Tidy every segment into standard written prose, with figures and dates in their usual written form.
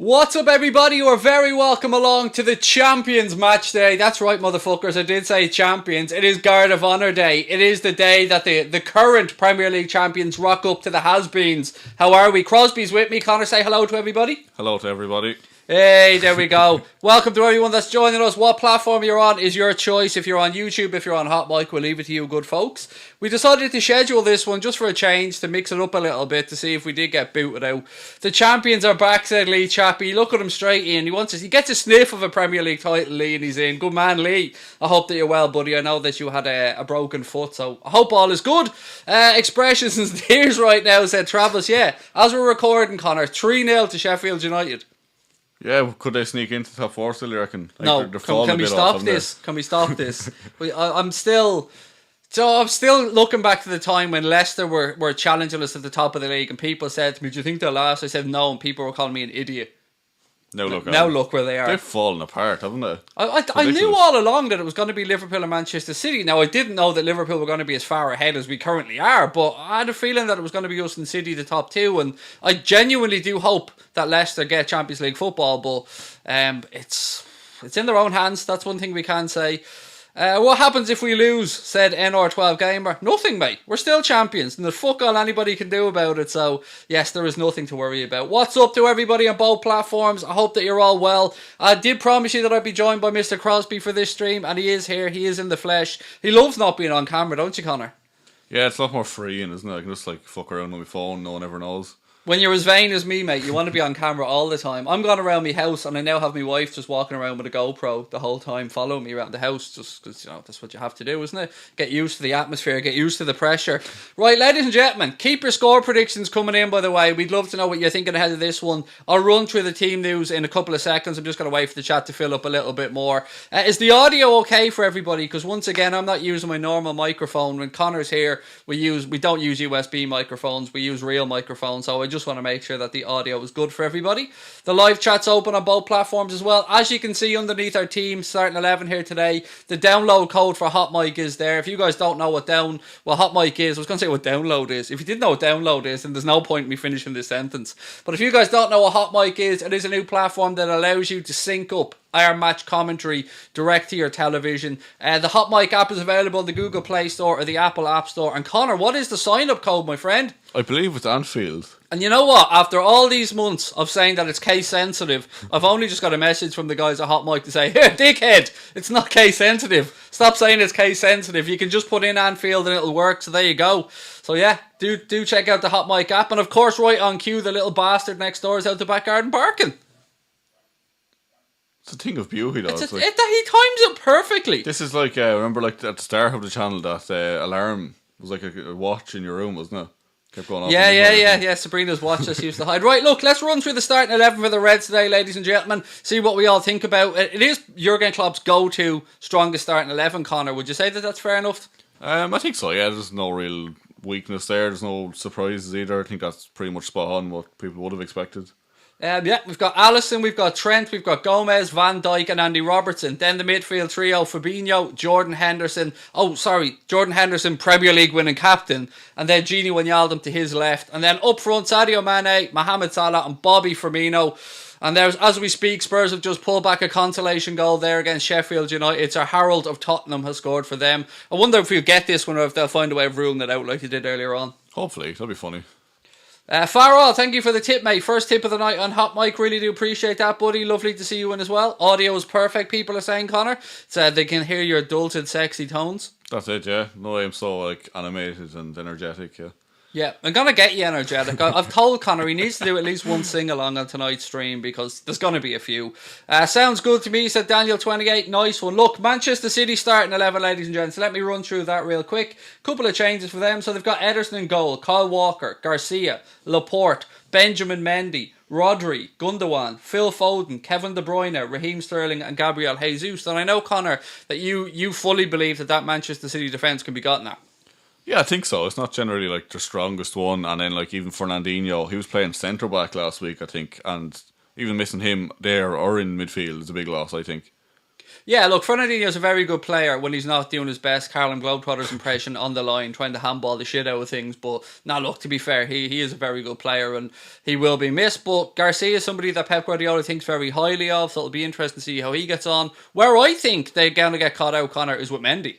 What's up, everybody? You are very welcome along to the Champions Match Day. That's right, motherfuckers. I did say champions. It is Guard of Honour Day. It is the day that the current Premier League champions rock up to the has-beens. How are we? Crosby's with me. Connor, say hello to everybody. Hello to everybody. Hey, there we go. Welcome to everyone that's joining us. What platform you're on is your choice. If you're on YouTube, if you're on Hot Mic, we'll leave it to you, good folks. We decided to schedule this one just for a change, to mix it up a little bit, to see if we did get booted out. The champions are back, said Lee Chappie. Look at him straight in. He gets a sniff of a Premier League title, Lee, and he's in. Good man, Lee. I hope that you're well, buddy. I know that you had a broken foot, so I hope all is good. Expressions and tears right now, said Travis. Yeah, as we're recording, Connor, 3-0 to Sheffield United. Yeah, could they sneak into the top four still, you reckon? No, can we stop this? Can we stop this? I'm still looking back to the time when Leicester were challenging us at the top of the league, and people said to me, do you think they'll last? I said no, and people were calling me an idiot. Now look where they are. They've fallen apart, haven't they? I knew all along that it was going to be Liverpool and Manchester City. Now, I didn't know that Liverpool were going to be as far ahead as we currently are, but I had a feeling that it was going to be us and City, the top two, and I genuinely do hope that Leicester get Champions League football, but it's in their own hands. That's one thing we can say. What happens if we lose, said NR12 Gamer? Nothing, mate. We're still champions, and there's fuck all anybody can do about it, so yes, there is nothing to worry about. What's up to everybody on both platforms? I hope that you're all well. I did promise you that I'd be joined by Mr. Crosby for this stream, and he is here. He is in the flesh. He loves not being on camera, don't you, Connor? Yeah, it's a lot more freeing, isn't it? I can just fuck around on my phone, no one ever knows. When you're as vain as me, mate, you want to be on camera all the time. I'm going around my house, and I now have my wife just walking around with a GoPro the whole time, following me around the house, just because, that's what you have to do, isn't it? Get used to the atmosphere, get used to the pressure. Right, ladies and gentlemen, keep your score predictions coming in, by the way. We'd love to know what you're thinking ahead of this one. I'll run through the team news in a couple of seconds. I'm just going to wait for the chat to fill up a little bit more. Is the audio okay for everybody? Because once again, I'm not using my normal microphone. When Connor's here, we don't use USB microphones, we use real microphones, so I just want to make sure that the audio is good for everybody. The live chat's open on both platforms as well. As you can see underneath our team starting 11 here today, the download code for Hot Mic is there. If you guys don't know what Hot Mic is, I was going to say what download is. If you didn't know what download is, then there's no point in me finishing this sentence. But if you guys don't know what Hot Mic is, it is a new platform that allows you to sync up our match commentary direct to your television. The Hot Mic app is available in the Google Play Store or the Apple App Store. And Connor, what is the sign-up code, my friend? I believe it's Anfield. And you know what? After all these months of saying that it's case sensitive, I've only just got a message from the guys at Hot Mic to say, here, dickhead, it's not case sensitive. Stop saying it's case sensitive. You can just put in Anfield and it'll work. So there you go. So yeah, do check out the Hot Mic app. And of course, right on cue, the little bastard next door is out the back garden barking. It's a thing of beauty, though. He times it perfectly. This is remember at the start of the channel, that alarm was like a watch in your room, wasn't it? Kept going off. Yeah. Sabrina's watch just used to hide. Right, look, let's run through the starting 11 for the Reds today, ladies and gentlemen. See what we all think about it. It is Jurgen Klopp's go-to strongest starting 11, Connor. Would you say that that's fair enough? I think so, yeah. There's no real weakness there. There's no surprises either. I think that's pretty much spot on what people would have expected. We've got Alisson, we've got Trent, we've got Gomez, Van Dijk and Andy Robertson. Then the midfield trio, Fabinho, Jordan Henderson, Premier League winning captain. And then Gini Wijnaldum to his left. And then up front, Sadio Mane, Mohamed Salah and Bobby Firmino. And there's, as we speak, Spurs have just pulled back a consolation goal there against Sheffield United. It's our Harold of Tottenham has scored for them. I wonder if you get this one or if they'll find a way of ruling it out like they did earlier on. Hopefully, that'll be funny. Farrell, thank you for the tip, mate. First tip of the night on Hot Mic. Really do appreciate that, buddy. Lovely to see you in as well. Audio is perfect, people are saying, Connor. They can hear your dulcet, sexy tones. That's it, yeah. No, I'm so animated and energetic, yeah. Yeah, I'm going to get you energetic. I've told Connor he needs to do at least one sing-along on tonight's stream because there's going to be a few. Sounds good to me, said Daniel28. Nice one. Look, Manchester City starting 11, ladies and gents. So let me run through that real quick. Couple of changes for them. So they've got Ederson in goal, Kyle Walker, Garcia, Laporte, Benjamin Mendy, Rodri, Gundogan, Phil Foden, Kevin De Bruyne, Raheem Sterling and Gabriel Jesus. And I know, Connor, that you fully believe that Manchester City defence can be gotten at. Yeah, I think so. It's not generally the strongest one. And then even Fernandinho, he was playing centre back last week, I think, and even missing him there or in midfield is a big loss, I think. Yeah, look, Fernandinho's a very good player when he's not doing his best Harlem Globetrotters impression on the line, trying to handball the shit out of things. But now, look, to be fair, he is a very good player and he will be missed. But Garcia is somebody that Pep Guardiola thinks very highly of, so it'll be interesting to see how he gets on. Where I think they're going to get caught out, Connor, is with Mendy.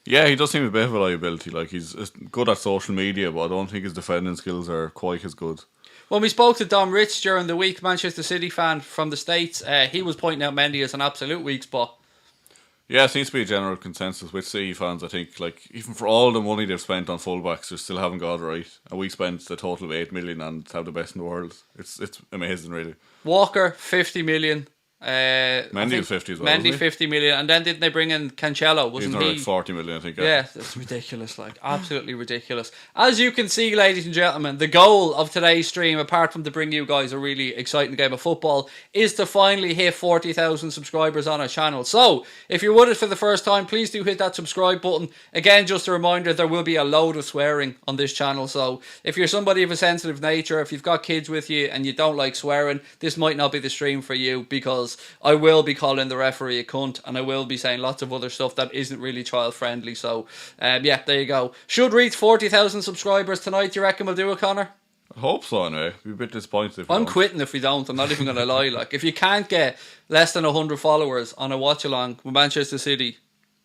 Yeah, he does seem a bit of a liability. Like, he's good at social media, but I don't think his defending skills are quite as good. When we spoke to Dom Rich during the week, Manchester City fan from the States, he was pointing out Mendy as an absolute weak spot. Yeah, it seems to be a general consensus with City fans, I think. Like, even for all the money they've spent on fullbacks, they still haven't got it right. And we spent the total of 8 million and have the best in the world. It's amazing, really. Walker, 50 million. Mendy was 50 as well. Mendy 50 million, and then didn't they bring in Cancelo? Wasn't he? Like 40 million, I think. Yeah, that's ridiculous. Like, absolutely ridiculous. As you can see, ladies and gentlemen, the goal of today's stream, apart from to bring you guys a really exciting game of football, is to finally hit 40,000 subscribers on our channel. So, if you're with us for the first time, please do hit that subscribe button. Again, just a reminder, there will be a load of swearing on this channel. So, if you're somebody of a sensitive nature, if you've got kids with you and you don't like swearing, this might not be the stream for you, because I will be calling the referee a cunt, and I will be saying lots of other stuff that isn't really child friendly. So yeah, there you go. Should reach 40,000 subscribers tonight. Do you reckon we'll do it, Connor? I hope so, anyway. We'd be a bit disappointed if we I'm don't. quitting if we don't. I'm not even going to lie. Like, if you can't get less than 100 followers on a watch along with Manchester City,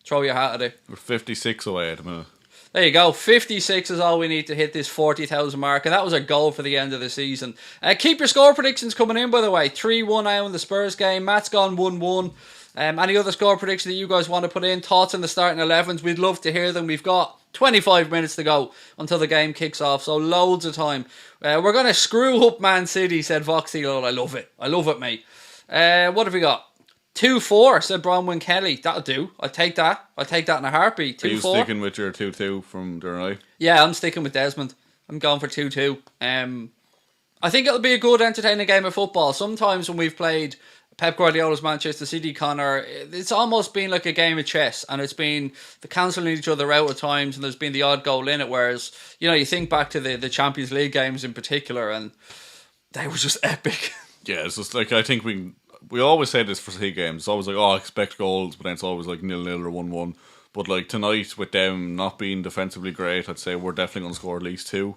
throw your hat at it. We're 56 away at the minute. There you go. 56 is all we need to hit this 40,000 mark. And that was our goal for the end of the season. Keep your score predictions coming in, by the way. 3-1 now in the Spurs game. Matt's gone 1-1. Any other score prediction that you guys want to put in? Thoughts on the starting 11s? We'd love to hear them. We've got 25 minutes to go until the game kicks off. So loads of time. We're going to screw up Man City, said Voxy. I love it. I love it, mate. What have we got? 2-4, said Bronwyn Kelly. That'll do. I'll take that. I'll take that in a heartbeat. 2-4. Are you sticking with your 2-2 from during the night? Yeah, I'm sticking with Desmond. I'm going for 2-2. I think it'll be a good, entertaining game of football. Sometimes when we've played Pep Guardiola's Manchester City, Connor, it's almost been like a game of chess, and it's been the cancelling each other out at times, and there's been the odd goal in it, whereas, you know, you think back to the Champions League games in particular, and they were just epic. Yeah, it's just like, I think we always say this for City games. It's always like, oh, I expect goals, but then it's always like 0-0 or 1-1. But like tonight, with them not being defensively great, I'd say we're definitely going to score at least 2.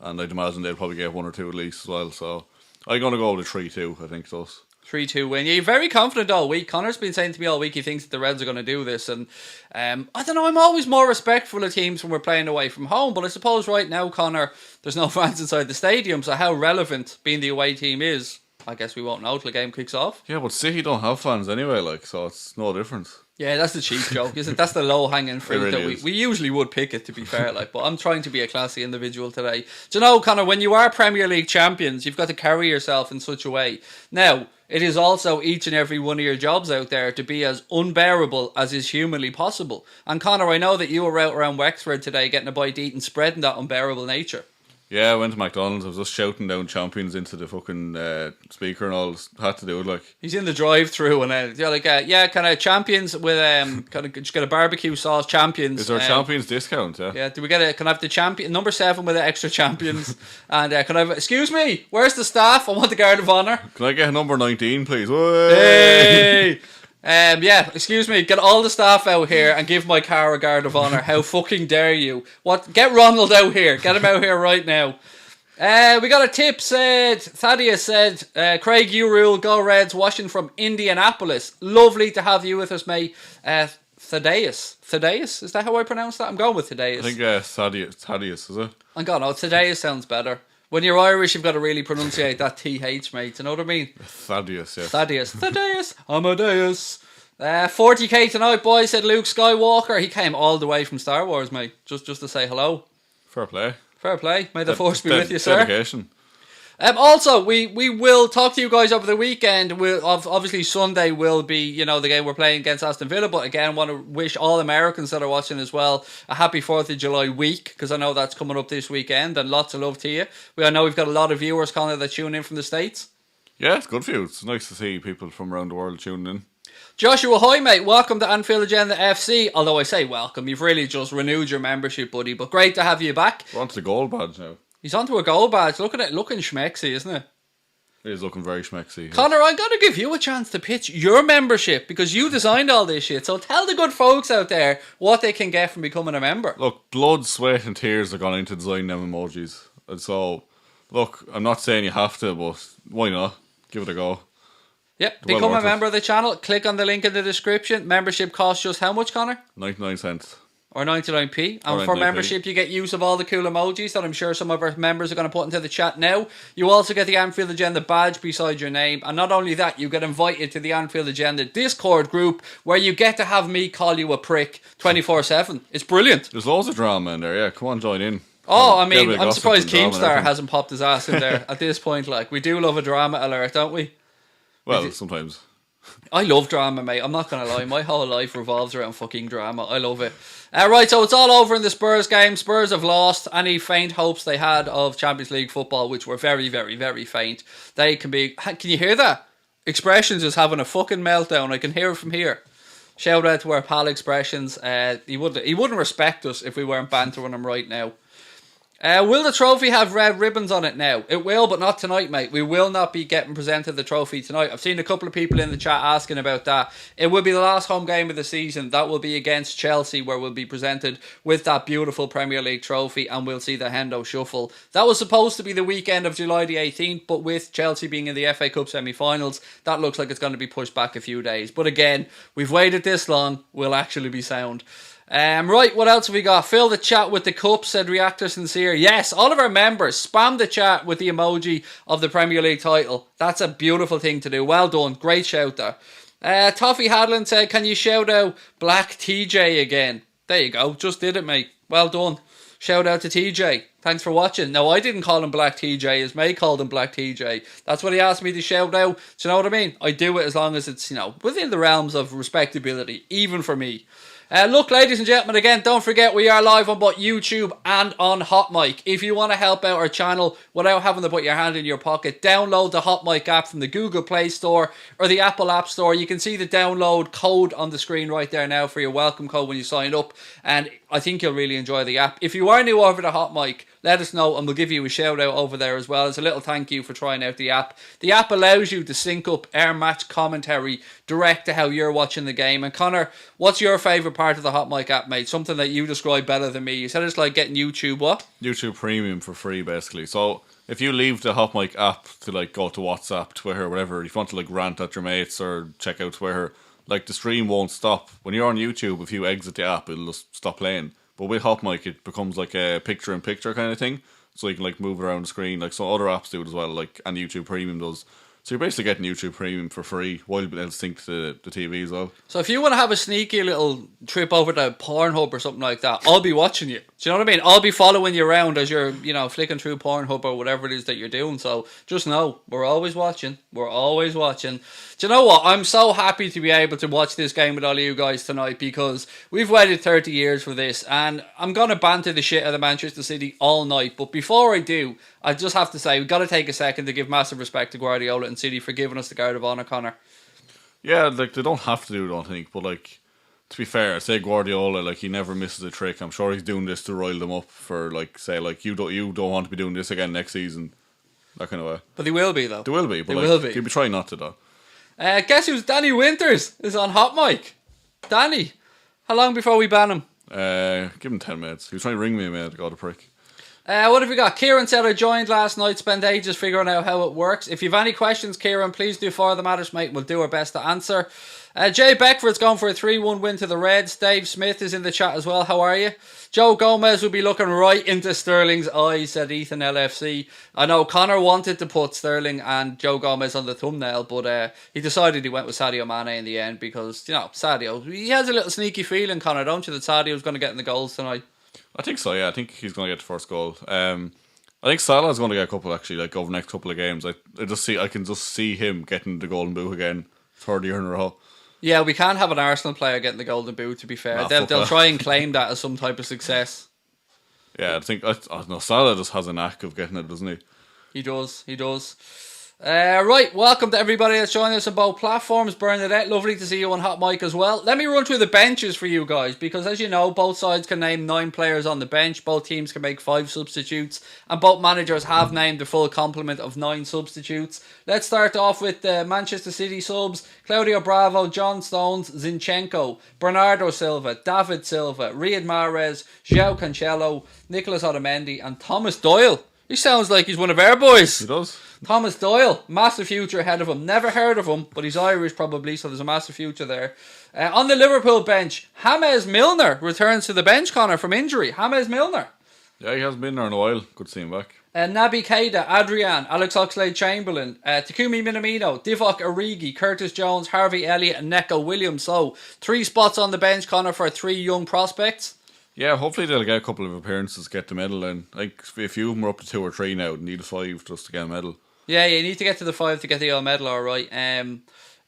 And I'd imagine they'll probably get 1 or 2 at least as well. So I'm going to go with a 3-2, I think, so. 3-2 win. Yeah, you're very confident all week. Connor's been saying to me all week he thinks that the Reds are going to do this. And I don't know, I'm always more respectful of teams when we're playing away from home. But I suppose right now, Connor, there's no fans inside the stadium. So how relevant being the away team is, I guess we won't know till the game kicks off. Yeah, but City don't have fans anyway, like, so it's no difference. Yeah, that's the cheap joke, isn't it? That's the low-hanging fruit really that we usually would pick it, to be fair. Like, but I'm trying to be a classy individual today. Do you know, Connor, when you are Premier League champions, you've got to carry yourself in such a way. Now, it is also each and every one of your jobs out there to be as unbearable as is humanly possible. And Connor, I know that you were out around Wexford today getting a bite to eat and spreading that unbearable nature. Yeah, I went to McDonald's. I was just shouting down champions into the fucking speaker and all. Had to do it, like. He's in the drive-through and you're like, yeah, kind of champions with kind of just get a barbecue sauce. Champions. Is there a champions discount? Yeah. Yeah. Do we get can I have the champion number 7 with the extra champions? And can I have? Excuse me, where's the staff? I want the guard of honour. Can I get number 19, please? Hey. Yeah, excuse me, get all the staff out here and give my car a guard of honour. How fucking dare you? What? Get Ronald out here. Get him out here right now. We got a tip, Thaddeus said, Craig, you rule, go Reds, watching from Indianapolis. Lovely to have you with us, mate. Thaddeus, is that how I pronounce that? I'm going with Thaddeus. I think Thaddeus, is it? I'm going, Thaddeus sounds better. When you're Irish, you've got to really pronunciate that TH, mate. You know what I mean? Thaddeus, yeah. Thaddeus, Amadeus. 40k tonight, boys, said Luke Skywalker. He came all the way from Star Wars, mate, just to say hello. Fair play. Fair play. May the force be with you, sir. Dedication. Also, we will talk to you guys over the weekend. Obviously Sunday will be, the game we're playing against Aston Villa. But again, want to wish all Americans that are watching as well a happy 4th of July week, because I know that's coming up this weekend, and lots of love to you. I know we've got a lot of viewers, Connor, that tune in from the States. Yeah, it's good for you. It's nice to see people from around the world tuning in. Joshua, hi mate, welcome to Anfield Agenda FC. Although I say welcome, you've really just renewed your membership, buddy, but great to have you back. We're on to the gold badge now. He's onto a gold badge. Look at it, looking schmexy, isn't it? He's looking very schmexy. Connor, I'm going to give you a chance to pitch your membership because you designed all this shit. So tell the good folks out there what they can get from becoming a member. Look, blood, sweat and tears are gone into designing them emojis. And so, look, I'm not saying you have to, but why not? Give it a go. Yep, become a member of the channel. Click on the link in the description. Membership costs just how much, Connor? 99 cents. Or 99p. And for membership, you get use of all the cool emojis that I'm sure some of our members are going to put into the chat now. You also get the Anfield Agenda badge beside your name. And not only that, you get invited to the Anfield Agenda Discord group where you get to have me call you a prick 24/7. It's brilliant. There's loads of drama in there. Yeah, come on, join in. Oh, I mean, I'm surprised Keemstar hasn't popped his ass in there at this point. Like, we do love a drama alert, don't we? Well, sometimes. I love drama, mate. I'm not going to lie. My whole life revolves around fucking drama. I love it. Right, so it's all over in the Spurs game. Spurs have lost any faint hopes they had of Champions League football, which were very, very, very faint. They can be... Can you hear that? Expressions is having a fucking meltdown. I can hear it from here. Shout out to our pal Expressions. He wouldn't respect us if we weren't bantering him right now. Will the trophy have red ribbons on it now? It will, but not tonight, mate. We will not be getting presented the trophy tonight. I've seen a couple of people in the chat asking about that. It will be the last home game of the season. That will be against Chelsea, where we'll be presented with that beautiful Premier League trophy, and we'll see the Hendo Shuffle. That was supposed to be the weekend of July the 18th, but with Chelsea being in the FA Cup semi-finals, that looks like it's going to be pushed back a few days. But again, we've waited this long. We'll actually be sound. Right, what else have we got? Fill the chat with the cup, said Reactor Sincere. Yes, all of our members, spam the chat with the emoji of the Premier League title. That's a beautiful thing to do. Well done. Great shout there. Toffee Hadland said, can you shout out Black TJ again? There you go. Just did it, mate. Well done. Shout out to TJ. Thanks for watching. No, I didn't call him Black TJ. His mate called him Black TJ. That's what he asked me to shout out. Do you know what I mean? I do it as long as it's, within the realms of respectability, even for me. Look, ladies and gentlemen, again, don't forget we are live on both YouTube and on Hot Mic. If you want to help out our channel without having to put your hand in your pocket, download the Hot Mic app from the Google Play Store or the Apple App Store. You can see the download code on the screen right there now for your welcome code when you sign up, and I think you'll really enjoy the app. If you are new over to Hot Mic, let us know and we'll give you a shout out over there as well as a little thank you for trying out the app. The app allows you to sync up our match commentary direct to how you're watching the game. And Connor, what's your favourite part of the Hot Mic app, mate? Something that you describe better than me. You said it's like getting YouTube what? YouTube Premium for free, basically. So if you leave the Hot Mic app to go to WhatsApp, Twitter, whatever, if you want to rant at your mates or check out Twitter, the stream won't stop. When you're on YouTube, if you exit the app, it'll just stop playing. But with Hot Mic, it becomes like a picture-in-picture kind of thing. So you can move around the screen, like some other apps do it as well, and YouTube Premium does. So you're basically getting YouTube Premium for free while it'll sync to the TV as well. So if you want to have a sneaky little trip over to Pornhub or something like that, I'll be watching you. Do you know what I mean? I'll be following you around as you're, flicking through Pornhub or whatever it is that you're doing. So just know, we're always watching. We're always watching. Do you know what? I'm so happy to be able to watch this game with all of you guys tonight because we've waited 30 years for this, and I'm going to banter the shit out of Manchester City all night. But before I do, I just have to say, we've got to take a second to give massive respect to Guardiola and City for giving us the Guard of Honour, Connor. Yeah, they don't have to do it, I don't think. But, to be fair, say Guardiola, he never misses a trick. I'm sure he's doing this to rile them up for, you don't want to be doing this again next season. That kind of way. But they will be, though. They will be, but he'll be trying not to, though. Guess who's Danny Winters is on Hot Mic. Danny, how long before we ban him? Give him 10 minutes. He was trying to ring me a minute ago, the prick. What have we got? Kieran said I joined last night, spent ages figuring out how it works. If you've any questions, Kieran, please do fire them at us, mate. We'll do our best to answer. Jay Beckford's gone for a 3-1 win to the Reds. Dave Smith is in the chat as well. How are you? Joe Gomez will be looking right into Sterling's eyes, said Ethan LFC. I know Connor wanted to put Sterling and Joe Gomez on the thumbnail, but he decided he went with Sadio Mane in the end because, Sadio, he has a little sneaky feeling, Connor, don't you, that Sadio's going to get in the goals tonight? I think so, yeah. I think he's going to get the first goal. I think Salah's going to get a couple, actually, over the next couple of games. I can just see him getting the golden boot again, third year in a row. Yeah, we can't have an Arsenal player getting the golden boot, to be fair. They'll try and claim that as some type of success. Yeah, I think Salah just has a knack of getting it, doesn't he? He does. Right, welcome to everybody that's joining us on both platforms. Bernadette, lovely to see you on Hot Mic as well. Let me run through the benches for you guys, because as you know, both sides can name 9 players on the bench, both teams can make 5 substitutes, and both managers have named the full complement of 9 substitutes. Let's start off with the Manchester City subs: Claudio Bravo, John Stones, Zinchenko, Bernardo Silva, David Silva, Riyad Mahrez, João Cancelo, Nicolas Otamendi, and Thomas Doyle. He sounds like he's one of our boys. He does. Thomas Doyle, massive future ahead of him. Never heard of him, but he's Irish probably, so there's a massive future there. On the Liverpool bench, James Milner returns to the bench, Connor, from injury. James Milner. Yeah, he hasn't been there in a while. Good to see him back. Naby Keita, Adrian, Alex Oxlade-Chamberlain, Takumi Minamino, Divock Origi, Curtis Jones, Harvey Elliott, and Neco Williams. So 3 spots on the bench, Connor, for 3 young prospects. Yeah, hopefully they'll get a couple of appearances, get the medal in. I think a few of them are up to 2 or 3 now. They need a 5 just to get a medal. Yeah, you need to get to the 5 to get the All medal, alright. Yeah,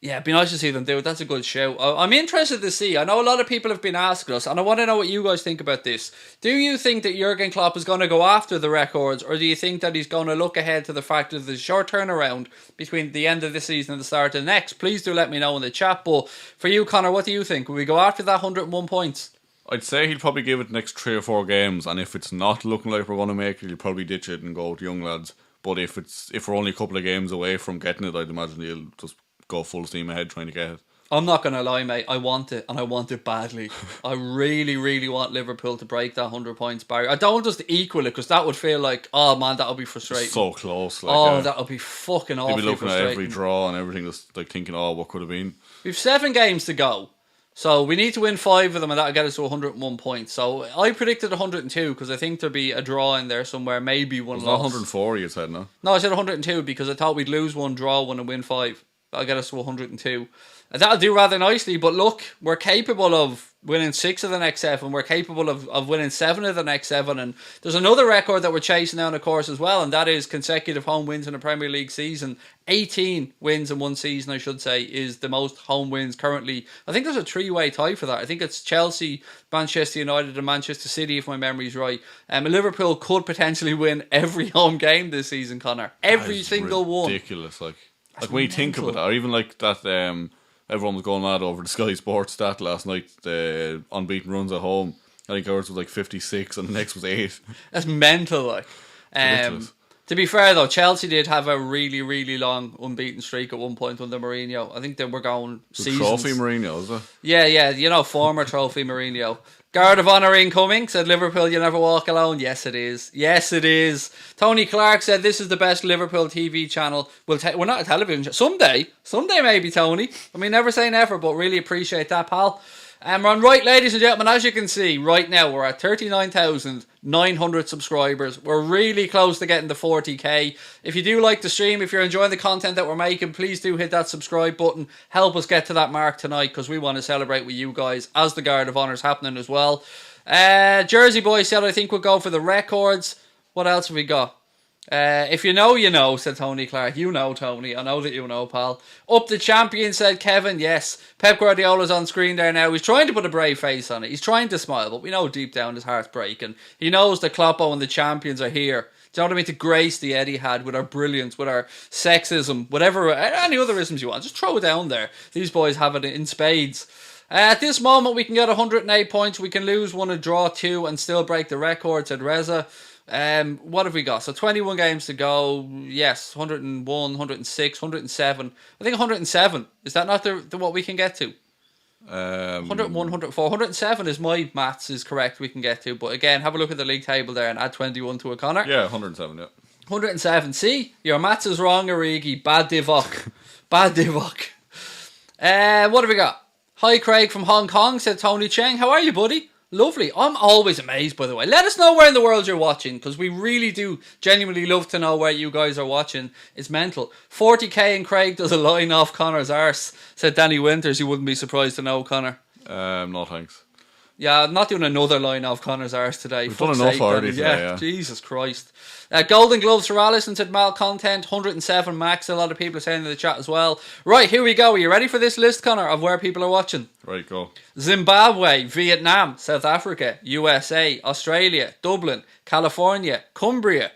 it'd be nice to see them do it. That's a good shout. I'm interested to see. I know a lot of people have been asking us, and I want to know what you guys think about this. Do you think that Jurgen Klopp is going to go after the records, or do you think that he's going to look ahead to the fact that there's a short turnaround between the end of this season and the start of the next? Please do let me know in the chat. But for you, Connor, what do you think? Will we go after that 101 points? I'd say he'll probably give it the next 3 or 4 games, and if it's not looking like we're going to make it, he'll probably ditch it and go with young lads. But if we're only a couple of games away from getting it, I'd imagine he'll just go full steam ahead trying to get it. I'm not going to lie, mate. I want it, and I want it badly. I really, really want Liverpool to break that 100 points barrier. I don't want us to equal it, because that would feel like, oh man, that would be frustrating. So close. That would be fucking awful. You'd be looking at every draw and everything, just like thinking, oh, what could have been. We've 7 games to go. So we need to win 5 of them, and that'll get us to 101 points. So I predicted 102 because I think there'll be a draw in there somewhere, maybe one loss. 104 you said, no? No, I said 102 because I thought we'd lose 1, draw 1 and win 5. That'll get us to 102. And that'll do rather nicely, but look, we're capable of winning 6 of the next 7. We're capable of winning 7 of the next 7. And there's another record that we're chasing down, of course, as well, and that is consecutive home wins in a Premier League season. 18 wins in one season, I should say, is the most home wins currently. I think there's a 3-way tie for that. I think it's Chelsea, Manchester United and Manchester City, if my memory's right. Liverpool could potentially win every home game this season, Connor. Every single one. Ridiculous. Like when you think about that, or even like that... Everyone was going mad over the Sky Sports stat last night, the unbeaten runs at home. I think ours was like 56 and the next was 8. That's mental, like. To be fair though, Chelsea did have a really, really long unbeaten streak at one point under Mourinho. I think they were going seasons. Trophy Mourinho, is it? Yeah, former trophy Mourinho. Guard of Honour incoming, said Liverpool, you never walk alone. Yes, it is. Yes, it is. Tony Clark said this is the best Liverpool TV channel. We're not a television Someday maybe, Tony. I mean, never say never, but really appreciate that, pal. We're on right, ladies and gentlemen, as you can see, right now we're at 39,900 subscribers. We're really close to getting the 40k. If you do like the stream, if you're enjoying the content that we're making, please do hit that subscribe button. Help us get to that mark tonight, because we want to celebrate with you guys as the Guard of Honour is happening as well. Jersey Boy said, I think we'll go for the records. What else have we got? If you know, you know, said Tony Clark. You know, Tony. I know that you know, pal. Up the champion, said Kevin. Yes. Pep Guardiola's on screen there now. He's trying to put a brave face on it. He's trying to smile, but we know deep down his heart's breaking. He knows that Kloppo and the champions are here. Do you know what I mean? To grace the Etihad with our brilliance, with our sexism, whatever, any other isms you want. Just throw it down there. These boys have it in spades. At this moment, we can get 108 points. We can lose 1 and draw 2 and still break the record, said Reza. What have we got? So 21 games to go. Yes, 101, 106, 107. I think 107. Is that not the what we can get to? 101, 104, 107 is my maths is correct. We can get to, but again, have a look at the league table there and add 21 to it, Connor. Yeah, 107. Yeah, 107. See, your maths is wrong, Origi. Bad Divock. Bad Divock. What have we got? Hi, Craig from Hong Kong, said Tony Cheng. How are you, buddy? Lovely. I'm always amazed, by the way. Let us know where in the world you're watching, because we really do genuinely love to know where you guys are watching. It's mental. 40k and Craig does a line off Connor's arse, said Danny Winters. You wouldn't be surprised to know, Connor. No thanks. Yeah, I'm not doing another line off Connor's arse today. We've done enough already today, yeah. Jesus Christ. Golden Gloves for Allison, said Mal Content. 107 max. A lot of people are saying in the chat as well. Right, here we go. Are you ready for this list, Connor, of where people are watching? Right, go. Zimbabwe, Vietnam, South Africa, USA, Australia, Dublin, California, Cumbria,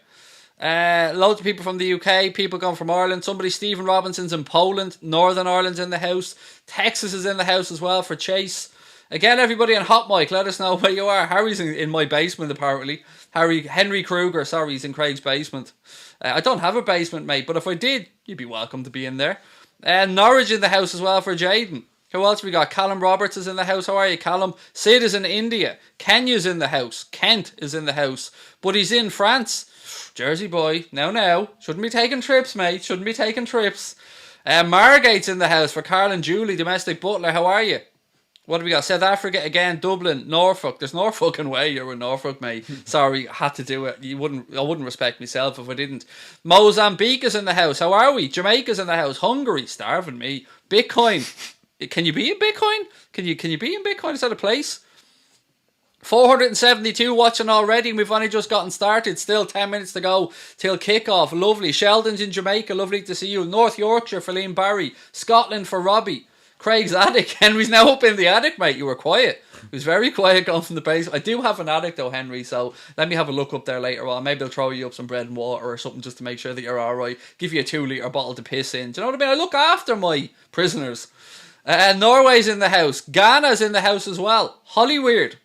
Loads of people from the UK, people gone from Ireland. Somebody, Stephen Robinson's in Poland. Northern Ireland's in the house. Texas is in the house as well for Chase. Again, everybody on Hot Mic, let us know where you are. Harry's in my basement, apparently. Henry Kruger, sorry, he's in Craig's basement. I don't have a basement, mate, but if I did, you'd be welcome to be in there. Norwich in the house as well for Jadon. Who else we got? Callum Roberts is in the house. How are you, Callum? Sid is in India. Kenya's in the house. Kent is in the house. But he's in France. Jersey boy. Now. Shouldn't be taking trips, mate. Shouldn't be taking trips. Margate's in the house for Carl and Julie, domestic butler. How are you? What have we got? South Africa again, Dublin, Norfolk. There's no fucking way you're in Norfolk, mate. Sorry, had to do it. I wouldn't respect myself if I didn't. Mozambique is in the house. How are we? Jamaica's in the house. Hungary, starving me. Bitcoin. Can you be in Bitcoin? Can you be in Bitcoin? Is that a place? 472 watching already, and we've only just gotten started. Still 10 minutes to go till kickoff. Lovely. Sheldon's in Jamaica. Lovely to see you. North Yorkshire for Liam Barry. Scotland for Robbie. Craig's attic. Henry's now up in the attic, mate. You were quiet. He was very quiet going from the base. I do have an attic though, Henry, so let me have a look up there later on. Maybe I'll throw you up some bread and water or something just to make sure that you're alright. Give you a 2 litre bottle to piss in. Do you know what I mean? I look after my prisoners. Norway's in the house. Ghana's in the house as well. Hollyweird.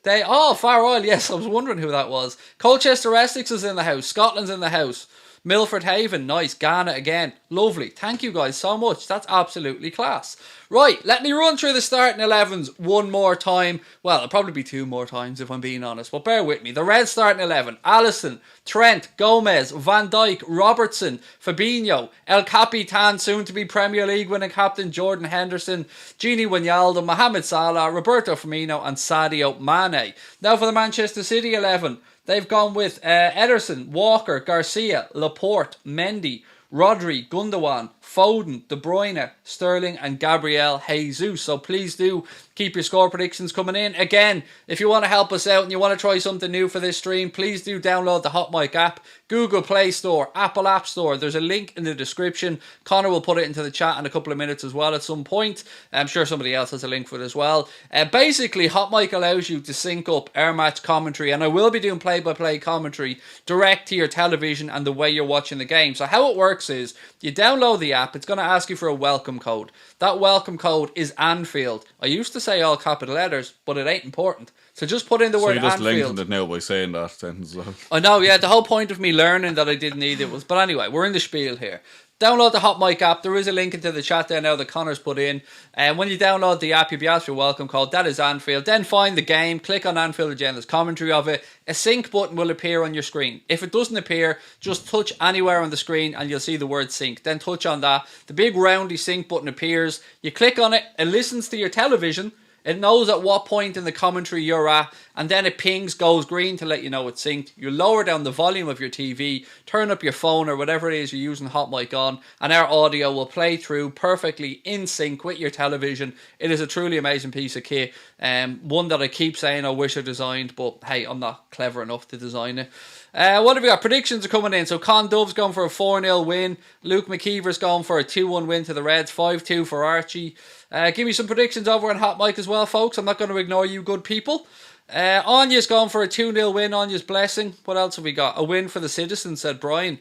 Far Oil, yes, I was wondering who that was. Colchester Essex is in the house. Scotland's in the house. Milford Haven, nice. Ghana again, lovely. Thank you guys so much. That's absolutely class. Right, let me run through the starting 11s one more time. Well, it'll probably be 2 more times if I'm being honest, but bear with me. The red starting 11: Alisson, Trent, Gomez, Van Dijk, Robertson, Fabinho, El Capitan, soon to be Premier League winning captain Jordan Henderson, Gini Wijnaldum, Mohamed Salah, Roberto Firmino, and Sadio Mane. Now for the Manchester City 11. They've gone with Ederson, Walker, Garcia, Laporte, Mendy, Rodri, Gundogan, Foden, De Bruyne, Sterling, and Gabriel Jesus. So please do keep your score predictions coming in. Again, if you want to help us out and you want to try something new for this stream, please do download the Hot Mic app, Google Play Store, Apple App Store. There's a link in the description. Connor will put it into the chat in a couple of minutes as well at some point. I'm sure somebody else has a link for it as well. Basically, Hot Mic allows you to sync up air match commentary, and I will be doing play-by-play commentary direct to your television and the way you're watching the game. So how it works is you download the app. It's going to ask you for a welcome code. That welcome code is Anfield. I used to say all capital letters, but it ain't important. So just put in the word Anfield. So you just lengthened it now by saying that sentence. I know, yeah. The whole point of me learning that I didn't need it was... But anyway, we're in the spiel here. Download the Hot Mic app. There is a link into the chat there now that Connor's put in. And when you download the app, you'll be asked for your welcome code. That is Anfield. Then find the game. Click on Anfield again. There's commentary of it. A sync button will appear on your screen. If it doesn't appear, just touch anywhere on the screen and you'll see the word sync. Then touch on that. The big roundy sync button appears. You click on it. It listens to your television. It knows at what point in the commentary you're at, and then it pings, goes green to let you know it's synced. You lower down the volume of your TV, turn up your phone or whatever it is you're using Hot Mic on, and our audio will play through perfectly in sync with your television. It is a truly amazing piece of kit. One that I keep saying I wish I designed, but hey, I'm not clever enough to design it. What have we got? Predictions are coming in. So Con Dove's going for a 4-0 win. Luke McKeever's going for a 2-1 win to the Reds. 5-2 for Archie. Give me some predictions over on Hot Mic as well, folks. I'm not going to ignore you good people. Anya's going for a 2-0 win. Anya's blessing. What else have we got? A win for the Citizens, said Brian.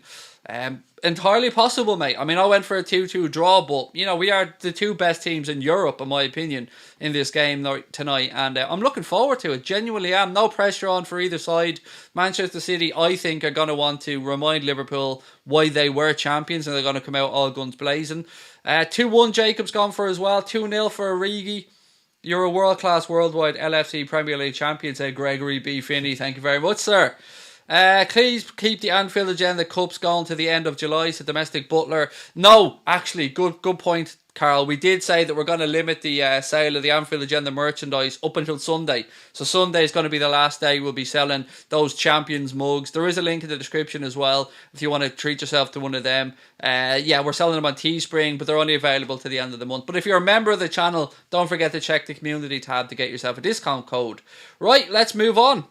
Entirely possible, mate. I mean, I went for a 2-2 draw, but, you know, we are the 2 best teams in Europe, in my opinion, in this game tonight, and I'm looking forward to it. Genuinely am. No pressure on for either side. Manchester City, I think, are going to want to remind Liverpool why they were champions, and they're going to come out all guns blazing. 2-1 Jacob's gone for as well. 2-0 for Origi. You're a world-class worldwide LFC Premier League champion, said Gregory B. Finney. Thank you very much, sir. Please keep the Anfield Agenda Cups going to the end of July, said Domestic Butler. No, actually, good point, Carl. We did say that we're going to limit the sale of the Anfield Agenda merchandise up until Sunday. So Sunday is going to be the last day we'll be selling those Champions mugs. There is a link in the description as well if you want to treat yourself to one of them. Yeah, we're selling them on Teespring, but they're only available to the end of the month. But if you're a member of the channel, don't forget to check the community tab to get yourself a discount code. Right, let's move on.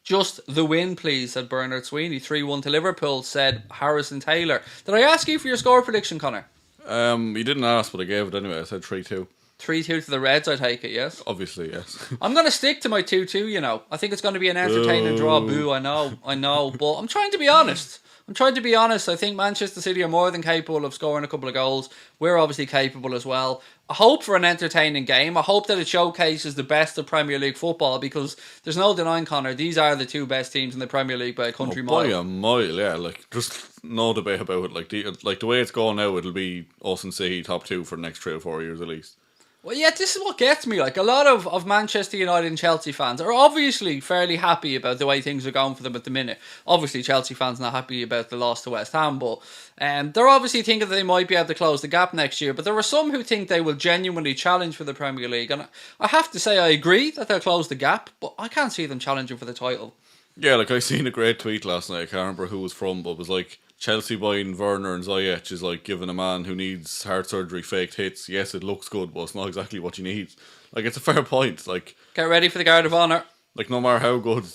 Just the win, please, said Bernard Sweeney. 3-1 to Liverpool, said Harrison Taylor. Did I ask you for your score prediction, Connor? You didn't ask, but I gave it anyway. I said 3-2. 3-2 to the Reds, I take it, yes? Obviously, yes. I'm going to stick to my 2-2, you know. I think it's going to be an entertaining draw. Boo, I know. But I'm trying to be honest. I think Manchester City are more than capable of scoring a couple of goals. We're obviously capable as well. I hope for an entertaining game. I hope that it showcases the best of Premier League football, because there's no denying, Connor, these are the two best teams in the Premier League by a country mile. By a mile, yeah. Like, just no debate about it. Like the way it's going now, it'll be us and City top 2 for the next 3 or 4 years at least. Well, yeah, this is what gets me. Like, a lot of Manchester United and Chelsea fans are obviously fairly happy about the way things are going for them at the minute. Obviously, Chelsea fans not happy about the loss to West Ham, but they're obviously thinking that they might be able to close the gap next year. But there are some who think they will genuinely challenge for the Premier League. And I have to say, I agree that they'll close the gap, but I can't see them challenging for the title. Yeah, like, I seen a great tweet last night. I can't remember who it was from, but it was like, Chelsea buying Werner and Ziyech is like giving a man who needs heart surgery faked hits. Yes, it looks good, but it's not exactly what you need. Like, it's a fair point. Like, get ready for the Guard of Honour. Like, no matter how good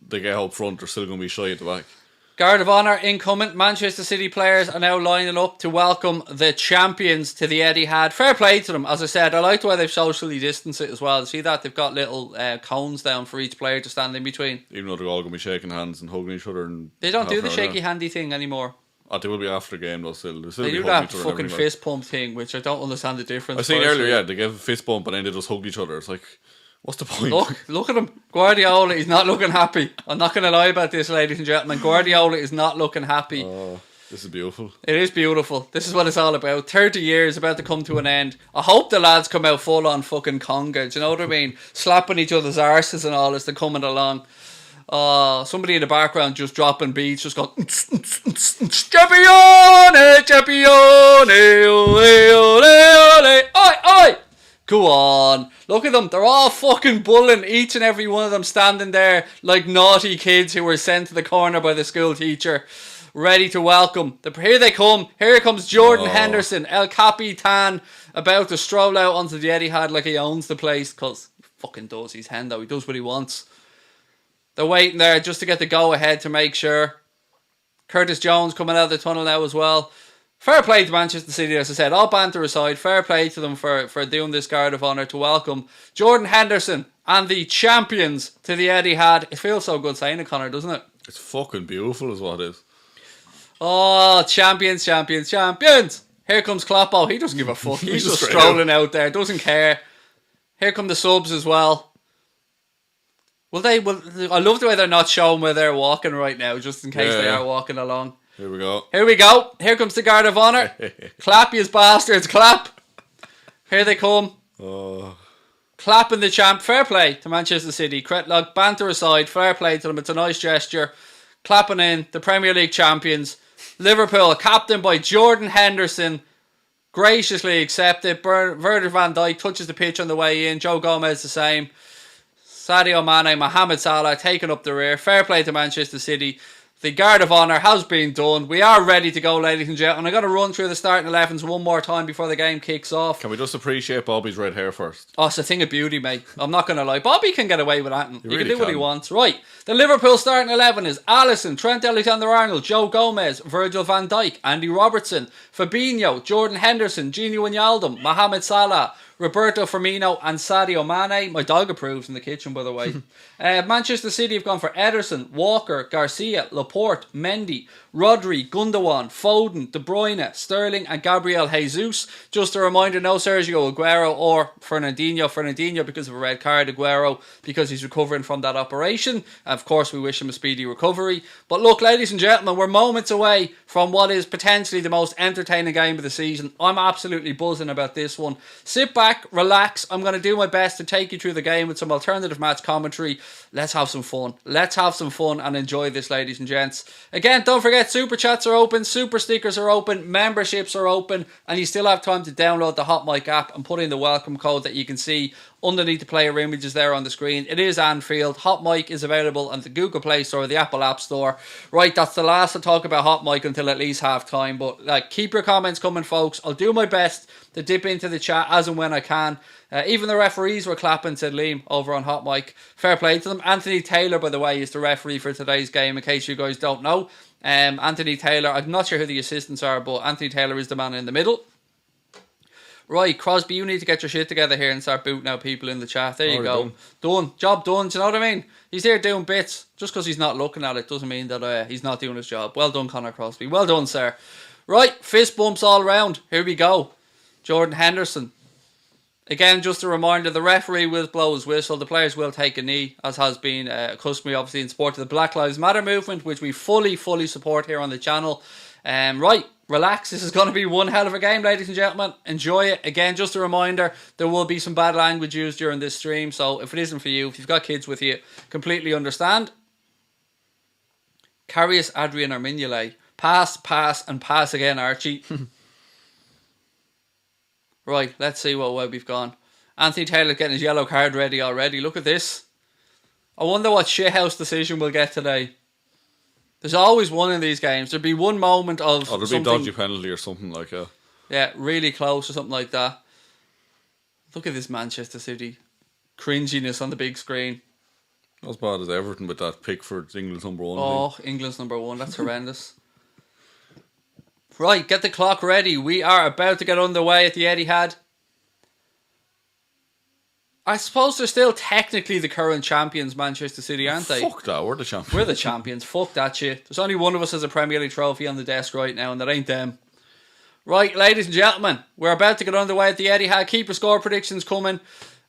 they get up front, they're still going to be shy at the back. Guard of Honour incoming. Manchester City players are now lining up to welcome the champions to the Etihad. Fair play to them. As I said, I like the way they've socially distanced it as well. See that? They've got little cones down for each player to stand in between. Even though they're all going to be shaking hands and hugging each other. And they don't do the shaky handy thing anymore. Oh, they will be after the game though still. They do that fucking fist pump thing, which I don't understand the difference. I seen earlier, yeah, they gave a fist bump and then they just hugged each other. It's like, what's the point? Look at him. Guardiola is not looking happy. I'm not going to lie about this, ladies and gentlemen. Guardiola is not looking happy. Oh, this is beautiful. It is beautiful. This is what it's all about. 30 years about to come to an end. I hope the lads come out full on fucking conga. Do you know what I mean? Slapping each other's arses and all as they're coming along. Somebody in the background just dropping beats, just going Champione, Champione, ole, ole, ole, oi, oi. Go on, look at them, they're all fucking bullying, each and every one of them standing there like naughty kids who were sent to the corner by the school teacher, ready to welcome. Here they come, here comes Jordan Henderson, El Capitan, about to stroll out onto the Etihad like he owns the place, because he fucking does, he's Hendo, he does what he wants. They're waiting there just to get the go-ahead to make sure. Curtis Jones coming out of the tunnel now as well. Fair play to Manchester City, as I said. All banter aside, fair play to them for doing this Guard of Honour to welcome Jordan Henderson and the champions to the Etihad. It feels so good saying it, Connor, doesn't it? It's fucking beautiful is what it is. Oh, champions, champions, champions. Here comes Klopp. Oh, he doesn't give a fuck. He's just strolling out there. Doesn't care. Here come the subs as well. I love the way they're not showing where they're walking right now, just in case they are walking along. Here we go. Here we go. Here comes the Guard of Honour. Clap, you bastards, clap. Here they come. Clapping the champ. Fair play to Manchester City. Like, banter aside, fair play to them. It's a nice gesture. Clapping in the Premier League champions. Liverpool, captained by Jordan Henderson, graciously accepted. Virgil van Dijk touches the pitch on the way in. Joe Gomez the same. Sadio Mane, Mohamed Salah taking up the rear. Fair play to Manchester City. The Guard of Honour has been done. We are ready to go, ladies and gentlemen. I'm going to run through the starting 11s one more time before the game kicks off. Can we just appreciate Bobby's red hair first? Oh, it's a thing of beauty, mate. I'm not going to lie. Bobby can get away with that. He really can do what he wants. Right. The Liverpool starting 11 is Alisson, Trent Alexander-Arnold, Joe Gomez, Virgil van Dijk, Andy Robertson, Fabinho, Jordan Henderson, Gini Wijnaldum, Mohamed Salah, Roberto Firmino and Sadio Mane. My dog approves in the kitchen, by the way. Manchester City have gone for Ederson, Walker, Garcia, Laporte, Mendy, Rodri, Gundogan, Foden, De Bruyne, Sterling and Gabriel Jesus. Just a reminder, no Sergio Aguero or Fernandinho. Fernandinho because of a red card, Aguero because he's recovering from that operation. Of course, we wish him a speedy recovery. But look, ladies and gentlemen, we're moments away from what is potentially the most entertaining game of the season. I'm absolutely buzzing about this one. Sit back, relax. I'm going to do my best to take you through the game with some alternative match commentary. Let's have some fun. Let's have some fun and enjoy this, ladies and gents. Again, don't forget, super chats are open, super stickers are open, memberships are open, and you still have time to download the Hot Mic app and put in the welcome code that you can see underneath the player images there on the screen. It is Anfield. Hot Mic is available on the Google Play Store, the Apple App Store. Right, that's the last to talk about Hot Mic until at least half time. But keep your comments coming, folks. I'll do my best to dip into the chat as and when I can. Even the referees were clapping, said Liam, over on Hot Mic. Fair play to them. Anthony Taylor, by the way, is the referee for today's game, in case you guys don't know. Anthony Taylor, I'm not sure who the assistants are, but Anthony Taylor is the man in the middle. Right, Crosby, you need to get your shit together here and start booting out people in the chat. There you Already go. Done. Job done. Do you know what I mean? He's there doing bits. Just because he's not looking at it doesn't mean that he's not doing his job. Well done, Conor Crosby. Well done, sir. Right, fist bumps all around. Here we go. Jordan Henderson. Again, just a reminder, the referee will blow his whistle. The players will take a knee, as has been customary, obviously, in support of the Black Lives Matter movement, which we fully support here on the channel. Right, relax. This is going to be one hell of a game, ladies and gentlemen. Enjoy it. Again, just a reminder, there will be some bad language used during this stream, so if it isn't for you, if you've got kids with you, completely understand. Karius, Adrian, or Mignolet. Pass, and pass again, Archie. Right, let's see what way we've gone. Anthony Taylor getting his yellow card ready already. Look at this. I wonder what shithouse decision we'll get today. There's always one in these games. There'll be one moment of there'll be a dodgy penalty or something like that. Yeah, really close or something like that. Look at this Manchester City. Cringiness on the big screen. Not as bad as Everton with that Pickford, England's number 1. Oh, England's number 1. That's horrendous. Right, get the clock ready. We are about to get underway at the Etihad. I suppose they're still technically the current champions, Manchester City, aren't they? Fuck that, we're the champions. We're the champions. Fuck that shit. There's only one of us has a Premier League trophy on the desk right now, and that ain't them. Right, ladies and gentlemen, we're about to get underway at the Etihad. Keep your score predictions coming.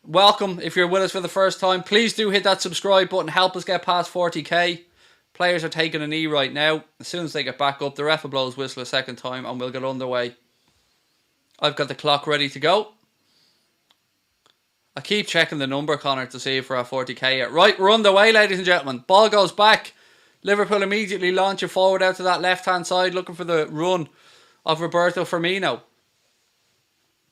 Welcome if you're with us for the first time. Please do hit that subscribe button. Help us get past 40k. Players are taking a knee right now. As soon as they get back up, the ref will blow his whistle a second time and we'll get underway. I've got the clock ready to go. I keep checking the number, Connor, to see if we're at 40k yet. Right, we're underway, ladies and gentlemen. Ball goes back. Liverpool immediately launching forward out to that left-hand side, looking for the run of Roberto Firmino.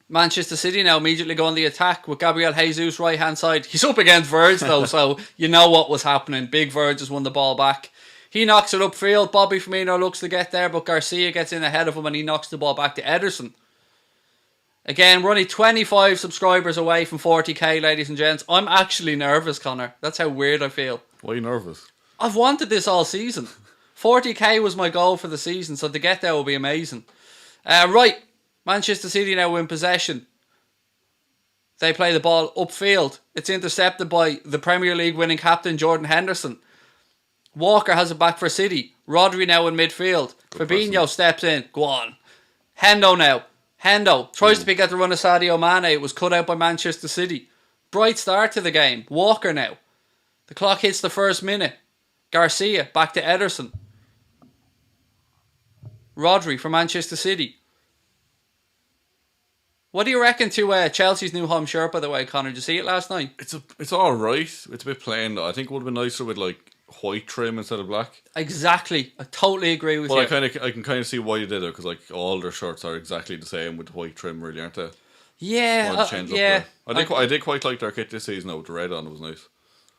Manchester City now immediately go on the attack with Gabriel Jesus right-hand side. He's up against Verge, though, so you know what was happening. Big Verge has won the ball back. He knocks it upfield. Bobby Firmino looks to get there, but Garcia gets in ahead of him and he knocks the ball back to Ederson. Again, we're only 25 subscribers away from 40k, ladies and gents. I'm actually nervous, Connor. That's how weird I feel. Why are you nervous? I've wanted this all season. 40k was my goal for the season, so to get there will be amazing. Right, Manchester City now in possession. They play the ball upfield. It's intercepted by the Premier League winning captain Jordan Henderson. Walker has it back for City. Rodri now in midfield. Fabinho steps in. Go on. Hendo now. Hendo tries to pick out the run of Sadio Mane. It was cut out by Manchester City. Bright start to the game. Walker now. The clock hits the first minute. Garcia back to Ederson. Rodri for Manchester City. What do you reckon to Chelsea's new home shirt, by the way, Connor? Did you see it last night? It's alright. It's a bit plain. I think it would have been nicer with like white trim instead of black. Exactly. I totally agree with you. I can kind of see why you did it, because like all their shirts are exactly the same with the white trim, really, aren't they? Yeah, yeah. I did quite like their kit this season though. The red on it was nice.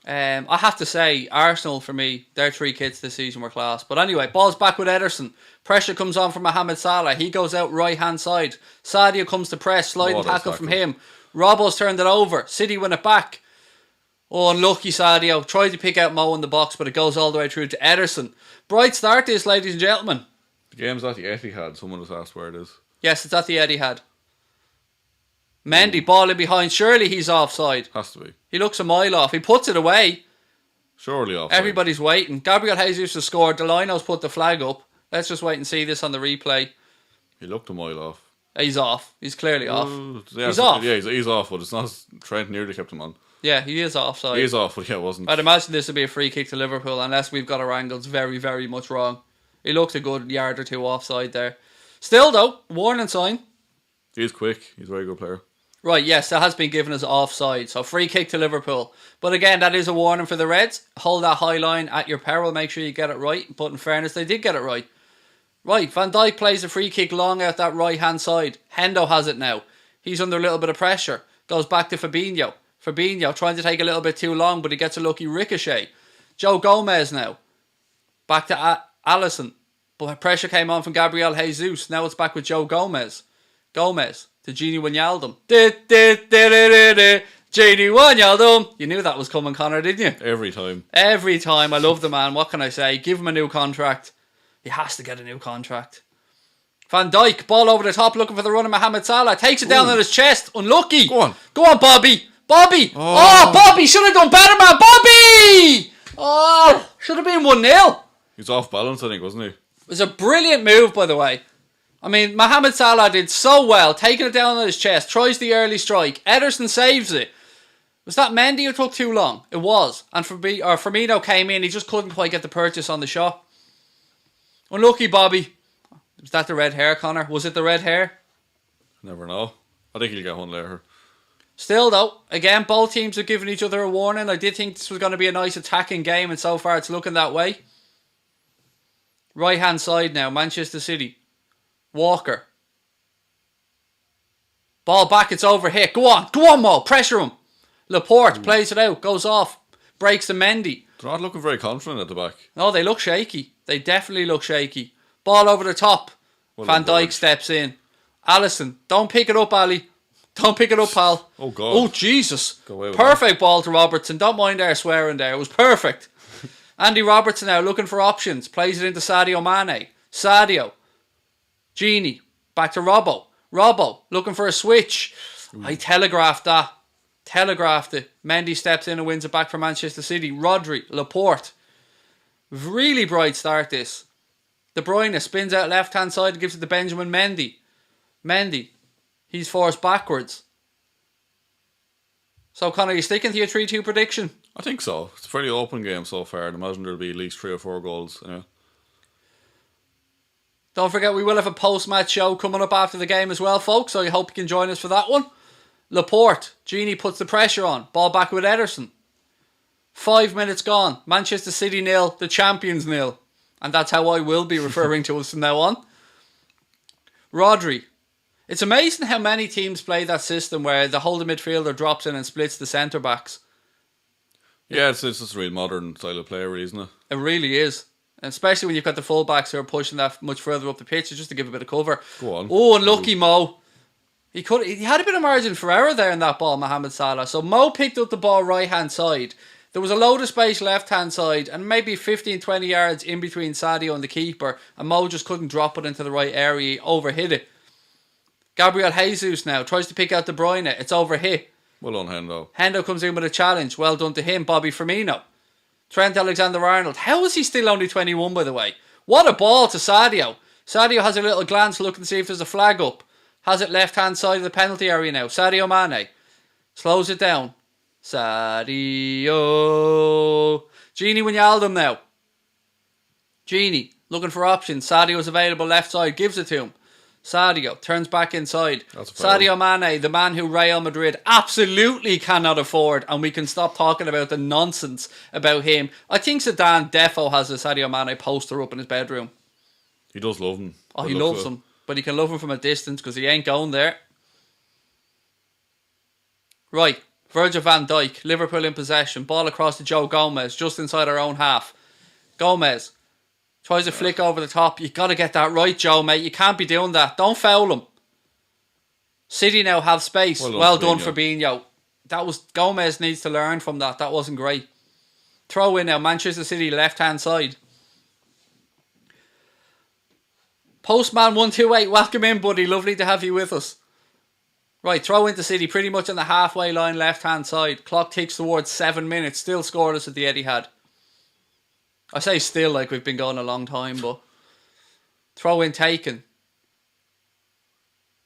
I have to say, Arsenal, for me, their 3 kits this season were class. But anyway, ball's back with Ederson. Pressure comes on from Mohamed Salah. He goes out right-hand side. Sadio comes to press. Sliding tackle from him. Robbo's turned it over. City win it back. Oh, unlucky Sadio. Tried to pick out Mo in the box, but it goes all the way through to Ederson. Bright start this, ladies and gentlemen. The game's at the Etihad. Someone has asked where it is. Yes, it's at the Etihad. Mendy, ball in behind. Surely he's offside. Has to be. He looks a mile off. He puts it away. Surely offside. Everybody's waiting. Gabriel Jesus has scored. Delino's put the flag up. Let's just wait and see this on the replay. He looked a mile off. He's off. He's clearly off. Yeah, he's off. Yeah, he's off, but it's not. Trent nearly kept him on. Yeah, he is offside. He is off, but yeah, it wasn't. I'd imagine this would be a free kick to Liverpool unless we've got our angles very, very much wrong. He looked a good yard or two offside there. Still though, warning sign. He's quick. He's a very good player. Right, yes, that has been given as offside. So free kick to Liverpool. But again, that is a warning for the Reds. Hold that high line at your peril. Make sure you get it right. But in fairness, they did get it right. Right, Van Dijk plays a free kick long out that right-hand side. Hendo has it now. He's under a little bit of pressure. Goes back to Fabinho. Fabinho trying to take a little bit too long, but he gets a lucky ricochet. Joe Gomez now. Back to Alisson. But pressure came on from Gabriel Jesus. Now it's back with Joe Gomez. Gomez to Gini Wijnaldum. Gini Wijnaldum. You knew that was coming, Connor, didn't you? Every time. Every time. I love the man. What can I say? Give him a new contract. He has to get a new contract. Van Dijk, ball over the top, looking for the run of Mohamed Salah. Takes it down on his chest. Unlucky. Go on, Bobby. Bobby should have done better, man. Bobby. Oh, should have been 1-0. He's off balance, I think, wasn't he? It was a brilliant move, by the way. I mean, Mohamed Salah did so well, taking it down on his chest, tries the early strike. Ederson saves it. Was that Mendy who took too long? It was. And Firmino came in, he just couldn't quite get the purchase on the shot. Unlucky, Bobby. Was that the red hair, Connor? Was it the red hair? Never know. I think he'll get one later. Still, though, again, both teams have given each other a warning. I did think this was going to be a nice attacking game, and so far it's looking that way. Right hand side now, Manchester City. Walker. Ball back, it's over hit. Go on, Mo, pressure him. Laporte plays it out, goes off, breaks the Mendy. They're not looking very confident at the back. No, they look shaky. They definitely look shaky. Ball over the top. Van Dijk steps in. Alisson, don't pick it up, Ali. Don't pick it up, pal. Oh, God. Oh, Jesus. Perfect ball to Robertson. Don't mind our swearing there. It was perfect. Andy Robertson now looking for options. Plays it into Sadio Mane. Sadio. Genie. Back to Robbo. Looking for a switch. I telegraphed that. Telegraphed it. Mendy steps in and wins it back for Manchester City. Rodri. Laporte. Really bright start this. De Bruyne spins out left hand side and gives it to Benjamin Mendy. He's forced backwards. So, Connor, are you sticking to your 3-2 prediction? I think so. It's a fairly open game so far. I'd imagine there'll be at least 3 or 4 goals. Yeah. Don't forget, we will have a post-match show coming up after the game as well, folks. So I hope you can join us for that one. Laporte. Genie puts the pressure on. Ball back with Ederson. 5 minutes gone. Manchester City 0. The champions 0. And that's how I will be referring to us from now on. Rodri. It's amazing how many teams play that system where the holding midfielder drops in and splits the centre-backs. Yeah, it's just a real modern style of play, really, isn't it? It really is. And especially when you've got the full-backs who are pushing that much further up the pitch just to give a bit of cover. Go on. Oh, unlucky Mo. He had a bit of margin for error there in that ball, Mohamed Salah. So Mo picked up the ball right-hand side. There was a load of space left-hand side and maybe 15-20 yards in between Sadio and the keeper. And Mo just couldn't drop it into the right area. He overhit it. Gabriel Jesus now tries to pick out De Bruyne. It's overhit. Well done, Hendo. Hendo comes in with a challenge. Well done to him. Bobby Firmino. Trent Alexander-Arnold. How is he still only 21, by the way? What a ball to Sadio. Sadio has a little glance looking to see if there's a flag up. Has it left-hand side of the penalty area now. Sadio Mane. Slows it down. Sadio. Genie Wijnaldum now. Genie looking for options. Sadio's available left side. Gives it to him. Sadio turns back inside. Sadio Mane, the man who Real Madrid absolutely cannot afford, and we can stop talking about the nonsense about him. I think Zidane defo has a Sadio Mane poster up in his bedroom. He does love him. Oh, he loves him. But he can love him from a distance because he ain't going there. Right, Virgil van Dijk, Liverpool in possession. Ball across to Joe Gomez, just inside our own half. Gomez tries to flick over the top. You got to get that right, Joe, mate. You can't be doing that. Don't foul him. City now have space. Well done, Fabinho. That was Gomez needs to learn from that. That wasn't great. Throw in now. Manchester City left hand side. Postman 128. Welcome in, buddy. Lovely to have you with us. Right, throw into City pretty much on the halfway line left hand side. Clock ticks towards 7 minutes. Still scoreless at the Etihad. I say still like we've been going a long time, but throw in taken.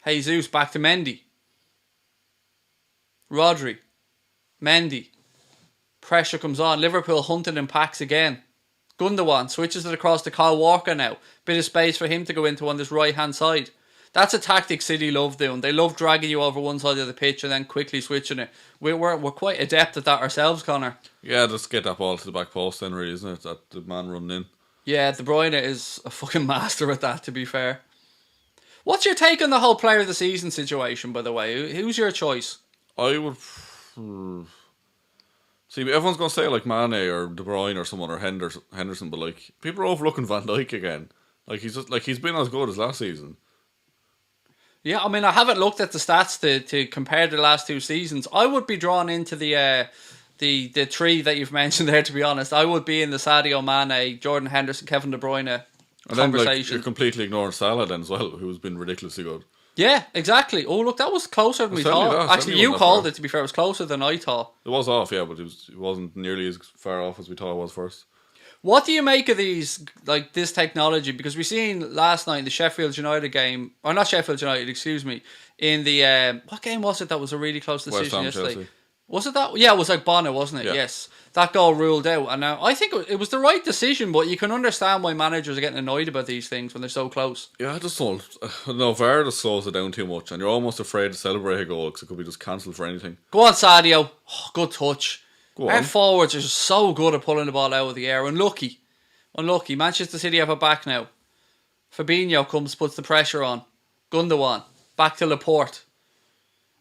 Jesus back to Mendy. Rodri. Mendy. Pressure comes on. Liverpool hunting in packs again. Gundogan switches it across to Kyle Walker now. Bit of space for him to go into on this right hand side. That's a tactic City love doing. They love dragging you over one side of the pitch and then quickly switching it. We're quite adept at that ourselves, Connor. Yeah, just get that ball to the back post then, really, isn't it? That the man running in. Yeah, De Bruyne is a fucking master at that, to be fair. What's your take on the whole player of the season situation, by the way? Who's your choice? I would... See, everyone's going to say like Mane or De Bruyne or someone or Henderson, but like people are overlooking Van Dijk again. Like he's been as good as last season. Yeah, I mean, I haven't looked at the stats to compare the last 2 seasons. I would be drawn into the three that you've mentioned there, to be honest. I would be in the Sadio Mane, Jordan Henderson, Kevin De Bruyne And then conversation. you're completely ignoring Salah then as well, who's been ridiculously good. Yeah, exactly. Oh, look, that was closer than we thought. Actually, you called it, to be fair. It was closer than I thought. It was off, yeah, but it wasn't nearly as far off as we thought it was first. What do you make of this technology? Because we seen last night in the Sheffield United game, or not Sheffield United, excuse me, in the, what game was it that was a really close decision yesterday? Chelsea. Was it that? Yeah, it was like Bonner, wasn't it? Yeah. Yes. That goal ruled out. And now I think it was the right decision, but you can understand why managers are getting annoyed about these things when they're so close. Yeah, I just don't. No, VAR just slows it down too much, and you're almost afraid to celebrate a goal because it could be just cancelled for anything. Go on, Sadio. Oh, good touch. Our forwards are so good at pulling the ball out of the air. Unlucky. Manchester City have it back now. Fabinho puts the pressure on. Gundogan. Back to Laporte.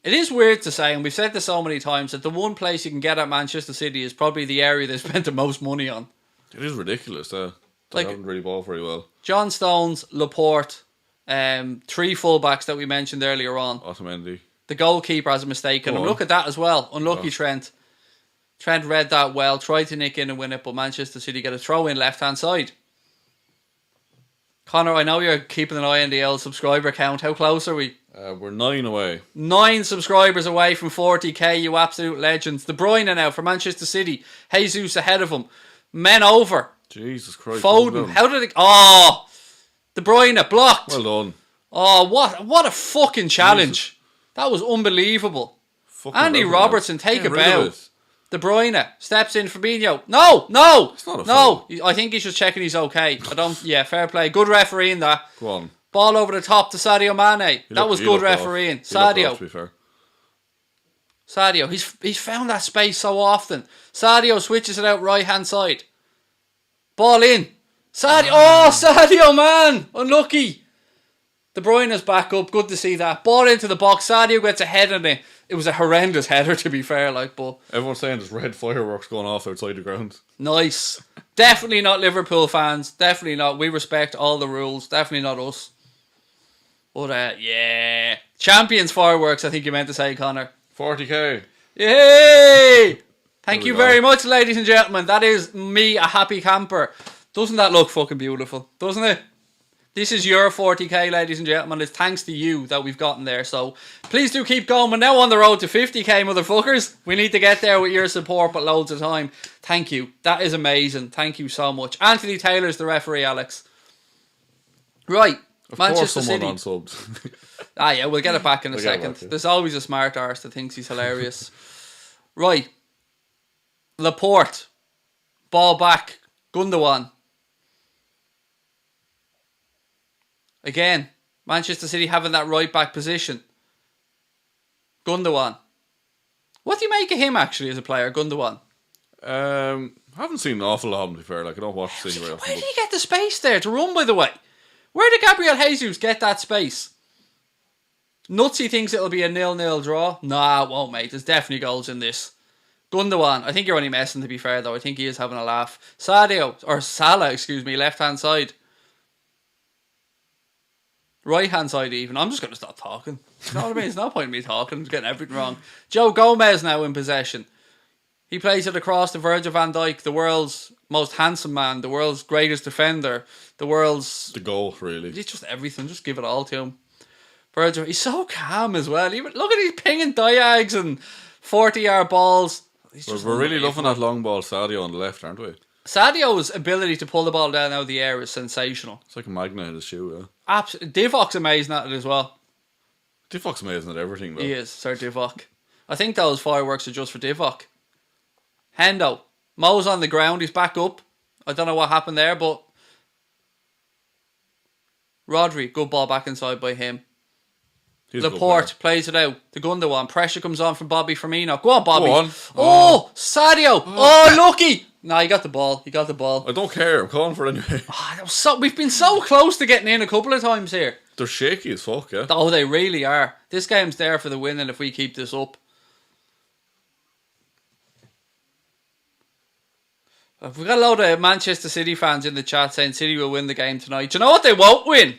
It is weird to say, and we've said this so many times, that the one place you can get at Manchester City is probably the area they spent the most money on. It is ridiculous, they haven't really balled very well. John Stones, Laporte, 3 fullbacks that we mentioned earlier on. Otamendi. The goalkeeper has a mistake, and look at that as well. Unlucky Trent. Trent read that well, tried to nick in and win it, but Manchester City get a throw in left-hand side. Connor, I know you're keeping an eye on the old subscriber count. How close are we? We're 9 away. 9 subscribers away from 40k, you absolute legends. De Bruyne now for Manchester City. Jesus ahead of him. Men over. Jesus Christ. Foden. How did it... Oh! De Bruyne blocked. Well done. Oh, what a fucking challenge. Jesus. That was unbelievable. Fucking Andy Robertson, take a bow. De Bruyne steps in. Fabinho. No. It's not a no. I think he's just checking he's okay. Yeah, fair play. Good refereeing that. Go on. Ball over the top to Sadio Mane. That was good refereeing. Sadio. To be fair. Sadio. He's found that space so often. Sadio switches it out right hand side. Ball in. Sadio. Oh, Sadio, man. Unlucky. De Bruyne's back up. Good to see that. Ball into the box. Sadio gets a head on it. It was a horrendous header, to be fair, but... Everyone's saying there's red fireworks going off outside the ground. Nice. Definitely not Liverpool fans. Definitely not. We respect all the rules. Definitely not us. But, yeah. Champions fireworks, I think you meant to say, Connor. 40k. Yay! Thank you very much, ladies and gentlemen. That is me, a happy camper. Doesn't that look fucking beautiful? Doesn't it? This is your 40k, ladies and gentlemen. It's thanks to you that we've gotten there. So please do keep going. We're now on the road to 50k, motherfuckers. We need to get there with your support, but loads of time. Thank you. That is amazing. Thank you so much. Anthony Taylor's the referee, Alex. Right. Of Manchester course City. someone on subs. Yeah, we'll get it back in a second. There's always a smart arse that thinks he's hilarious. Right. Laporte. Ball back. Gundogan. Again, Manchester City having that right back position. Gundogan. What do you make of him actually as a player, Gundogan? I haven't seen an awful lot of him, to be fair. I don't watch City very often. Where did he get the space there to run, by the way? Where did Gabriel Jesus get that space? Nutsy thinks it'll be a 0-0 draw. Nah, it won't, mate. There's definitely goals in this. Gundogan. I think you're only messing, to be fair, though. I think he is having a laugh. Salah, left-hand side. Right-hand side even. I'm just going to stop talking. You know what I mean? It's no point in me talking. I'm getting everything wrong. Joe Gomez now in possession. He plays it across to Virgil van Dijk, the world's most handsome man, the world's greatest defender, the world's... The goal, really. He's just everything. Just give it all to him. Virgil, he's so calm as well. Even, look at these pinging diags and 40-yard balls. We're really loving that long ball Sadio on the left, aren't we? Sadio's ability to pull the ball down out of the air is sensational. It's like a magnet in his shoe, yeah. Absolutely. Divok's amazing at it as well. Divok's amazing at everything, though. He is, Sir Divok. I think those fireworks are just for Divok. Hendo. Mo's on the ground. He's back up. I don't know what happened there, but... Rodri. Good ball back inside by him. Laporte plays it out to Gundogan. Pressure comes on from Bobby Firmino. Go on, Bobby. Go on. Oh, Sadio. Oh, lucky. No, he got the ball. He got the ball. I don't care. I'm calling for it anyway. We've been so close to getting in a couple of times here. They're shaky as fuck, yeah. Oh, they really are. This game's there for the winning if we keep this up. We've got a load of Manchester City fans in the chat saying City will win the game tonight. Do you know what they won't win?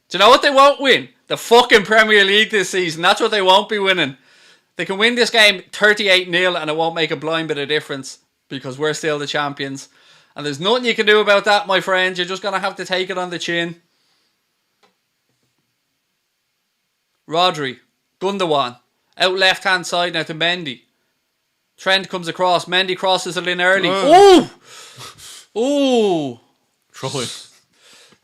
Do you know what they won't win? The fucking Premier League this season. That's what they won't be winning. They can win this game 38-0 and it won't make a blind bit of difference because we're still the champions. And there's nothing you can do about that, my friend. You're just going to have to take it on the chin. Rodri. Gundogan. Out left-hand side now to Mendy. Trent comes across. Mendy crosses it in early. Ooh! Ooh! Throwing.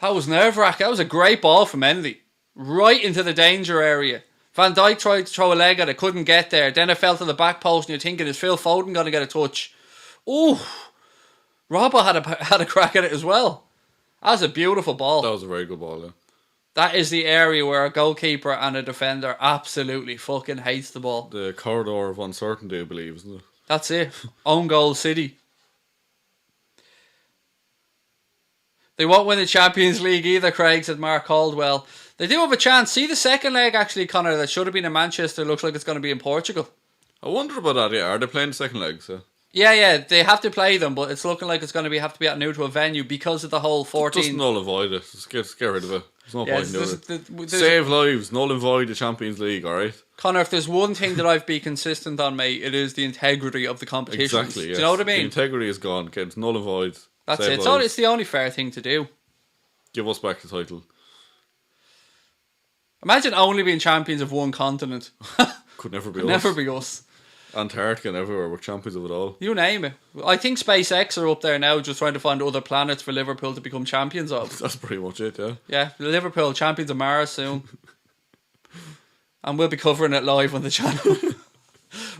That was nerve-wracking. That was a great ball from Mendy. Right into the danger area. Van Dijk tried to throw a leg at it. Couldn't get there. Then it fell to the back post and you're thinking, is Phil Foden going to get a touch? Ooh! Robbo had a crack at it as well. That was a beautiful ball. That was a very good ball, yeah. That is the area where a goalkeeper and a defender absolutely fucking hates the ball. The corridor of uncertainty, I believe, isn't it? That's it. Own goal city. They won't win the Champions League either, Craig, said Mark Caldwell. They do have a chance. See the second leg, actually, Connor, that should have been in Manchester. Looks like it's going to be in Portugal. I wonder about that, yeah. Are they playing the second leg, so? Yeah, they have to play them, but it's looking like it's going to have to be at a neutral venue because of the whole 14. Just null and void it. Just get rid of it. There's no point in doing it. There's Save lives, null and void the Champions League, alright? Connor, if there's one thing that I've been consistent on, mate, it is the integrity of the competition. Exactly, yes. Do you know what I mean? The integrity is gone. It's null and void. That's Save it. lives. It's the only fair thing to do. Give us back the title. Imagine only being champions of one continent. Could never be us. Never be us. Antarctica and everywhere. We're champions of it all. You name it. I think SpaceX are up there now just trying to find other planets for Liverpool to become champions of. That's pretty much it, yeah. Yeah, Liverpool champions of Mars soon. And we'll be covering it live on the channel.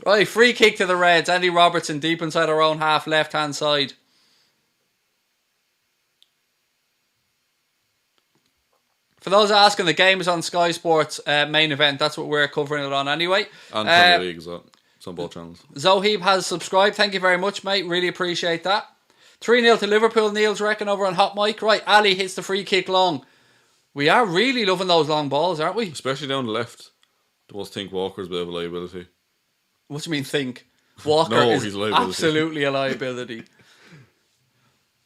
Right, free kick to the Reds. Andy Robertson deep inside our own half, left hand side. For those asking, the game is on Sky Sports main event. That's what we're covering it on anyway. And Premier League as well. It's on both channels. Zoheeb has subscribed. Thank you very much, mate. Really appreciate that. 3-0 to Liverpool, Neil's reckon, over on Hot Mic. Right, Ali hits the free kick long. We are really loving those long balls, aren't we? Especially down the left. I must think Walker's a bit of a liability. What do you mean think? Walker No, is he's a liability. absolutely a liability.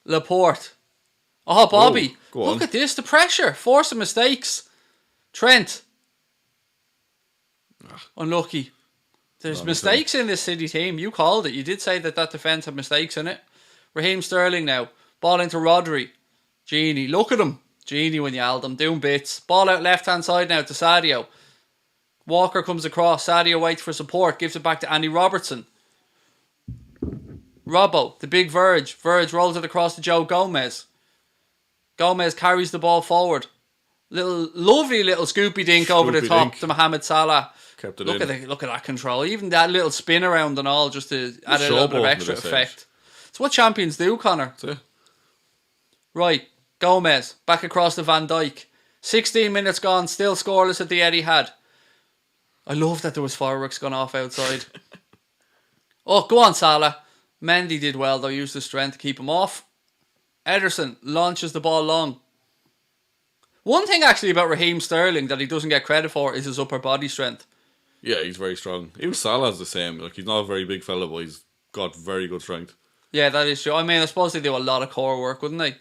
Laporte. Oh, Bobby. Go on. Look at this. The pressure. Forcing mistakes. Trent. Unlucky. There's mistakes in this City team. You called it. You did say that defence had mistakes in it. Raheem Sterling now. Ball into Rodri. Genie. Look at him. Genie when you held him. Doing bits. Ball out left-hand side now to Sadio. Walker comes across. Sadio waits for support. Gives it back to Andy Robertson. Robbo. The big Verge. Verge rolls it across to Joe Gomez. Gomez carries the ball forward. Lovely little scoopy dink over the top to Mohamed Salah. Kept it Look at that control. Even that little spin around and all just to add a little bit of extra effect. It's what champions do, Connor. That's it. Right. Gomez. Back across to Van Dijk. 16 minutes gone. Still scoreless at the Etihad. I love that there was fireworks gone off outside. Oh, go on, Salah. Mendy did well, though. Used his strength to keep him off. Ederson launches the ball long. One thing actually about Raheem Sterling that he doesn't get credit for is his upper body strength. Yeah, he's very strong. Even Salah's the same. Like, he's not a very big fella, but he's got very good strength. Yeah, that is true. I mean, I suppose they do a lot of core work, wouldn't they?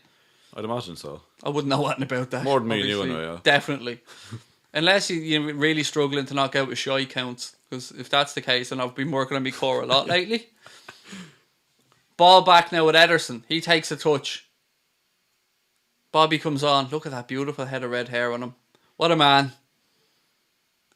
I'd imagine so. I wouldn't know anything about that. More than me and obviously. you, yeah. Definitely. Unless you're really struggling to knock out with shy counts. Because if that's the case, then I've been working on my core a lot lately. Ball back now with Ederson. He takes a touch. Bobby comes on. Look at that beautiful head of red hair on him. What a man.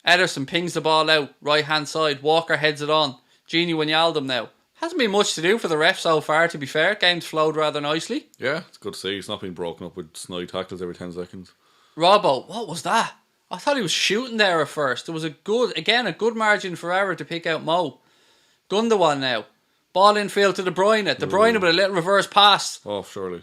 Ederson pings the ball out. Right hand side. Walker heads it on. Genie Wijnaldum now. Hasn't been much to do for the ref so far, to be fair. Game's flowed rather nicely. Yeah, it's good to see. He's not been broken up with snide tackles every 10 seconds. Robbo, what was that? I thought he was shooting there at first. There was a good margin for error to pick out Mo. Gundogan now. Ball infield to De Bruyne. De Bruyne with a little reverse pass. Oh, surely.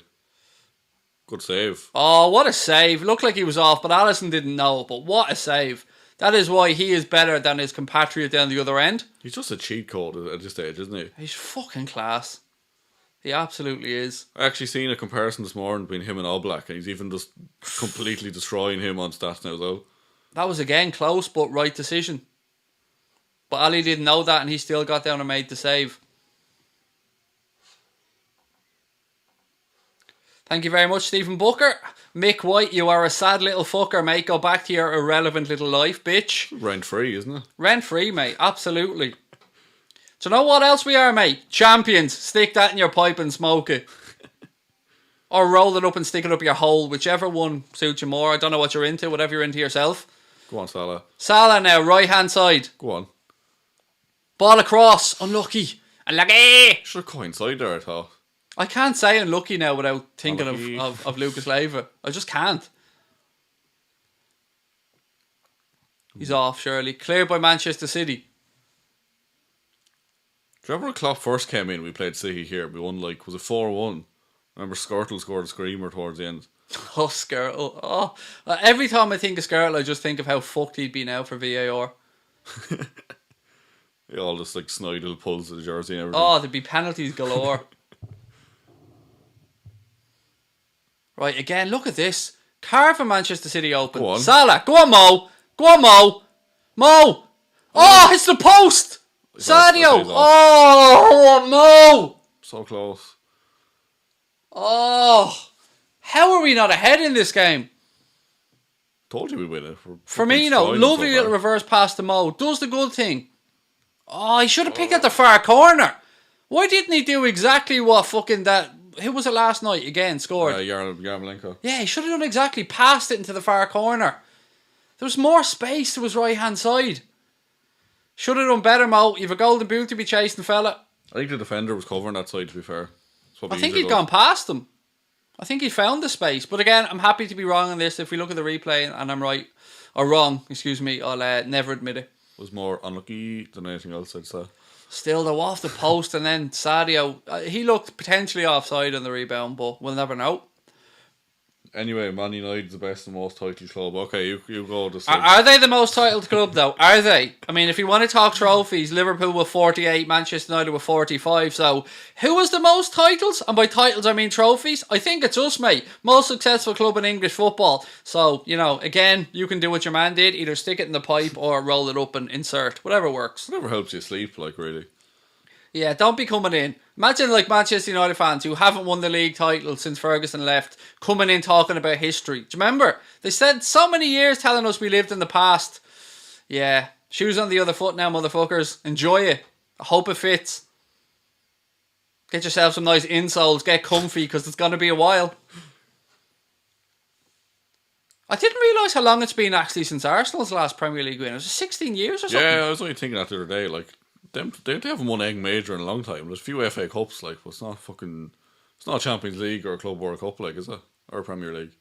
Good save. Oh, what a save. Looked like he was off, but Alisson didn't know. But what a save. That is why he is better than his compatriot down the other end. He's just a cheat code at this stage, isn't he? He's fucking class. He absolutely is. I actually seen a comparison this morning between him and Oblak, and he's even just completely destroying him on stats now, though. That was again close, but right decision. But Ali didn't know that, and he still got down and made the save. Thank you very much, Stephen Booker. Mick White, you are a sad little fucker, mate. Go back to your irrelevant little life, bitch. Rent-free, isn't it? Rent-free, mate. Absolutely. Do you know what else we are, mate? Champions. Stick that in your pipe and smoke it. or roll it up and stick it up your hole, whichever one suits you more. I don't know what you're into, whatever you're into yourself. Go on, Salah. Salah now, right hand side. Go on. Ball across, unlucky. Unlucky! Should have coincided there, I thought. I can't say unlucky now without thinking Unlucky. of Lucas Leiva. I just can't. He's off, surely. Cleared by Manchester City. Do you remember when Klopp first came in, we played City here, we won was it 4-1? Remember Skirtle scored a screamer towards the end. Oh, Skirtle. Oh. Every time I think of Skirtle, I just think of how fucked he'd be now for VAR. He all just snide little pulls of the jersey and everything. Oh, there'd be penalties galore. Right, again, look at this. Carving Manchester City open. Go on. Salah, go on, Mo. Go on, Mo. Mo. Oh, it's the post. Sadio. Oh, Mo. So close. Oh. How are we not ahead in this game? Told you we'd win it. Firmino, lovely little reverse pass to Mo. Does the good thing. Oh, he should have picked at the far corner. Why didn't he do exactly what fucking that... Who was it last night again scored? Yarmolenko. Yeah, he should have done exactly. Passed it into the far corner. There was more space to his right hand side. Should have done better, Mo. You've a golden boot to be chasing, fella. I think the defender was covering that side, to be fair. I think he'd gone past him. I think he found the space. But again, I'm happy to be wrong on this. If we look at the replay and I'm right, or wrong, excuse me, I'll never admit it. Was more unlucky than anything else, I'd say. Still, they're off the post, and then Sadio, he looked potentially offside on the rebound, but we'll never know. Anyway, Man United's the best and most title club. Okay, you go. Are they the most titled club, though? Are they? I mean, if you want to talk trophies, Liverpool with 48, Manchester United with 45. So, who has the most titles? And by titles, I mean trophies. I think it's us, mate. Most successful club in English football. So, again, you can do what your man did. Either stick it in the pipe or roll it up and insert. Whatever works. Whatever helps you sleep, really. Yeah, don't be coming in. Imagine Manchester United fans who haven't won the league title since Ferguson left, coming in talking about history. Do you remember? They said so many years telling us we lived in the past. Yeah, shoes on the other foot now, motherfuckers. Enjoy it. I hope it fits. Get yourself some nice insoles. Get comfy because it's going to be a while. I didn't realise how long it's been actually since Arsenal's last Premier League win. It was 16 years or something. Yeah, I was only thinking that the other day. They haven't won anything major in a long time. There's a few FA Cups, but it's not Champions League or a Club World Cup, is it? Or Premier League.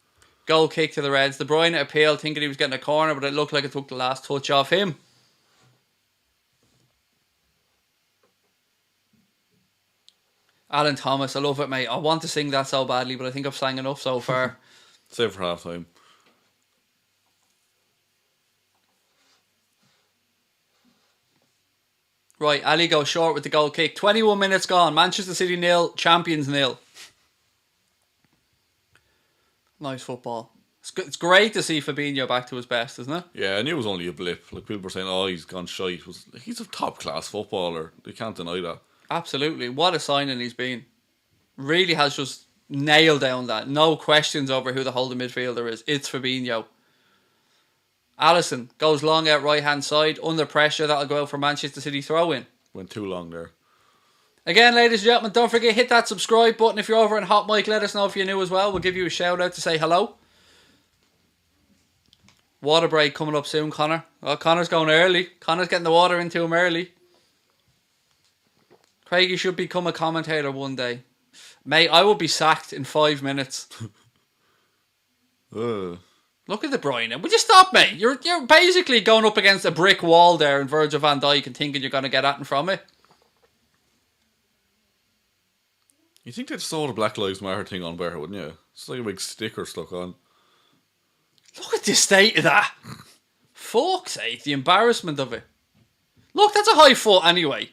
Goal kick to the Reds. De Bruyne appealed, thinking he was getting a corner, but it looked like it took the last touch off him. Alan Thomas, I love it, mate. I want to sing that so badly, but I think I've sang enough so far. Save for half time. Right, Ali goes short with the goal kick. 21 minutes gone. Manchester City 0, Champions 0. Nice football. It's great to see Fabinho back to his best, isn't it? Yeah, I knew it was only a blip. People were saying, "Oh, he's gone shite." He's a top class footballer. You can't deny that. Absolutely. What a signing he's been. Really has just nailed down that. No questions over who the holding midfielder is. It's Fabinho. Alisson goes long out right hand side. Under pressure, that'll go out for Manchester City throw in. Went too long there. Again, ladies and gentlemen, don't forget, hit that subscribe button. If you're over on Hot Mic, let us know if you're new as well. We'll give you a shout out to say hello. Water break coming up soon, Connor. Oh, Connor's going early. Connor's getting the water into him early. Craigie should become a commentator one day. Mate, I will be sacked in 5 minutes. Look at De Bruyne. Would you stop, mate? You're basically going up against a brick wall there in Virgil van Dijk and thinking you're going to get at and from it. You think they'd saw the Black Lives Matter thing on better, wouldn't you? It's like a big sticker stuck on. Look at the state of that. Fuck's sake, the embarrassment of it. Look, that's a high foot anyway.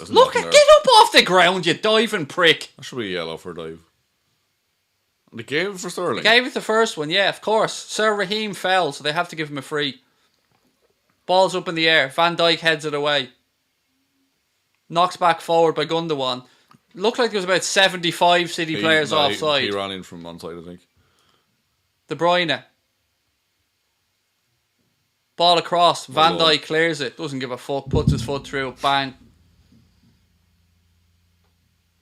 Look, get up off the ground, you diving prick. That should be a yellow for a dive. They gave it for Sterling. Gave it the first one, yeah, of course. Sir Raheem fell, so they have to give him a free. Ball's up in the air. Van Dijk heads it away. Knocks back forward by Gundogan. Looked like there was about 75 City players offside. He ran in from one side, I think. De Bruyne. Ball across. Van Dijk clears it. Doesn't give a fuck. Puts his foot through. Bang.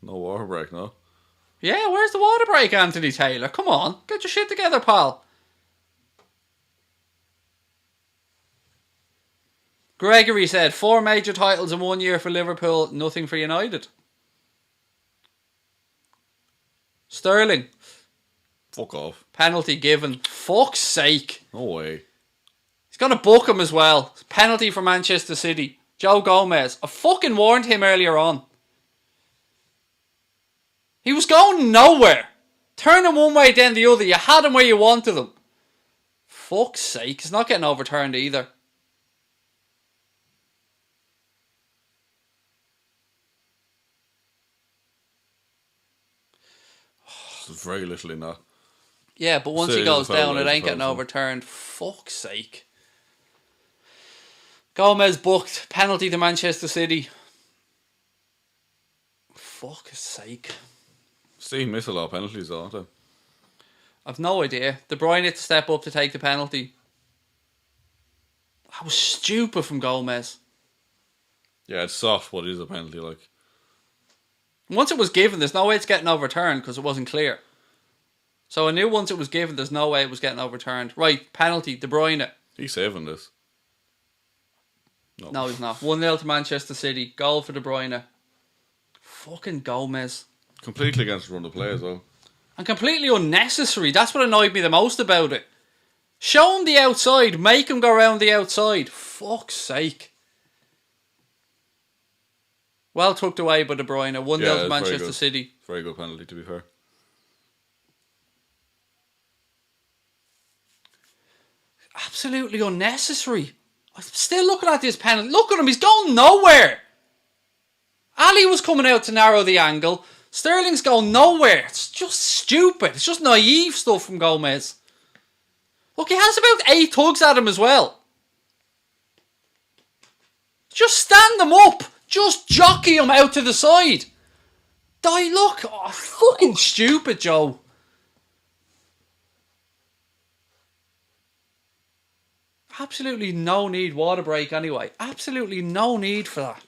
No water break, no. Yeah, where's the water break, Anthony Taylor? Come on, get your shit together, pal. Gregory said, 4 major titles in 1 year for Liverpool, nothing for United. Sterling. Fuck off. Penalty given. Fuck's sake. No way. He's going to book him as well. Penalty for Manchester City. Joe Gomez. I fucking warned him earlier on. He was going nowhere. Turn him one way, then the other. You had him where you wanted him. Fuck's sake. He's not getting overturned either. There's very little in that. Yeah, but once he goes down, it ain't getting overturned. Fuck's sake. Gomez booked. Penalty to Manchester City. Fuck's sake. Steve miss a lot of penalties, don't they? I've no idea. De Bruyne had to step up to take the penalty. That was stupid from Gomez. Yeah, it's soft, but it is a penalty, like. Once it was given, there's no way it's getting overturned because it wasn't clear. So I knew once it was given, there's no way it was getting overturned. Right, penalty, De Bruyne. He's saving this. No, he's not. 1-0 to Manchester City. Goal for De Bruyne. Fucking Gomez. Completely against the run of play as well. And completely unnecessary. That's what annoyed me the most about it. Show him the outside. Make him go around the outside. Fuck's sake. Well tucked away by De Bruyne. 1-0 to Manchester City. Very good penalty, to be fair. Absolutely unnecessary. I'm still looking at this penalty. Look at him. He's going nowhere. Ali was coming out to narrow the angle. Sterling's going nowhere. It's just stupid. It's just naive stuff from Gomez. Look, he has about 8 tugs at him as well. Just stand them up. Just jockey him out to the side. Look. Oh, fucking stupid, Joe. Absolutely no need. Water break anyway. Absolutely no need for that.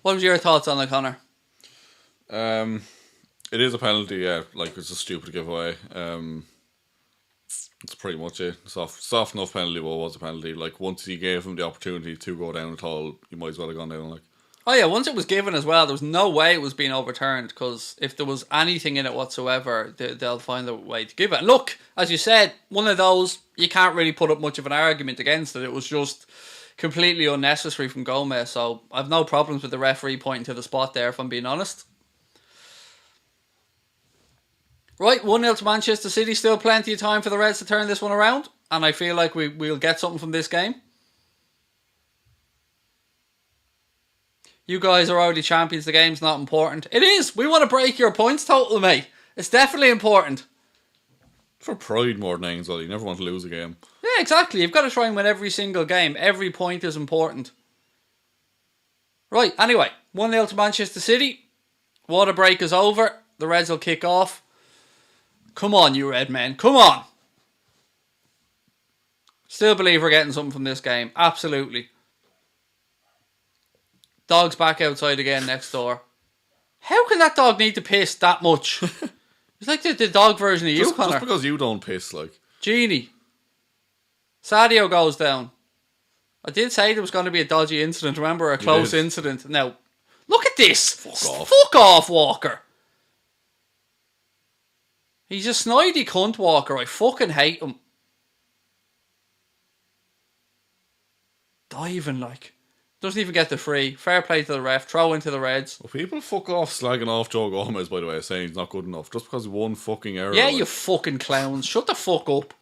What was your thoughts on it, Connor? It is a penalty, yeah. Like, it's a stupid giveaway. That's pretty much it. Soft enough penalty, but it was a penalty. Like, once you gave him the opportunity to go down at all, you might as well have gone down. Like, oh yeah, once it was given as well, there was no way it was being overturned, because if there was anything in it whatsoever, they'll find a way to give it. And look, as you said, one of those, you can't really put up much of an argument against it. It was just completely unnecessary from Gomez, so I've no problems with the referee pointing to the spot there, if I'm being honest. Right, 1-0 to Manchester City. Still plenty of time for the Reds to turn this one around, and I feel like we'll get something from this game. You guys are already champions. The game's not important. It is. We want to break your points total, mate. It's definitely important. for pride more than anything, well, you never want to lose a game. Yeah, exactly. You've got to try and win every single game. Every point is important. Right, anyway, 1-0 to Manchester City. Water break is over. The Reds will kick off. Come on, you Red men. Come on. Still believe we're getting something from this game. Absolutely. Dog's back outside again next door. How can that dog need to piss that much? It's like the dog version of you, Connor. Just because you don't piss, like. Genie. Sadio goes down. I did say there was going to be a dodgy incident. Remember, a close incident. Now, look at this. Fuck off, Walker. He's a snidey cunt, Walker. I fucking hate him. Diving, like. Doesn't even get the free. Fair play to the ref. Throw into the Reds. Well, people fuck off slagging off Joe Gomez, by the way, saying he's not good enough. Just because of one fucking error. Yeah, like. You fucking clowns. Shut the fuck up.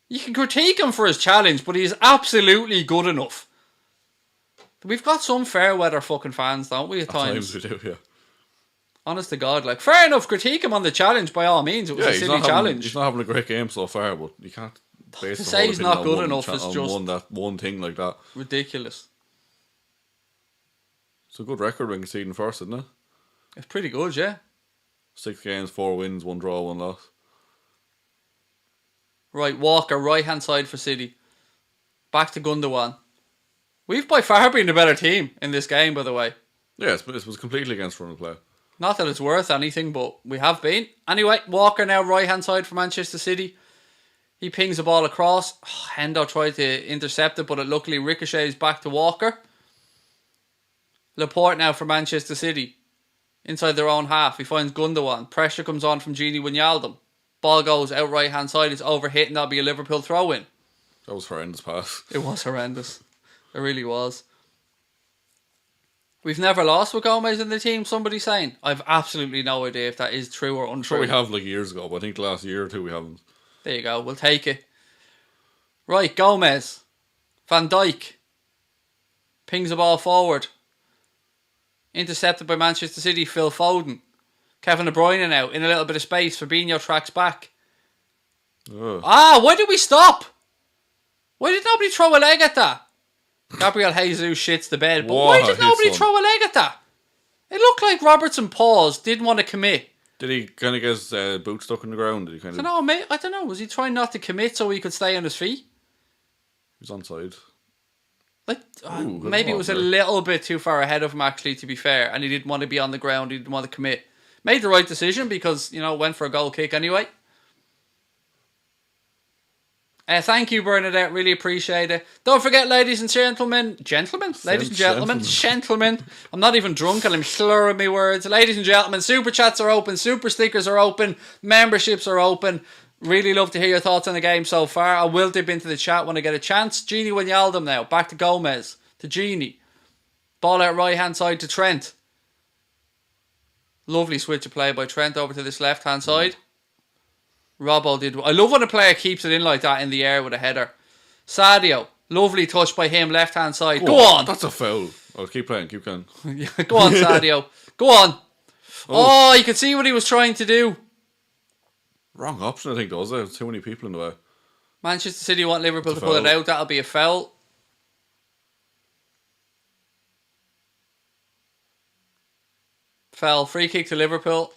You can critique him for his challenge, but he's absolutely good enough. We've got some fair weather fucking fans, don't we, at times? We do, yeah. Honest to God, like, fair enough, critique him on the challenge by all means. It was a silly challenge. He's not having a great game so far, but you can't base to say he's not good enough is just one thing like that. Ridiculous. It's a good record when conceding first, isn't it? It's pretty good, yeah. 6 games, 4 wins, 1 draw, 1 loss. Right, Walker, right hand side for City. Back to Gundogan. We've by far been the better team in this game, by the way. Yeah, it was completely against run of play. Not that it's worth anything, but we have been. Anyway, Walker now right-hand side for Manchester City. He pings the ball across. Hendo tried to intercept it, but it luckily ricochets back to Walker. Laporte now for Manchester City. Inside their own half. He finds Gundogan. Pressure comes on from Gini Wijnaldum. Ball goes out right-hand side. It's overhit and that'll be a Liverpool throw-in. That was horrendous pass. It was horrendous. It really was. We've never lost with Gomez in the team, somebody's saying. I've absolutely no idea if that is true or untrue. Sure, we have like years ago, but I think the last year or two we haven't. There you go, we'll take it. Right, Gomez. Van Dijk. Pings the ball forward. Intercepted by Manchester City, Phil Foden. Kevin De Bruyne now, in a little bit of space. Fabinho tracks back. Ugh. Why did we stop? Why did nobody throw a leg at that? Gabriel Jesus shits the bed, but why did nobody throw a leg at that? It looked like Robertson paused, didn't want to commit. Did he kind of get his boot stuck in the ground? Did he kind of? I don't know. Was he trying not to commit so he could stay on his feet? He was onside. Maybe it was a little bit too far ahead of him, actually, to be fair, and he didn't want to be on the ground. He didn't want to commit. Made the right decision because, went for a goal kick anyway. Thank you, Bernadette. Really appreciate it. Don't forget, ladies and gentlemen. Gentlemen? I'm not even drunk and I'm slurring my words. Ladies and gentlemen, super chats are open. Super stickers are open. Memberships are open. Really love to hear your thoughts on the game so far. I will dip into the chat when I get a chance. Gini Wijnaldum now. Back to Gomez. To Gini. Ball out right hand side to Trent. Lovely switch of play by Trent over to this left hand side. Robbo did. I love when a player keeps it in like that in the air with a header. Sadio, lovely touch by him, left hand side. Go on. That's a foul. Oh, keep playing, keep going. Go on, Sadio. Go on. Oh, you could see what he was trying to do. Wrong option, I think, was there? Too many people in the way. Manchester City want Liverpool to pull it out. That'll be a foul. Foul. Free kick to Liverpool.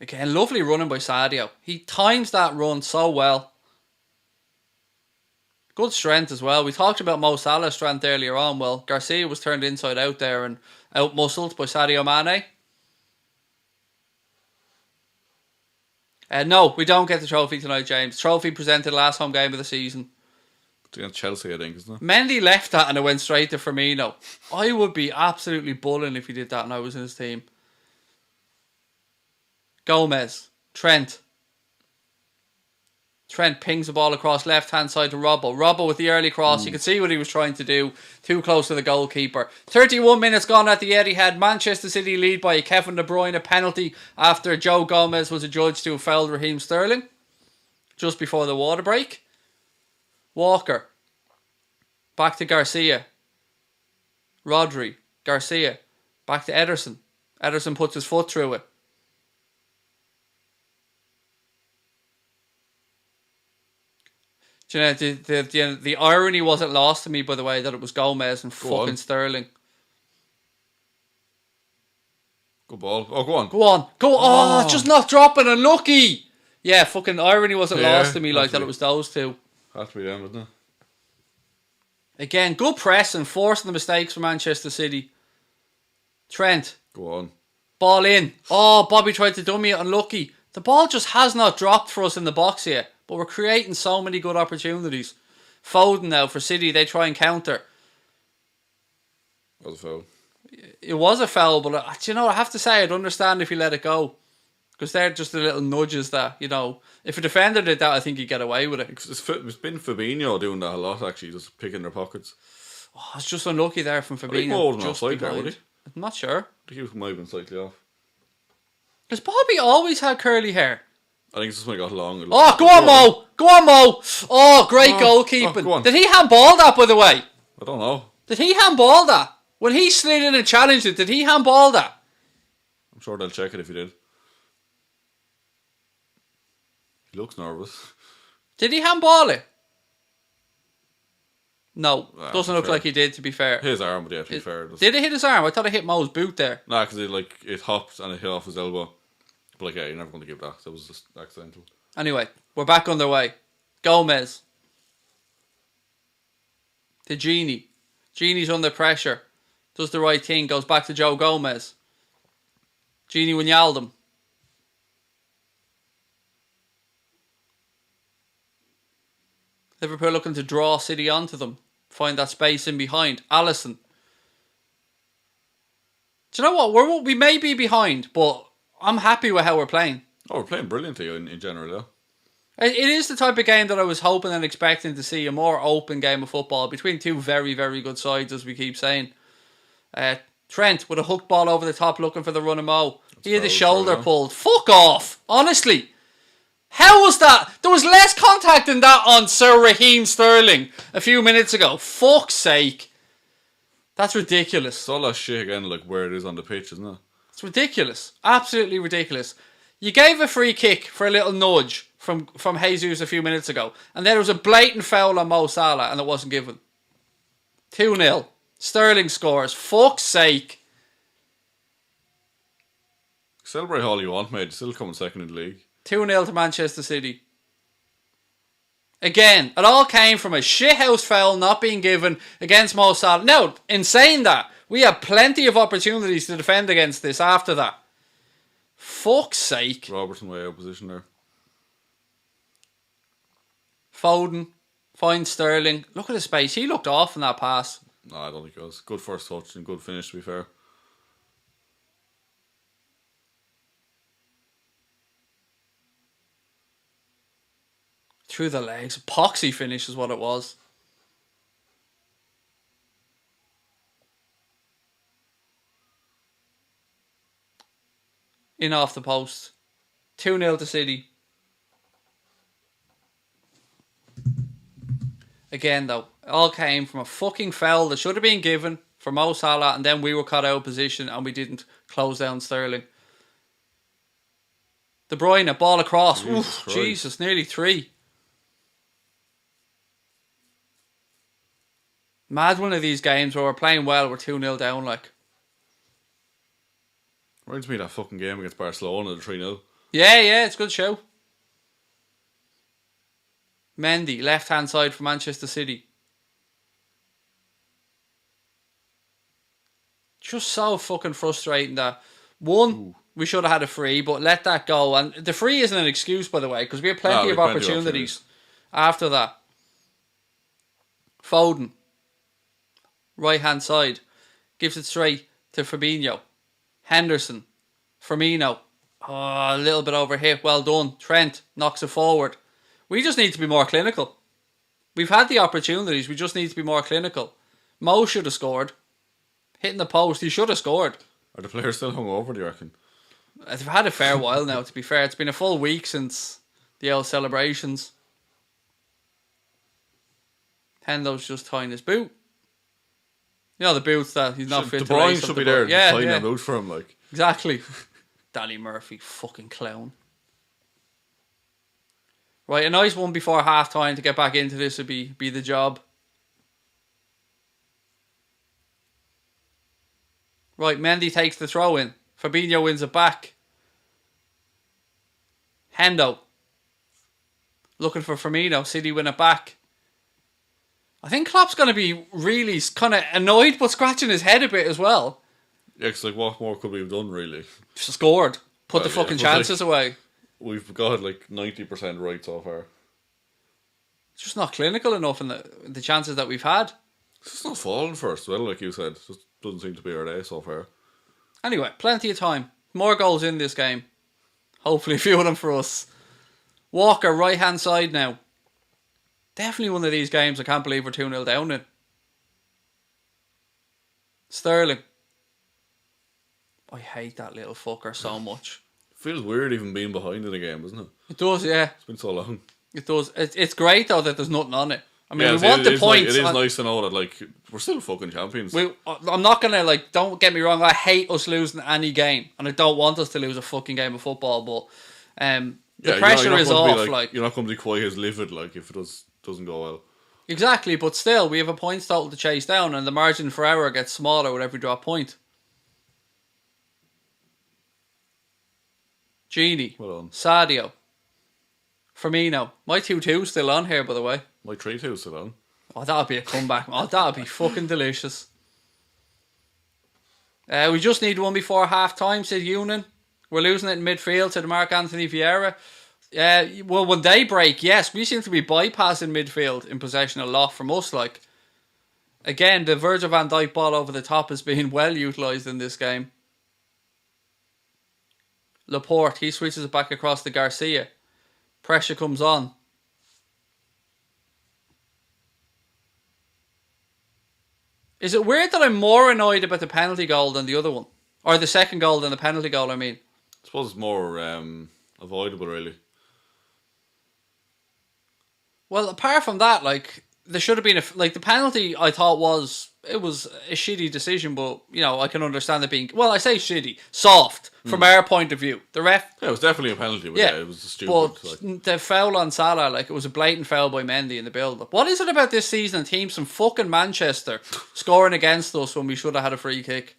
Again, lovely running by Sadio. He times that run so well. Good strength as well. We talked about Mo Salah's strength earlier on. Well, Garcia was turned inside out there and out-muscled by Sadio Mane. No, we don't get the trophy tonight, James. Trophy presented last home game of the season. It's against Chelsea, I think, isn't it? Mendy left that and it went straight to Firmino. I would be absolutely bullying if he did that and I was in his team. Gomez. Trent. Trent pings the ball across left-hand side to Robbo. Robbo with the early cross. You could see what he was trying to do. Too close to the goalkeeper. 31 minutes gone at the Etihad. Manchester City lead by a Kevin De Bruyne penalty after Joe Gomez was adjudged to have fouled Raheem Sterling just before the water break. Walker. Back to Garcia. Rodri. Garcia. Back to Ederson. Ederson puts his foot through it. Do you know, the irony wasn't lost to me, by the way, that it was Gomez and fucking Sterling. Good ball. Oh, go on. Go on. Oh, just not dropping. Unlucky. Yeah, fucking irony wasn't lost to me like that it was those two. Has to be them, isn't it? Again, good press and forcing the mistakes for Manchester City. Trent. Go on. Ball in. Oh, Bobby tried to dummy it. Unlucky. The ball just has not dropped for us in the box yet. But we're creating so many good opportunities. Foden now for City. They try and counter. That was a foul. It was a foul, but I have to say I'd understand if you let it go. Because they're just the little nudges that, if a defender did that, I think he'd get away with it. It's been Fabinho doing that a lot, actually, just picking their pockets. Oh, it's just unlucky there from Fabinho. I think more than offside there, would he? I'm not sure. I think he might have been slightly off. Because Bobby always had curly hair. I think it's just when he got long. Oh, go on, Mo! Go on, Mo! Oh, great goalkeeping. Go on. Did he handball that, by the way? I don't know. Did he handball that? When he slid in and challenged it, did he handball that? I'm sure they'll check it if he did. He looks nervous. Did he handball it? No, doesn't look like he did, to be fair. His arm, but yeah, to be fair. Did it hit his arm? I thought it hit Mo's boot there. Nah, because it hopped and it hit off his elbow. But you're never going to give that. That was just accidental. Anyway, we're back underway. Gomez. to Genie. Genie's under pressure. Does the right thing. Goes back to Joe Gomez. Genie Wijnaldum. Liverpool looking to draw City onto them. Find that space in behind. Alisson. Do you know what? We may be behind, but I'm happy with how we're playing. Oh, we're playing brilliantly in general, yeah. It is the type of game that I was hoping and expecting to see. A more open game of football between two very, very good sides, as we keep saying. Trent with a hook ball over the top looking for the run of Mo. He had the shoulder pulled. Fuck off. Honestly. How was that? There was less contact than that on Sir Raheem Sterling a few minutes ago. Fuck's sake. That's ridiculous. It's all that shit again, like where it is on the pitch, isn't it? It's ridiculous. Absolutely ridiculous. You gave a free kick for a little nudge from Jesus a few minutes ago, and then there was a blatant foul on Mo Salah and it wasn't given. 2-0. Sterling scores. Fuck's sake. Celebrate all you want, mate. Still coming second in the league. 2-0 to Manchester City. Again, it all came from a shithouse foul not being given against Mo Salah. Now, in saying that, we had plenty of opportunities to defend against this after that. Fuck's sake. Robertson way out of position there. Foden finds Sterling. Look at the space. He looked off in that pass. No, I don't think it was. Good first touch and good finish, to be fair. Through the legs. Epoxy finish is what it was. In off the post. 2-0 to City. Again, though, it all came from a fucking foul that should have been given for Mo Salah, and then we were caught out of position and we didn't close down Sterling. De Bruyne, ball across. Jesus, nearly 3. Mad one of these games where we're playing well, we're 2-0 down, like. Reminds me of that fucking game against Barcelona, the 3-0. Yeah, it's a good show. Mendy, left-hand side for Manchester City. Just so fucking frustrating that. We should have had a free, but let that go. And the free isn't an excuse, by the way, because we had plenty of opportunities after that. Foden, right-hand side, gives it straight to Firmino. Henderson, Firmino. Oh, a little bit over here. Well done. Trent knocks it forward. We just need to be more clinical. We've had the opportunities. We just need to be more clinical. Mo should have scored. Hitting the post, he should have scored. Are the players still hungover, do you reckon? They've had a fair while now, to be fair. It's been a full week since the old celebrations. Hendo's just tying his boot. You know, the boots that he's not fit to lace. De Bruyne should be there tying a boot for him, like. Exactly. Danny Murphy, fucking clown. Right, a nice one before half time to get back into this would be the job. Right, Mendy takes the throw in. Fabinho wins it back. Hendo. Looking for Firmino. City win it back. I think Klopp's going to be really kind of annoyed but scratching his head a bit as well. Yeah, because like, what more could we have done, really? Just scored. Put the fucking chances away. We've got like 90% right so far. It's just not clinical enough in the chances that we've had. It's just not falling first, well, like you said. It just doesn't seem to be our day so far. Anyway, plenty of time. More goals in this game. Hopefully a few of them for us. Walker, right hand side now. Definitely one of these games I can't believe we're 2-0 down in. Sterling. I hate that little fucker so much. Feels weird even being behind in a game, doesn't it? It does, yeah. It's been so long. It does. It's great though that there's nothing on it. I mean, we want the points. It is nice to know that like we're still fucking champions. I'm not gonna like. Don't get me wrong. I hate us losing any game, and I don't want us to lose a fucking game of football. But the pressure is off. Like you're not going to be quite as livid like if it doesn't go well. Exactly, but still, we have a points total to chase down, and the margin for error gets smaller with every drop point. Genie, well done. Sadio, Firmino. My 2-2 still on here, by the way. My 3-2 still on. Oh, that would be a comeback. Oh, that would be fucking delicious. We just need one before half time, said Union. We're losing it in midfield to the Mark Anthony Vieira. Well, when they break, yes, we seem to be bypassing midfield in possession a lot from us. Like, again, the Virgil van Dijk ball over the top is being well utilised in this game. Laporte, he switches it back across to Garcia. Pressure comes on. Is it weird that I'm more annoyed about the penalty goal than the other one? Or the second goal than the penalty goal, I mean. I suppose it's more avoidable, really. Well, apart from that, like, there should have been the penalty I thought was a shitty decision, but, you know, I can understand it being, well, I say shitty, soft, from our point of view. The ref... Yeah, it was definitely a penalty, but yeah it was stupid. But the foul on Salah, like, it was a blatant foul by Mendy in the build-up. What is it about this season, teams from fucking Manchester scoring against us when we should have had a free kick?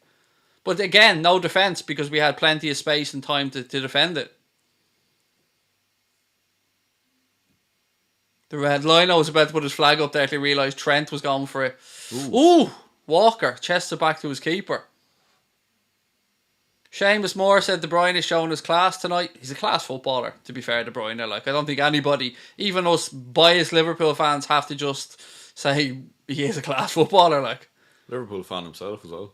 But again, no defence, because we had plenty of space and time to defend it. The red Lino was about to put his flag up there to realise Trent was going for it. Ooh! Walker chests it back to his keeper. Seamus Moore said De Bruyne is showing his class tonight. He's a class footballer, to be fair, De Bruyne. Like, I don't think anybody, even us biased Liverpool fans, have to just say he is a class footballer. Like, Liverpool fan himself as well.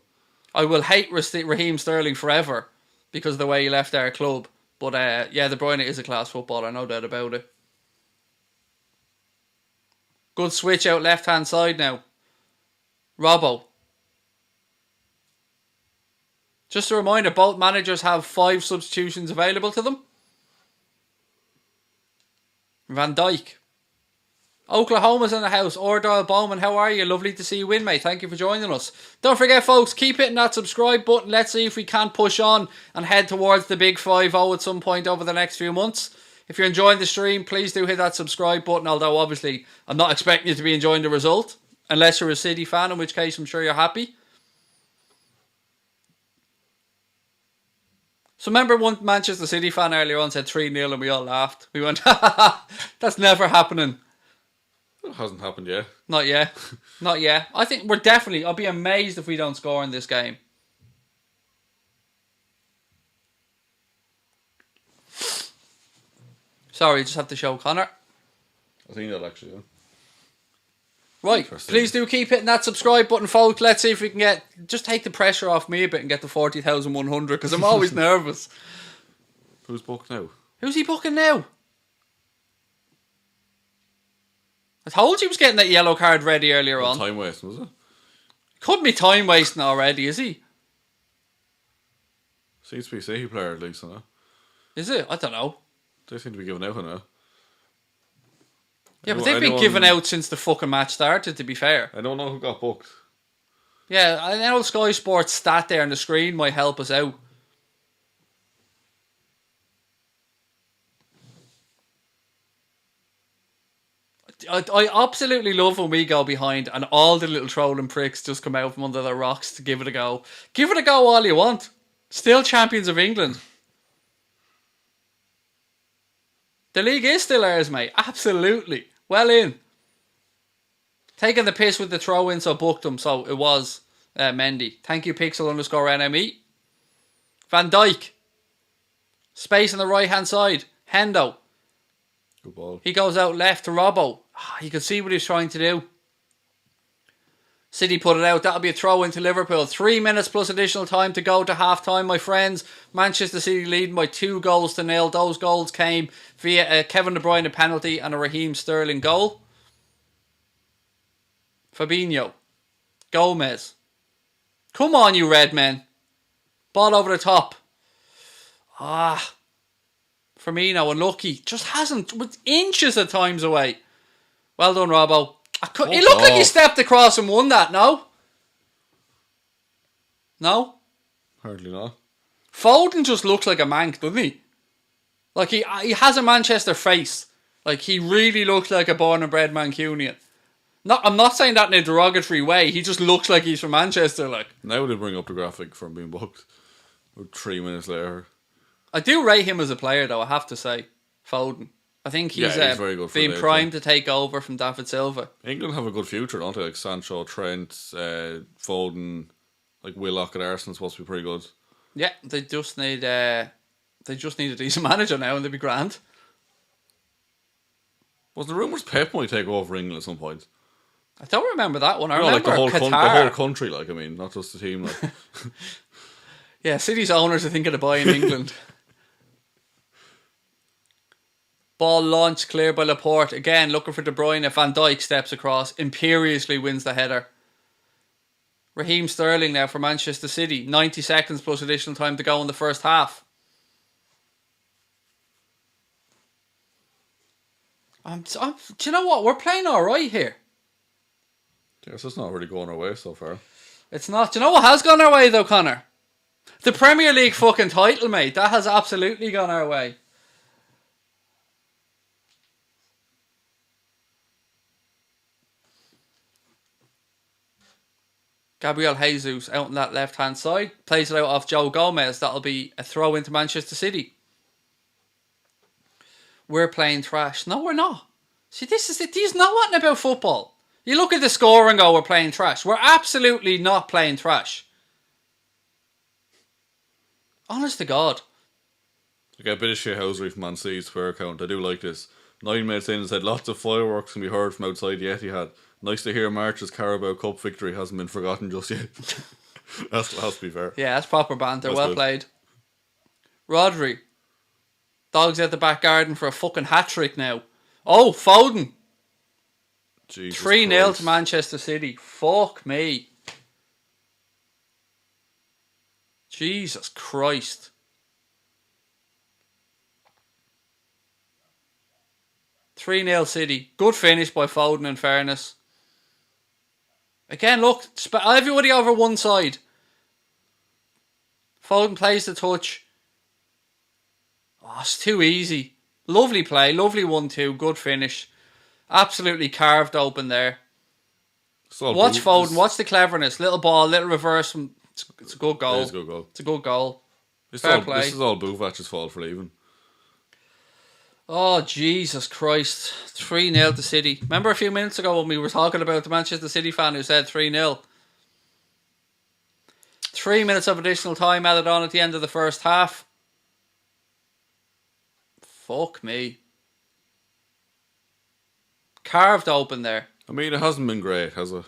I will hate Raheem Sterling forever because of the way he left our club. But yeah, De Bruyne is a class footballer, no doubt about it. Good switch out left hand side now. Robbo. Just a reminder, both managers have 5 substitutions available to them. Van Dijk. Oklahoma's in the house. Ordile Bowman, how are you? Lovely to see you win, mate. Thank you for joining us. Don't forget, folks, keep hitting that subscribe button. Let's see if we can push on and head towards the big 5-0 at some point over the next few months. If you're enjoying the stream, please do hit that subscribe button, although obviously I'm not expecting you to be enjoying the result, unless you're a City fan, in which case I'm sure you're happy. So remember one Manchester City fan earlier on said 3-0 and we all laughed. We went, that's never happening. It hasn't happened yet. Not yet. Not yet. I think we're definitely, I'll be amazed if we don't score in this game. Sorry, just have to show Connor. I think that'll actually, yeah. Right, please do keep hitting that subscribe button, folks. Let's see if we can just take the pressure off me a bit and get to 40,100, because I'm always nervous. Who's booked now? Who's he booking now? I told you he was getting that yellow card ready earlier on. Time wasting, was it? Couldn't be time wasting already, is he? Seems to be a City player at least, isn't it? Is it? I don't know. They seem to be giving out on it. Yeah, but they've been given out since the fucking match started, to be fair. I don't know who got booked. Yeah, I know Sky Sports stat there on the screen might help us out. I absolutely love when we go behind and all the little trolling pricks just come out from under their rocks to give it a go. Give it a go all you want. Still champions of England. The league is still ours, mate. Absolutely. Well in. Taking the piss with the throw-in, so booked him. So it was Mendy. Thank you, Pixel_NME. Van Dijk. Space on the right-hand side. Hendo. Good ball. He goes out left to Robbo. You can see what he's trying to do. City put it out. That'll be a throw-in to Liverpool. 3 minutes plus additional time to go to half-time, my friends. Manchester City leading by 2-0. Those goals came via a Kevin De Bruyne penalty and a Raheem Sterling goal. Fabinho. Gomez. Come on, you red men. Ball over the top. Firmino, unlucky. Just hasn't, with inches of times away. Well done, Robbo. It looked like he stepped across and won that, no? No? Hardly not. Foden just looks like a mank, doesn't he? Like, he has a Manchester face. Like, he really looks like a born and bred Mancunian. I'm not saying that in a derogatory way. He just looks like he's from Manchester, like. Now they bring up the graphic from being booked. 3 minutes later. I do rate him as a player, though, I have to say. Foden. I think he's very good for being Leeds, primed to take over from David Silva. England have a good future, don't they? Like Sancho, Trent, Foden, like Willock at Arsenal is supposed to be pretty good. Yeah, they just need a decent manager now, and they'll be grand. Was the rumours Pep might take over England at some point? I don't remember that one. I remember like the whole Qatar. the whole country. Like I mean, not just the team. Like. Yeah, City's owners are thinking of buying England. Ball launched, clear by Laporte. Again, looking for De Bruyne. Van Dijk steps across, imperiously wins the header. Raheem Sterling now for Manchester City. 90 seconds plus additional time to go in the first half. Do you know what? We're playing alright here. Yes, it's not really going our way so far. It's not. Do you know what has gone our way though, Connor? The Premier League fucking title, mate. That has absolutely gone our way. Gabriel Jesus out on that left-hand side. Plays it out off Joe Gomez. That'll be a throw into Manchester City. We're playing trash. No, we're not. See, this is it. These know nothing about football. You look at the score and go, we're playing trash. We're absolutely not playing trash. Honest to God. I get a bit of shithousery from Man City's Twitter account. I do like this. 9 minutes in, it said lots of fireworks can be heard from outside the Etihad. Nice to hear March's Carabao Cup victory hasn't been forgotten just yet. That has to be fair. Yeah, that's proper banter. That's well good. Played. Rodri. Dogs out the back garden for a fucking hat-trick now. Oh, Foden. 3-0 to Manchester City. Fuck me. Jesus Christ. (3-0 City. Good finish by Foden in fairness. Again, look. Everybody over one side. Foden plays the touch. Oh, it's too easy. Lovely play. Lovely 1-2. Good finish. Absolutely carved open there. Watch Foden. Watch the cleverness. Little ball. Little reverse. It's a good goal. It is a good goal. It's a good goal. Fair play. This is all Buvac's fault for leaving. Oh, Jesus Christ. 3-0 to City. Remember a few minutes ago when we were talking about the Manchester City fan who said 3-0? 3 minutes of additional time added on at the end of the first half. Fuck me. Carved open there. I mean, it hasn't been great, has it?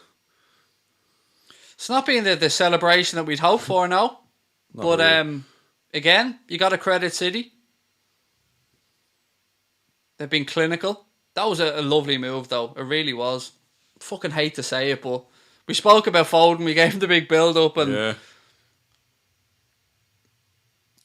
It's not been the celebration that we'd hoped for, no. But really. Again, you got to credit City. They've been clinical. That was a lovely move, though. It really was. Fucking hate to say it, but we spoke about Foden. We gave him the big build-up. And yeah.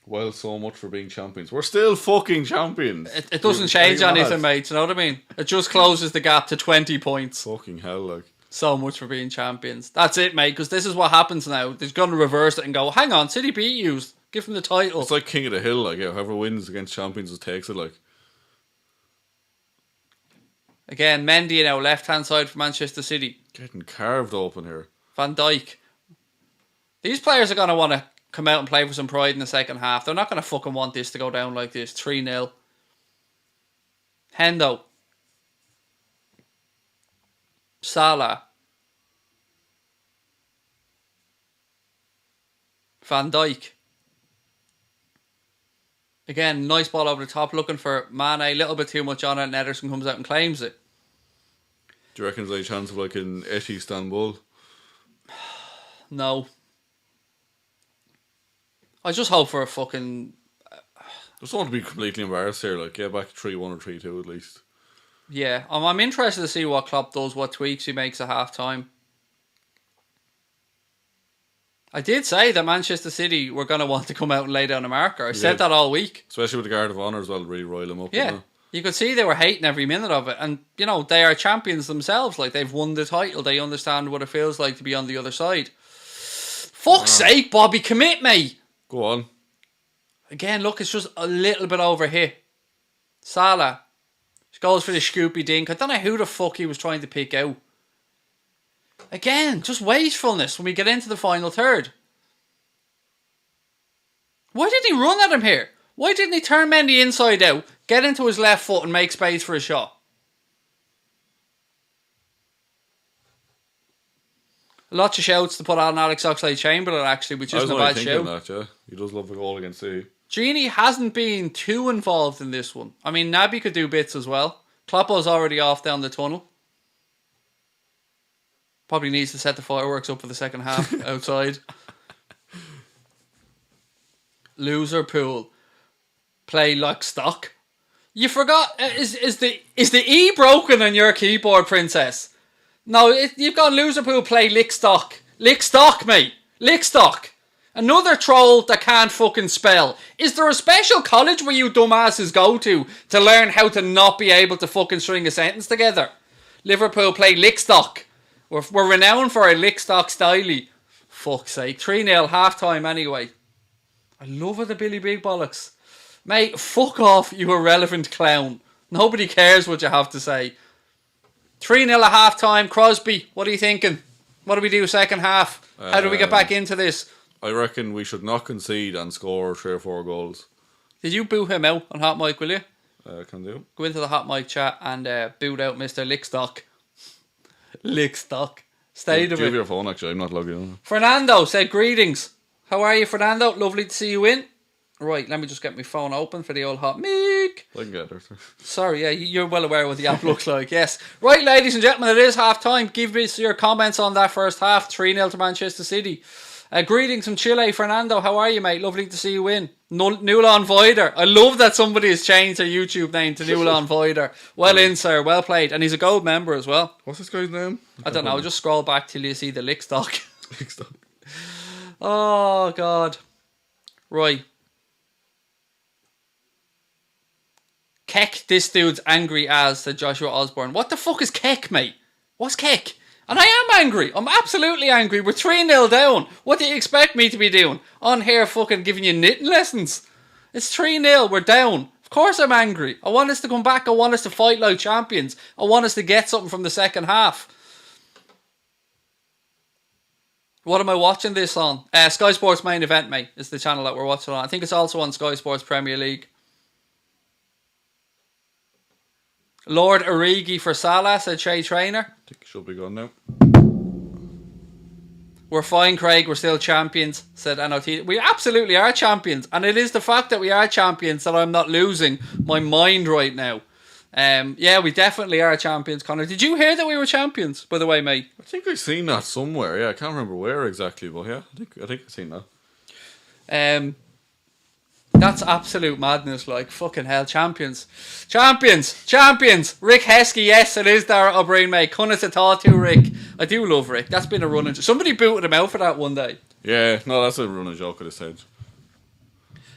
Well, so much for being champions. We're still fucking champions. It doesn't change anything, mate. You know what I mean? It just closes the gap to 20 points. Fucking hell, like. So much for being champions. That's it, mate, because this is what happens now. They're going to reverse it and go, hang on, City beat you. Give them the title. It's like King of the Hill, like, yeah, whoever wins against champions just takes it, like. Again, Mendy now, left-hand side for Manchester City. Getting carved open here. Van Dijk. These players are going to want to come out and play for some pride in the second half. They're not going to fucking want this to go down like this. 3-0. Hendo. Salah. Van Dijk. Again, nice ball over the top, looking for Mane, a little bit too much on it, and Ederson comes out and claims it. Do you reckon there's a chance of like in Istanbul? No. I just hope for a fucking... I just don't want to be completely embarrassed here, like, get back 3-1 or 3-2 at least. Yeah, I'm interested to see what Klopp does, what tweaks he makes at half-time. I did say that Manchester City were going to want to come out and lay down a marker. I said that all week. Especially with the Guard of Honour as well, really rile them up. Yeah, you could see they were hating every minute of it. And, you know, they are champions themselves. Like, they've won the title. They understand what it feels like to be on the other side. Fuck's sake, Bobby, commit me. Go on. Again, look, it's just a little bit over here. Salah. She goes for the Scoopy dink. I don't know who the fuck he was trying to pick out. Again, just wastefulness when we get into the final third. Why did he run at him here? Why didn't he turn Mendy inside out, get into his left foot and make space for a shot? Lots of shouts to put on Alex Oxlade-Chamberlain, actually, which isn't a bad shout. That, yeah. He does love a goal against City. Gini hasn't been too involved in this one. I mean, Naby could do bits as well. Kloppo's already off down the tunnel. Probably needs to set the fireworks up for the second half outside. Loser pool. Play like stock. You forgot, is the E broken on your keyboard, princess? No, you've got Liverpool play lick stock. Lick stock, mate. Lick stock. Another troll that can't fucking spell. Is there a special college where you dumbasses go to learn how to not be able to fucking string a sentence together? Liverpool play lick stock. We're renowned for our lick stock stylie. Fuck's sake. 3-0 half time anyway. I love it, the Billy Big Bollocks. Mate, fuck off, you irrelevant clown. Nobody cares what you have to say. 3-0 at half time. Crosby, what are you thinking? What do we do second half? How do we get back into this? I reckon we should not concede and score 3 or 4 goals. Did you boo him out on Hot Mic, will you? Can do. Go into the Hot Mic chat and boot out Mr. Lickstock. Lickstock. Stayed of it. Give your phone, actually. I'm not logged in. Fernando said, greetings. How are you, Fernando? Lovely to see you in. Right, let me just get my phone open for the old Hot Mic. I can get there. Sorry, yeah, you're well aware what the app looks like, yes. Right, ladies and gentlemen, it is half time. Give us your comments on that first half. 3-0 to Manchester City. Greetings from Chile. Fernando, how are you, mate? Lovely to see you in. Newlon Voider. I love that somebody has changed their YouTube name to Newlon Voider. Well in, sir. Well played. And he's a gold member as well. What's this guy's name? I don't know. Just scroll back till you see the Lickstock. Lickstock. Oh, God. Right. Keck, this dude's angry as, said Joshua Osborne. What the fuck is Keck, mate? What's Keck? And I am angry. I'm absolutely angry. We're 3-0 down. What do you expect me to be doing? On here fucking giving you knitting lessons. It's 3-0. We're down. Of course I'm angry. I want us to come back. I want us to fight like champions. I want us to get something from the second half. What am I watching this on? Sky Sports Main Event, mate, is the channel that we're watching on. I think it's also on Sky Sports Premier League. Lord Origi for Salah, said Shea Trainer. I think it should be gone now. We're fine, Craig. We're still champions, said NOT. We absolutely are champions. And it is the fact that we are champions that I'm not losing my mind right now. Yeah, we definitely are champions, Connor. Did you hear that we were champions, by the way, mate? I think I've seen that somewhere. Yeah, I can't remember where exactly, but yeah, I think I've seen that. That's absolute madness, like, fucking hell. Champions. Rick Heskey, yes, it is Dara O'Brien, mate. Couldn't have thought to, Rick. I do love Rick. That's been a running... Somebody booted him out for that one day. Yeah, no, that's a running joke at this stage.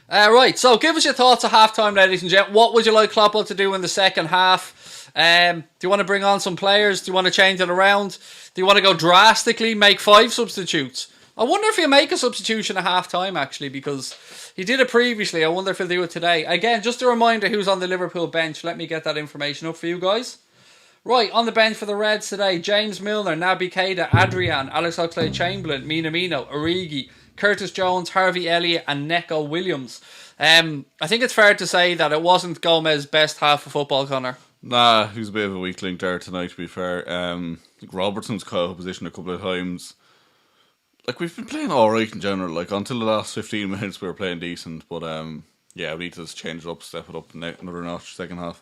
Right, so give us your thoughts at half-time, ladies and gentlemen. What would you like Klopp to do in the second half? Do you want to bring on some players? Do you want to change it around? Do you want to go drastically, make 5 substitutes? I wonder if he'll make a substitution at half-time, actually, because he did it previously. I wonder if he'll do it today. Again, just a reminder who's on the Liverpool bench. Let me get that information up for you guys. Right, on the bench for the Reds today, James Milner, Naby Keita, Adrian, Alex Oxlade-Chamberlain, Minamino, Origi, Curtis Jones, Harvey Elliott and Neco Williams. I think it's fair to say that it wasn't Gomez's best half of football, Connor. Nah, he was a bit of a weak link there tonight, to be fair. I think Robertson's caught out position a couple of times. Like, we've been playing alright in general. Like, until the last 15 minutes we were playing decent. But yeah, we need to just change it up, step it up another notch second half.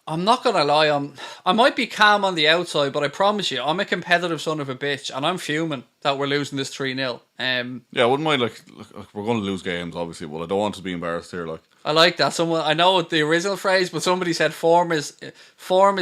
I'm not going to lie, I might be calm on the outside, but I promise you, I'm a competitive son of a bitch, and I'm fuming that we're losing this 3-0. Yeah, I wouldn't mind, like, we're going to lose games, obviously, but I don't want to be embarrassed here, like. I like that. I know the original phrase, but somebody said form is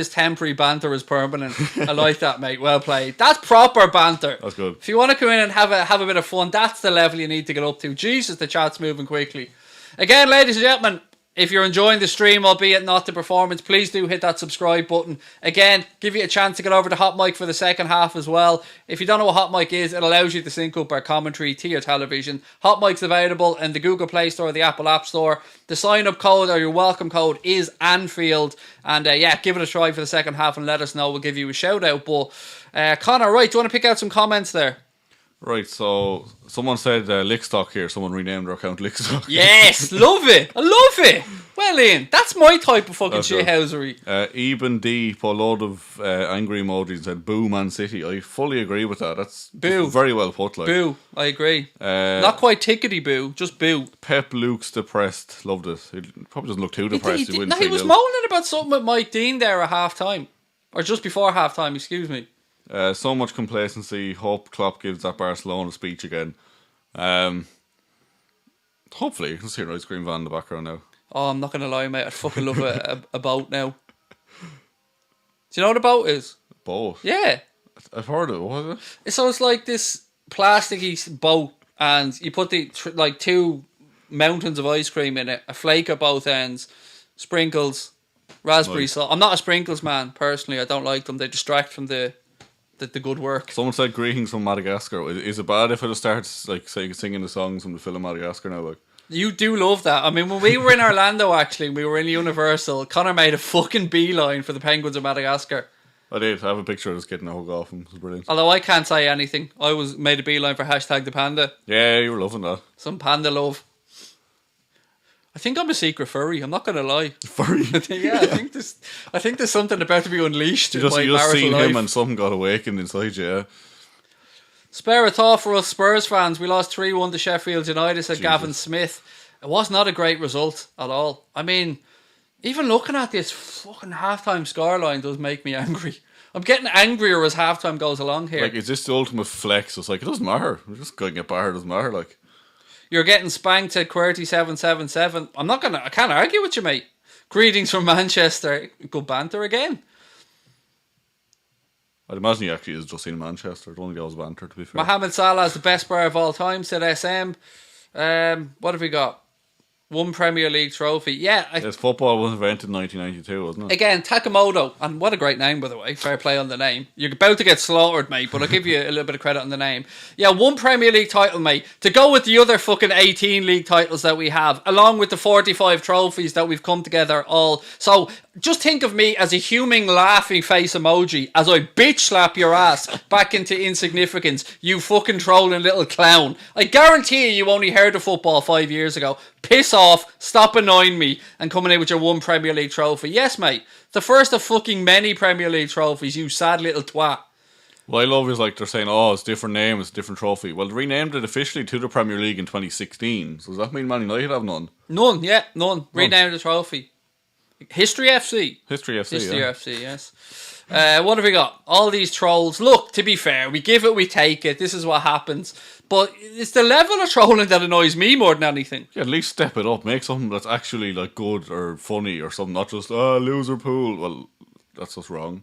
temporary, banter is permanent. I like that, mate. Well played. That's proper banter. That's good. If you want to come in and have a bit of fun, that's the level you need to get up to. Jesus, the chat's moving quickly. Again, ladies and gentlemen, if you're enjoying the stream, albeit not the performance, please do hit that subscribe button. Again, give you a chance to get over to Hot Mic for the second half as well. If you don't know what Hot Mic is, it allows you to sync up our commentary to your television. Hot Mic's available in the Google Play Store or the Apple App Store. The sign-up code or your welcome code is Anfield. And yeah, give it a try for the second half and let us know. We'll give you a shout-out. But Connor, right, do you want to pick out some comments there? Right, so someone said Lickstock here. Someone renamed their account Lickstock. Yes, love it. I love it. Well, Ian, that's my type of fucking shithousery. Eben D put a load of angry emojis and said, "Boo, Man City." I fully agree with that. That's boo. Very well put. Like. Boo, I agree. Not quite tickety boo, just boo. Pep Luke's depressed. Loved it. He probably doesn't look too depressed. He was moaning about something with Mike Dean there at half time. Or just before half time, excuse me. So much complacency. Hope Klopp gives that Barcelona speech again. Hopefully, you can see an ice cream van in the background now. Oh, I'm not going to lie, mate. I fucking love a boat now. Do you know what a boat is? Boat? Yeah. I've heard of it. What is it? So it's like this plasticky boat, and you put the like 2 mountains of ice cream in it, a flake at both ends, sprinkles, raspberry salt. I'm not a sprinkles man, personally. I don't like them. They distract from the good work. Someone said greetings from Madagascar. Is it bad if it starts like singing the songs from the film Madagascar now? Like, you do love that. I mean, when we were in Orlando, actually, we were in Universal. Connor made a fucking beeline for the penguins of Madagascar. I did. I have a picture of us getting a hug off him. It was brilliant. Although I can't say anything. I made a beeline for #ThePanda. Yeah, you were loving that. Some panda love. I think I'm a secret furry. I'm not going to lie. Furry? Yeah, I think there's something about to be unleashed in my marital life. You just seen him and something got awakened inside you, yeah. Spare a thought for us Spurs fans. We lost 3-1 to Sheffield United, said Gavin Smith. It was not a great result at all. I mean, even looking at this fucking halftime scoreline does make me angry. I'm getting angrier as halftime goes along here. Like, is this the ultimate flex? It's like, it doesn't matter. We're just going to get battered. It doesn't matter, like. You're getting spanked at QWERTY777. I can't argue with you, mate. Greetings from Manchester. Good banter again. I'd imagine he actually is just in Manchester. It only goes banter, to be fair. Mohamed Salah is the best player of all time, said SM. What have we got? 1 Premier League trophy. Yeah. Yes, football was invented in 1992, wasn't it? Again, Takamoto. And what a great name, by the way. Fair play on the name. You're about to get slaughtered, mate, but I'll give you a little bit of credit on the name. Yeah, 1 Premier League title, mate. To go with the other fucking 18 league titles that we have, along with the 45 trophies that we've come together all. So just think of me as a human laughing face emoji as I bitch slap your ass back into insignificance, you fucking trolling little clown. I guarantee you only heard of football 5 years ago. Piss off, stop annoying me, and coming in with your 1 Premier League trophy. Yes, mate. The first of fucking many Premier League trophies, you sad little twat. What I love is like they're saying, oh, it's a different name, it's a different trophy. Well, they renamed it officially to the Premier League in 2016. So does that mean Man United have none? None. Renamed the trophy. History FC. History FC, yes. What have we got? All these trolls. Look, to be fair, we give it, we take it. This is what happens. But it's the level of trolling that annoys me more than anything. Yeah, at least step it up. Make something that's actually like good or funny or something. Not just, loser pool. Well, that's just wrong.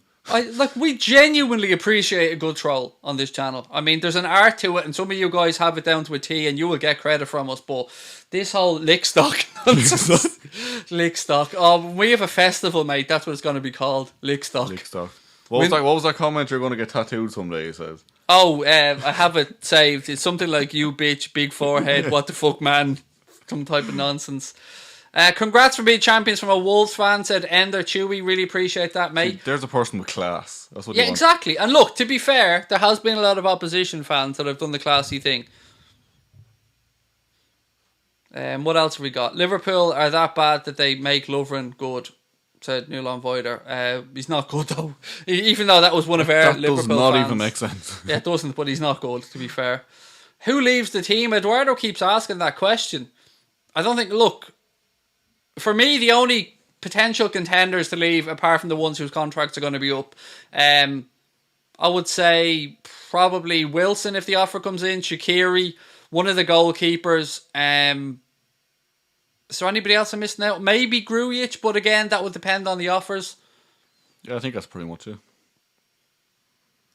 We genuinely appreciate a good troll on this channel. I mean, there's an art to it, and some of you guys have it down to a T, and you will get credit from us. But this whole lickstock, lickstock. Oh, when we have a festival, mate, that's what it's going to be called, lickstock. Lickstock. What was that comment you're going to get tattooed someday? He says. Oh, I have it saved. It's something like "you bitch, big forehead, what the fuck, man," some type of nonsense. Congrats for being champions from a Wolves fan, said Ender Chewy. Really appreciate that, mate. See, there's a person with class. That's what. Yeah, exactly. And look, to be fair, there has been a lot of opposition fans that have done the classy thing. What else have we got? Liverpool are that bad that they make Lovren good, said Newland Voider. He's not good though. Even though that was one of our Liverpool fans. That does not even make sense. Yeah, it doesn't, but he's not good, to be fair. Who leaves the team? Eduardo keeps asking that question. I don't think, look, for me, the only potential contenders to leave, apart from the ones whose contracts are going to be up, I would say probably Wilson if the offer comes in, Shaqiri, one of the goalkeepers. Is there anybody else I'm missing out? Maybe Grujic, but again, that would depend on the offers. Yeah, I think that's pretty much it.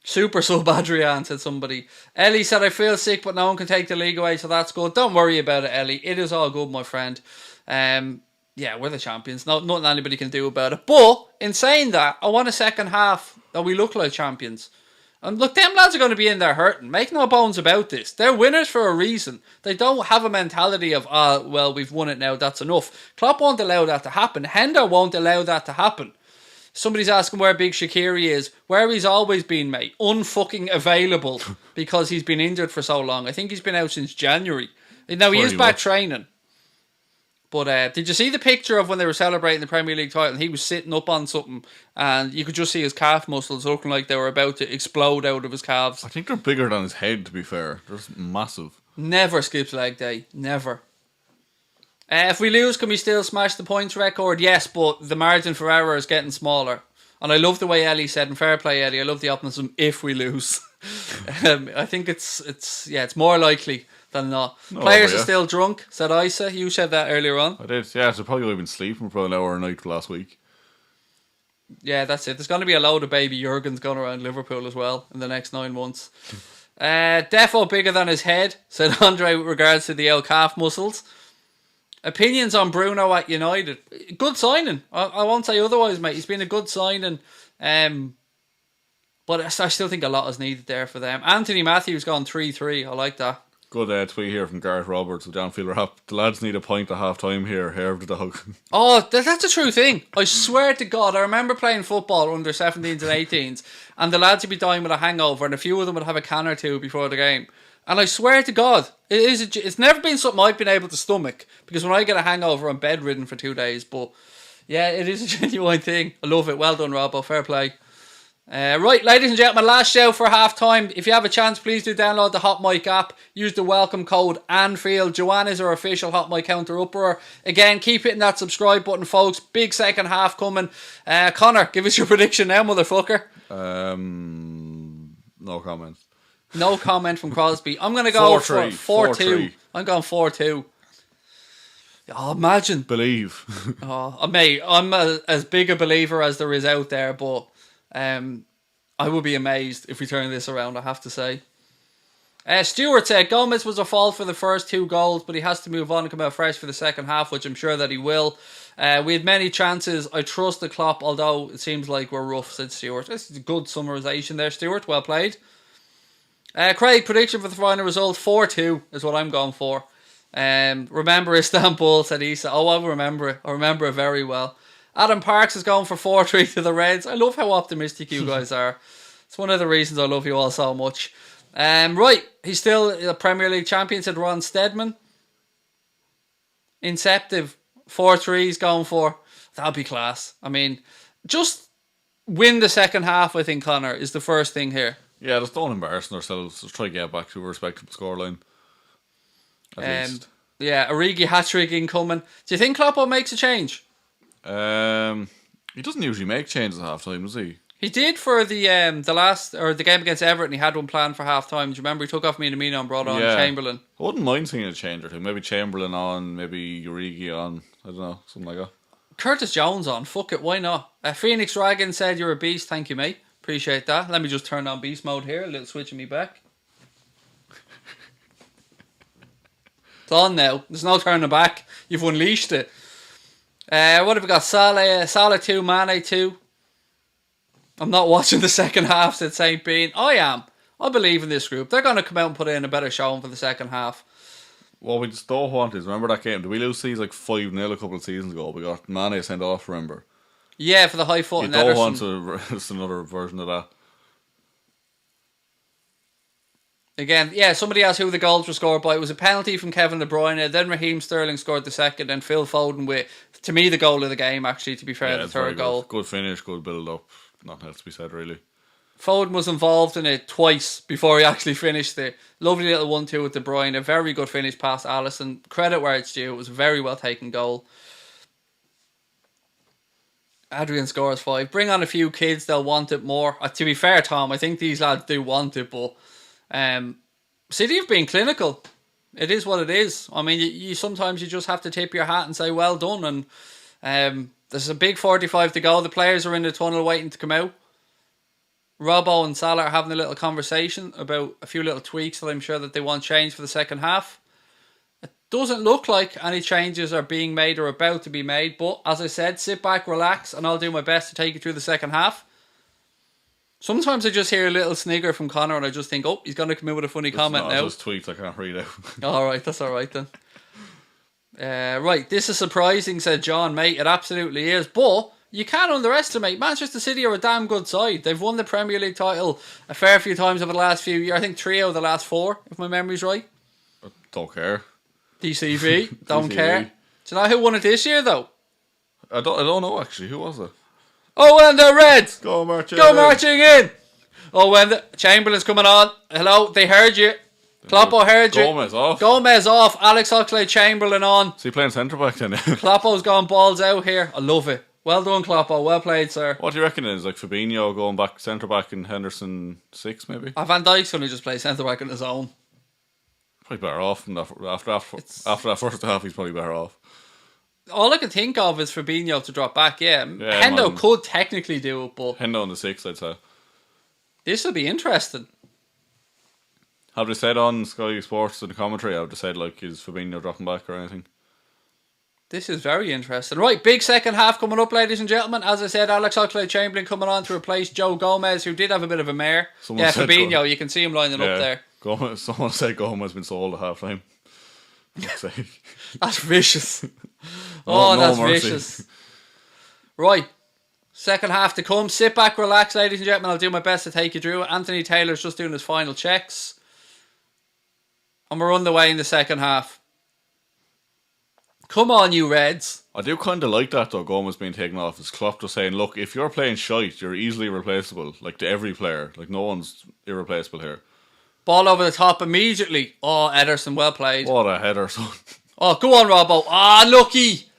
Super sub Adrian, said somebody. Ellie said, I feel sick, but no one can take the league away, so that's good. Don't worry about it, Ellie. It is all good, my friend. Yeah, we're the champions. Nothing anybody can do about it. But, in saying that, I want a second half that we look like champions. And look, them lads are going to be in there hurting. Make no bones about this. They're winners for a reason. They don't have a mentality of, well, we've won it now, that's enough. Klopp won't allow that to happen. Hender won't allow that to happen. Somebody's asking where Big Shaqiri is. Where he's always been, mate. Unfucking available because he's been injured for so long. I think he's been out since January. Now, he is back training. But did you see the picture of when they were celebrating the Premier League title? He was sitting up on something and you could just see his calf muscles looking like they were about to explode out of his calves. I think they're bigger than his head, to be fair. They're just massive. Never skips leg day. Never. If we lose, can we still smash the points record? Yes, but the margin for error is getting smaller. And I love the way Ellie said, and fair play, Ellie, I love the optimism if we lose. I think it's more likely than not. Players are still drunk, said Isa. You said that earlier on. I did, yeah. So probably would have been sleeping for an hour a night last week. Yeah, that's it. There's going to be a load of baby Jurgens going around Liverpool as well in the next 9 months. Defo bigger than his head, said Andre with regards to the old calf muscles. Opinions on Bruno at United. Good signing. I won't say otherwise, mate. He's been a good signing. But I still think a lot is needed there for them. Anthony Matthews gone 3-3. I like that. Good tweet here from Gareth Roberts with Anfield Rap. The lads need a point at half time here. Hair of the dog. Oh, that's a true thing. I swear to God, I remember playing football under 17s and 18s, and the lads would be dying with a hangover, and a few of them would have a can or two before the game. And I swear to God, it's never been something I've been able to stomach, because when I get a hangover, I'm bedridden for 2 days. But yeah, it is a genuine thing. I love it. Well done, Robbo. Fair play. Right, ladies and gentlemen, last show for half time. If you have a chance, please do download the Hot Mic app. Use the welcome code Anfield. Joanne is our official Hot Mic counter-upper. Again, keep hitting that subscribe button, folks. Big second half coming. Connor, give us your prediction now, motherfucker. No comment. No comment from Crosby. I'm going to go 4-3. 4-2. I'm going 4-2. Oh, imagine. Believe. Oh, mate, I'm as big a believer as there is out there, but I would be amazed if we turn this around, I have to say. Stuart said Gomez was a fault for the first 2 goals, but he has to move on and come out fresh for the second half, which I'm sure that he will. We had many chances. I trust the Klopp, although it seems like we're rough, said Stuart. This is a good summarisation there, Stuart. Well played. Craig, prediction for the final result, 4-2 is what I'm going for. Remember Istanbul, said Isa. Oh, I remember it. I remember it very well. Adam Parks is going for 4-3 to the Reds. I love how optimistic you guys are. It's one of the reasons I love you all so much. Right, he's still a Premier League champion, said Ron Stedman. Inceptive, 4-3 he's going for. That'll be class. I mean, just win the second half, I think, Connor, is the first thing here. Yeah, just don't embarrass ourselves. Just try to get back to a respectable scoreline. At least. Yeah, Origi hat-trick incoming. Do you think Klopp makes a change? He doesn't usually make changes at half time, does he? He did for the game against Everton. He had one planned for half time. Do you remember he took off Minamino and brought on Chamberlain? I wouldn't mind seeing a change or two. Maybe Chamberlain on, maybe Origi on. I don't know, something like that. Curtis Jones on. Fuck it, why not? Phoenix Dragon said you're a beast. Thank you, mate. Appreciate that. Let me just turn on beast mode here. A little switching me back. It's on now. There's no turning back. You've unleashed it. What have we got? Salah 2, Mane 2. I'm not watching the second half, said St. Bean. I am. I believe in this group. They're going to come out and put in a better showing for the second half. What we just don't want is, remember that game? Did we lose these like 5-0 a couple of seasons ago? We got Mane sent off, remember? Yeah, for the high foot. You don't want just another version of that. Again, yeah, somebody asked who the goals were scored by. It was a penalty from Kevin De Bruyne. Then Raheem Sterling scored the second. And Phil Foden with, to me, the goal of the game, actually, to be fair, the third goal. Good finish, good build up. Nothing else to be said, really. Foden was involved in it twice before he actually finished it. Lovely little 1-2 with De Bruyne. A very good finish past Alisson. Credit where it's due. It was a very well taken goal. Adrian scores 5. Bring on a few kids, they'll want it more. To be fair, Tom, I think these lads do want it, but City have been clinical. It is what it is. I mean, you sometimes you just have to tip your hat and say well done. And there's a big 45 to go. The players are in the tunnel waiting to come out. Robbo and Salah are having a little conversation about a few little tweaks that I'm sure that they want changed for the second half. It doesn't look like any changes are being made or about to be made, but as I said, sit back, relax, and I'll do my best to take you through the second half. Sometimes I just hear a little snigger from Connor and I just think, oh, he's going to come in with a funny comment now. Those tweets I can't read out. Alright, that's alright then. Right, this is surprising, said John, mate. It absolutely is. But You can't underestimate. Manchester City are a damn good side. They've won the Premier League title a fair few times over the last few years. I think 3 out of the last 4, if my memory's right. Don't care. DCV, don't care. Do you know who won it this year, though? I don't know, actually. Who was it? Oh, and the Reds! Go marching in! Oh, when the Chamberlain's coming on. Hello, they heard you. Kloppo heard you. Gomez off. Alex Oxlade-Chamberlain on. So you playing centre-back then? Kloppo's gone balls out here. I love it. Well done, Kloppo. Well played, sir. What do you reckon it is? Like Fabinho going back centre-back and Henderson 6, maybe? Van Dijk's going to just play centre-back on his own. Probably better off. After that first half, he's probably better off. All I can think of is Fabinho to drop back, Hendo could technically do it, but... Hendo on the 6, I'd say. This will be interesting. Have they said on Sky Sports in the commentary, have they said, like, is Fabinho dropping back or anything? This is very interesting. Right, big second half coming up, ladies and gentlemen. As I said, Alex Oxlade-Chamberlain coming on to replace Joe Gomez, who did have a bit of a mare. Fabinho, you can see him lining up there. Someone said Gomez has been sold at half time. That's vicious. That's vicious. Right. Second half to come. Sit back, relax, ladies and gentlemen. I'll do my best to take you through it. Anthony Taylor's just doing his final checks. And we're underway in the second half. Come on, you Reds. I do kind of like that, though, Gomez being taken off. As Klopp was saying, look, if you're playing shite, you're easily replaceable. Like, to every player. Like, no one's irreplaceable here. Ball over the top immediately. Oh, Ederson, well played. What a header, son. Oh, go on, Robbo. Lucky.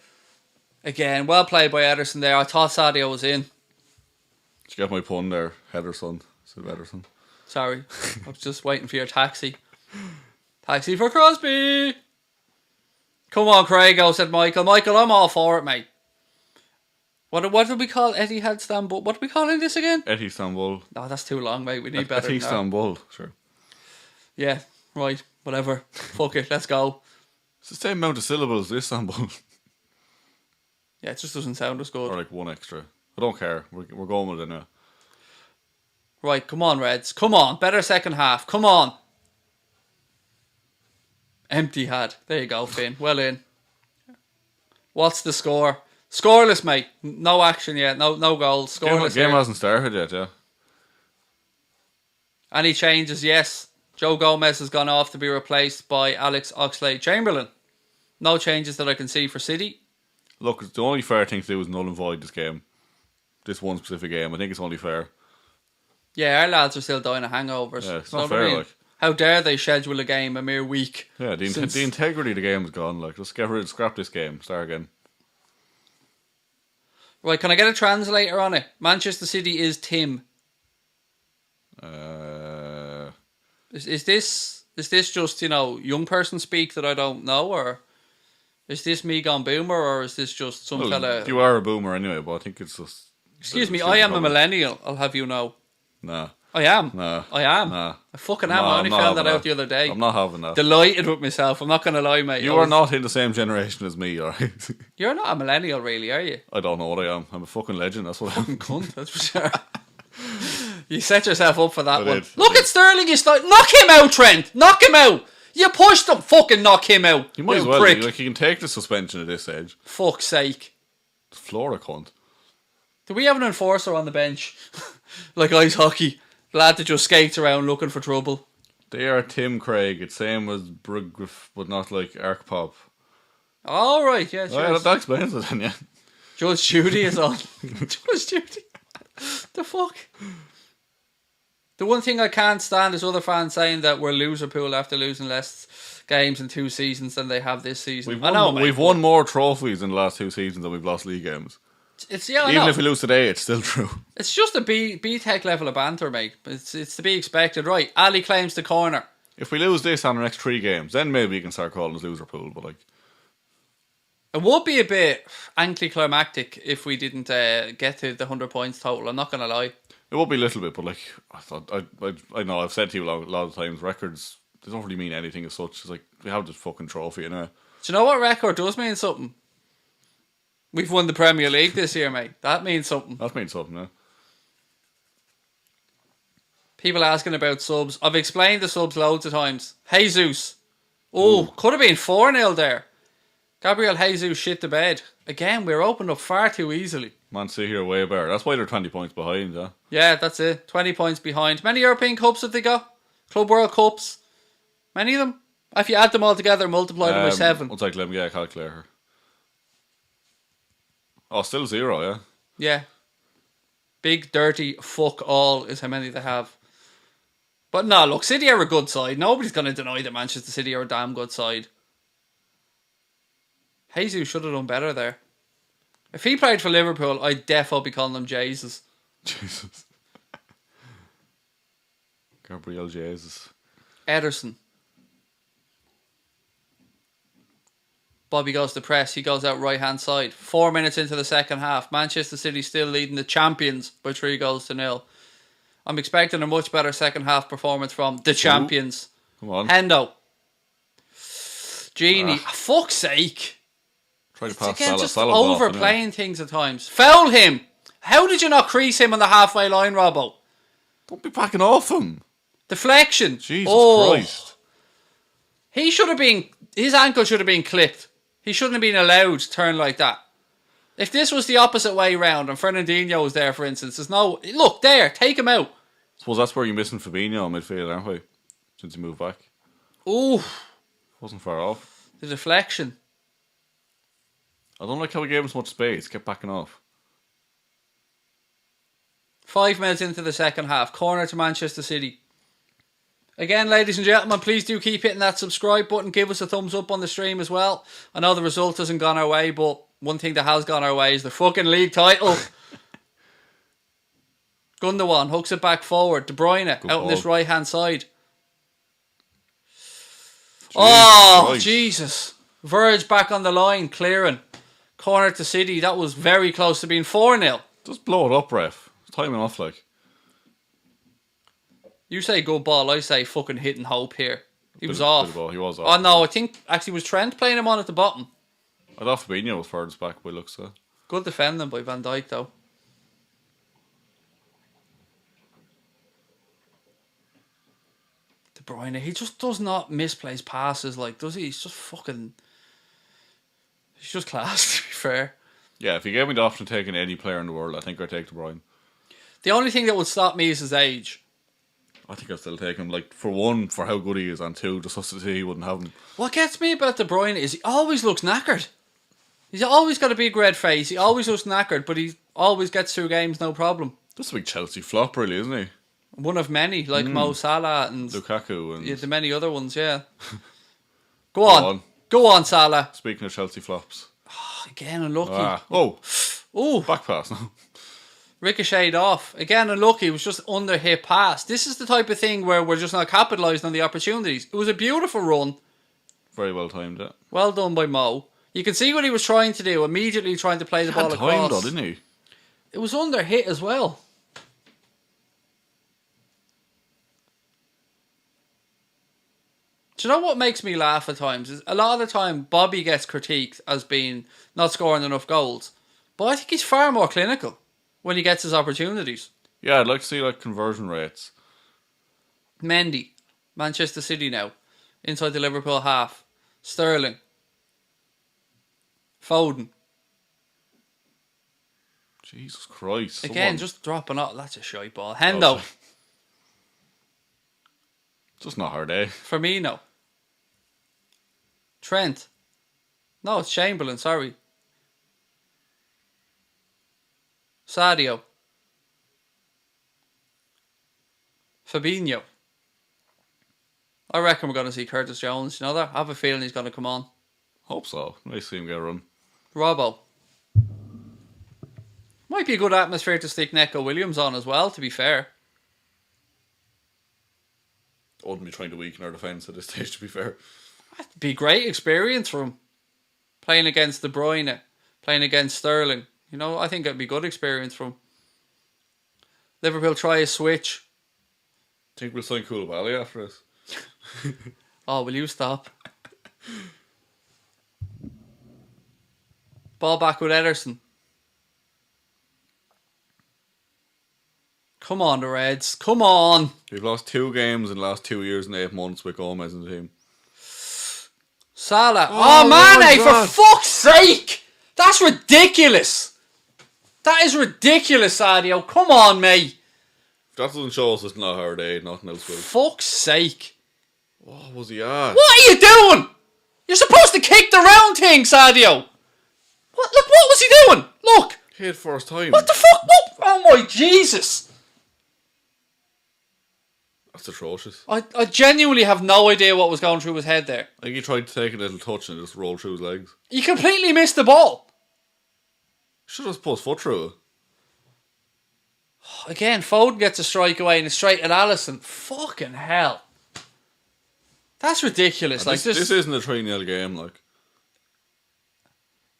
Again, well played by Ederson there. I thought Sadio was in. Did you get my pun there? Header, son. Instead of Ederson. Sorry. I was just waiting for your taxi. Taxi for Crosby. Come on, Craigo, said Michael. Michael, I'm all for it, mate. What do we call Etihad Istanbul? What do we call in this again? Etihad Istanbul. No, that's too long, mate. We need better. Etihad Istanbul, sure. Yeah, right. Whatever. Fuck it. Let's go. It's the same amount of syllables as Istanbul. Yeah, it just doesn't sound as good. Or like one extra. I don't care. We're going with it now. Right, come on, Reds. Come on. Better second half. Come on. Empty had. There you go, Finn. Well in. What's the score? Scoreless, mate. No action yet. No goals. Scoreless. Game hasn't started yet, yeah. Any changes? Yes. Joe Gomez has gone off to be replaced by Alex Oxlade-Chamberlain. No changes that I can see for City. Look, the only fair thing to do is null and void this game. This one specific game. I think it's only fair. Yeah, our lads are still dying of hangovers. Yeah, it's not fair, like. How dare they schedule a game a mere week? Yeah, the integrity of the game is gone. Like, let's scrap this game. Start again. Right, can I get a translator on it? Manchester City is Tim. Is this just, young person speak that I don't know, or is this me gone boomer, or is this just some fella? You are a boomer anyway, but I think it's just. Excuse me, I am a millennial. I'll have you know. Nah. I am. Nah. I am. Nah. I fucking am. I only found that out the other day. I'm not having that. Delighted with myself. I'm not going to lie, mate. You are not in the same generation as me, alright? You're not a millennial, really, are you? I don't know what I am. I'm a fucking legend. That's what I am. Cunt, that's for sure. You set yourself up for that one. Look at Sterling. Knock him out, Trent. Knock him out. You pushed him. Fucking knock him out. You might as well. Prick. Like, you can take the suspension at this age. Fuck's sake. Flora cunt. Do we have an enforcer on the bench? Like ice hockey. Lad that just skates around looking for trouble. They are Tim Craig. It's same as Brugriff, but not like Arc Pop. All right, yeah, sure. Yeah, that explains it then, yeah. Judge Judy is on. Judge Judy. The fuck? The one thing I can't stand is other fans saying that we're Liverpool after losing less games in 2 seasons than they have this season. We've won more trophies in the last 2 seasons than we've lost league games. Even if we lose today, it's still true. It's just a B-Tech level of banter, mate. It's to be expected. Right, Ali claims the corner. If we lose this on the next 3 games, then maybe you can start calling us Liverpool, but like... It would be a bit anticlimactic if we didn't get to the 100 points total, I'm not going to lie. It would be a little bit, but like, I know, I've said to you a lot of times, records, they don't really mean anything as such. It's like, we have this fucking trophy, you know? Do you know what record does mean something? We've won the Premier League this year, mate. That means something. That means something, yeah. People asking about subs. I've explained the subs loads of times. Jesus. Oh, could have been 4-0 there. Gabriel Jesus shit the bed. Again, we're opened up far too easily. Man City are way better. That's why they're 20 points behind, yeah? Yeah, that's it. 20 points behind. Many European Cups have they got? Club World Cups? Many of them? If you add them all together, multiply them by 7. I'll take let me get a calculator. Oh, still 0, yeah? Yeah. Big, dirty, fuck all is how many they have. But no, look, City are a good side. Nobody's going to deny that Manchester City are a damn good side. Jesus should have done better there. If he played for Liverpool, I'd definitely be calling him Jesus. Jesus. Gabriel Jesus. Ederson. Bobby goes to press. He goes out right hand side. 4 minutes into the second half. Manchester City still leading the champions by 3-0. I'm expecting a much better second half performance from the champions. Come on. Hendo. Genie. Fuck's sake. Try to pass Again, Salah. just Salah's off, overplaying things at times. Foul him. How did you not crease him on the halfway line, Robbo? Don't be backing off him. Deflection. Jesus Christ. He should have been... His ankle should have been clipped. He shouldn't have been allowed to turn like that. If this was the opposite way round and Fernandinho was there, for instance, there's no... Look, there, take him out. I suppose that's where you're missing Firmino in midfield, aren't we? Since he moved back. Ooh. Wasn't far off. The deflection. I don't like how we gave him so much space. Kept backing off. 5 minutes into the second half. Corner to Manchester City. Again, ladies and gentlemen, please do keep hitting that subscribe button. Give us a thumbs up on the stream as well. I know the result hasn't gone our way, but one thing that has gone our way is the fucking league title. Gundogan hooks it back forward. De Bruyne out on this right hand side. Jesus. Verge back on the line, clearing. Corner to City. That was very close to being 4-0. Just blow it up, ref. It's timing off like. You say good ball, I say fucking hit and hope here. He was off. He was off. Oh no, I think actually was Trent playing him on at the bottom. I thought Firmino was furthest back by looks of it. Good defending by Van Dijk though. De Bruyne, he just does not misplace passes, like, does he? He's just fucking... He's just class, to be fair. Yeah, if you gave me the option of taking any player in the world, I think I'd take De Bruyne. The only thing that would stop me is his age. I think I'd still take him. Like, for one, for how good he is, and two, just to see he wouldn't have him. What gets me about De Bruyne is he always looks knackered. He's always got a big red face. He always looks knackered, but he always gets through games no problem. Just a big Chelsea flop, really, isn't he? One of many, like Mo Salah and Lukaku and the many other ones, yeah. Go on. Go on, Salah. Speaking of Chelsea flops. Again, unlucky. Oh, back pass. Ricocheted off. Again, unlucky. It was just under hit pass. This is the type of thing where we're just not capitalising on the opportunities. It was a beautiful run. Very well timed, yeah. Well done by Mo. You can see what he was trying to do, immediately trying to play the ball across. Timed though, didn't he? It was under hit as well. Do you know what makes me laugh at times? Is a lot of the time Bobby gets critiqued as being not scoring enough goals. But I think he's far more clinical when he gets his opportunities. Yeah, I'd like to see like conversion rates. Mendy, Manchester City now, inside the Liverpool half. Sterling. Foden. Jesus Christ. Again, just dropping off. That's a shite ball. Hendo. Just not hard, eh? Firmino. Trent. No, it's Chamberlain, sorry. Sadio. Fabinho. I reckon we're going to see Curtis Jones. You know that? I have a feeling he's going to come on. Hope so. Nice to see him get a run. Robbo. Might be a good atmosphere to stick Neco Williams on as well, to be fair. I wouldn't be trying to weaken our defence at this stage, to be fair. That'd be a great experience for him. Playing against De Bruyne, playing against Sterling. You know, I think it'd be a good experience for him. Liverpool try a switch. Think we'll sign Koulibaly after this? Oh, will you stop? Ball back with Ederson. Come on, the Reds. Come on. We've lost 2 games in the last 2 years and 8 months with Gomez in the team. Salah. Oh, Mane, my God. for fuck's sake! That's ridiculous. That is ridiculous, Sadio. Come on, mate. If that doesn't show us it's not our day, nothing else will. Fuck's sake. What was he at? What are you doing? You're supposed to kick the round thing, Sadio. What? Look, what was he doing? Look. Hit first time. What the fuck? What? Oh my Jesus. That's atrocious. I genuinely have no idea what was going through his head there. I think he tried to take a little touch and it just rolled through his legs. He completely missed the ball. Should have just put his foot through it. Again, Foden gets a strike away and it's straight at Alisson. Fucking hell. That's ridiculous. And this isn't a 3-0 game, like.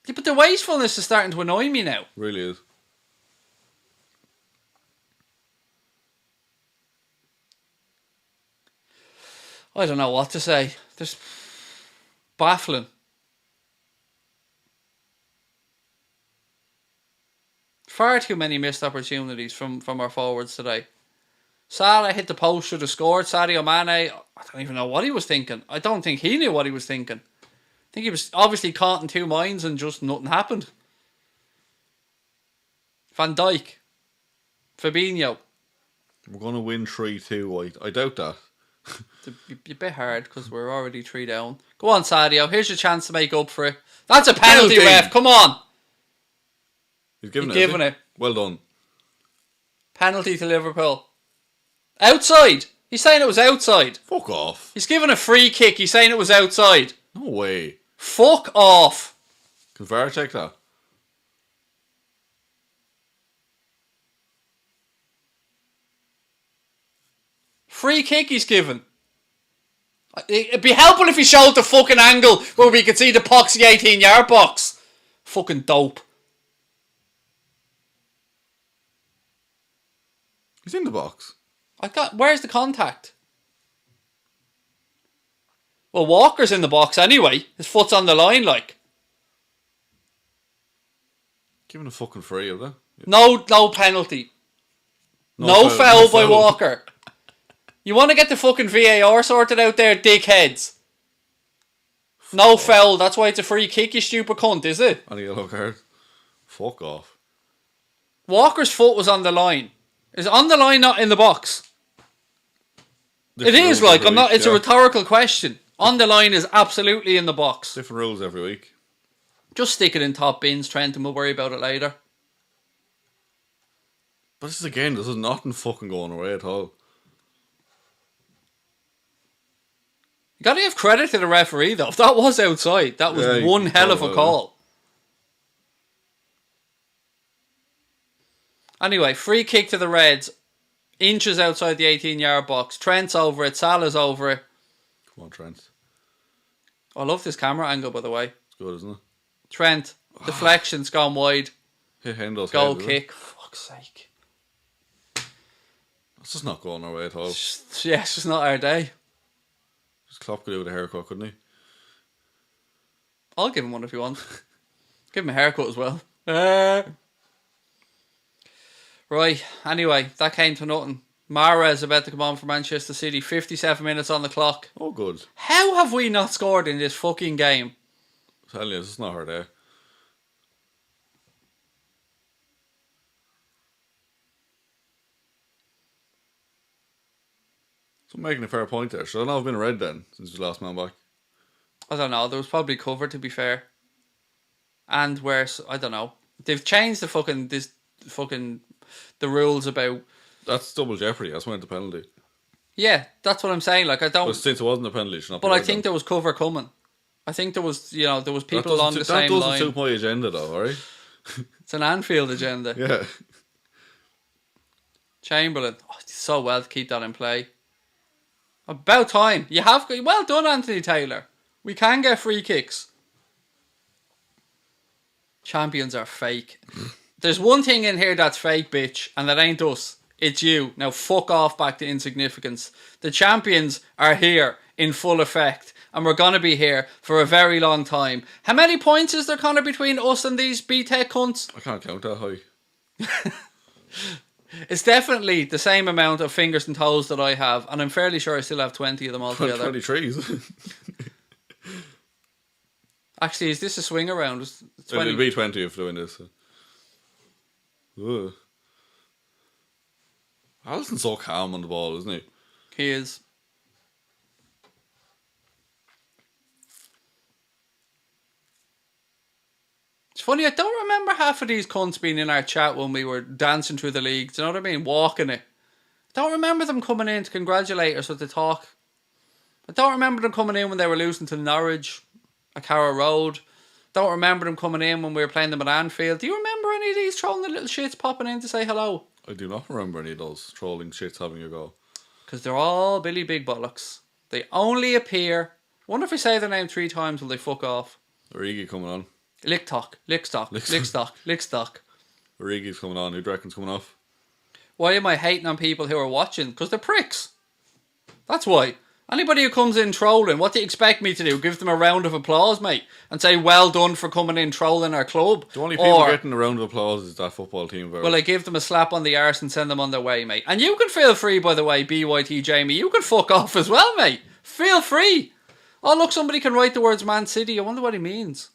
Yeah, but the wastefulness is starting to annoy me now. Really is. I don't know what to say. Just baffling. Far too many missed opportunities from our forwards today. Salah hit the post, should have scored. Sadio Mane, I don't even know what he was thinking. I don't think he knew what he was thinking. I think he was obviously caught in two minds and just nothing happened. Van Dijk. Fabinho. We're going to win 3-2. I doubt that. It's a bit hard because we're already 3 down. Go on, Sadio. Here's your chance to make up for it. That's a penalty, ref. Come on. He's giving it. Well done. Penalty to Liverpool. Outside. He's saying it was outside. Fuck off. He's giving a free kick. He's saying it was outside. No way. Fuck off. Can VAR check that? Free kick he's given. It'd be helpful if he showed the fucking angle where we could see the poxy 18-yard box. Fucking dope. He's in the box. Where's the contact? Well, Walker's in the box anyway. His foot's on the line, like. Giving a fucking free, have they? No penalty. No foul by Walker. You want to get the fucking VAR sorted out there, dickheads? No foul. That's why it's a free kick, you stupid cunt, is it? And a yellow card. Fuck off. Walker's foot was on the line. Is it on the line, not in the box? Different it is, rules like, every I'm not. week, It's a rhetorical question. On the line is absolutely in the box. Different rules every week. Just stick it in top bins, Trent, and we'll worry about it later. But this is nothing fucking going away at all. You gotta give credit to the referee, though. If that was outside, that was one hell of a call. Anyway, free kick to the Reds. Inches outside the 18-yard box. Trent's over it. Salah's over it. Come on, Trent. I love this camera angle, by the way. It's good, isn't it? Trent. Deflection's gone wide. Hit Hendo's Goal head, kick. For fuck's sake. It's just not going our way at all. It's just not our day. Just Klopp could do with a haircut, couldn't he? I'll give him one if you want. Give him a haircut as well. Right, anyway, that came to nothing. Mahrez about to come on for Manchester City. 57 minutes on the clock. Oh, good. How have we not scored in this fucking game? I'm telling you, it's not our day. So I'm making a fair point there. Should I not have been red then, since we lost man back? I don't know. There was probably cover, to be fair. And I don't know. They've changed the rules about. That's double jeopardy. That's when it's a penalty. Yeah, that's what I'm saying. Like, I don't. But since it wasn't a penalty, it should not be But I red think then. there was cover coming. I think there was people along the same That line. doesn't suit my agenda, though, alright? It's an Anfield agenda. Yeah. Chamberlain. Oh, it's so well to keep that in play. About time. Well done, Anthony Taylor. We can get free kicks. Champions are fake. There's one thing in here that's fake, bitch, and that ain't us. It's you. Now fuck off back to insignificance. The champions are here in full effect, and we're gonna be here for a very long time. How many points is there, Connor, between us and these B-Tech cunts? I can't count that high. It's definitely the same amount of fingers and toes that I have, and I'm fairly sure I still have 20 of them altogether. 23s. Actually, is this a swing around? It's It'll be 20 if they win this. Ugh. Alisson's so calm on the ball, isn't he? He is. It's funny, I don't remember half of these cunts being in our chat when we were dancing through the league. Do you know what I mean? Walking it. I don't remember them coming in to congratulate us or to talk. I don't remember them coming in when they were losing to Norwich at Carrow Road. Don't remember them coming in when we were playing them at Anfield. Do you remember any of these trolling the little shits popping in to say hello? I do not remember any of those trolling shits having a go. Because they're all Billy Big Bollocks. They only appear... Wonder if we say their name 3 times will they fuck off. Origi coming on. Lickstock. Origi's coming on. Who do you reckon's coming off? Why am I hating on people who are watching? Because they're pricks. That's why. Anybody who comes in trolling, what do you expect me to do? Give them a round of applause, mate? And say, well done for coming in trolling our club? The only people getting a round of applause is that football team. Well, I give them a slap on the arse and send them on their way, mate. And you can feel free, by the way, BYT Jamie. You can fuck off as well, mate. Feel free. Oh, look, somebody can write the words Man City. I wonder what he means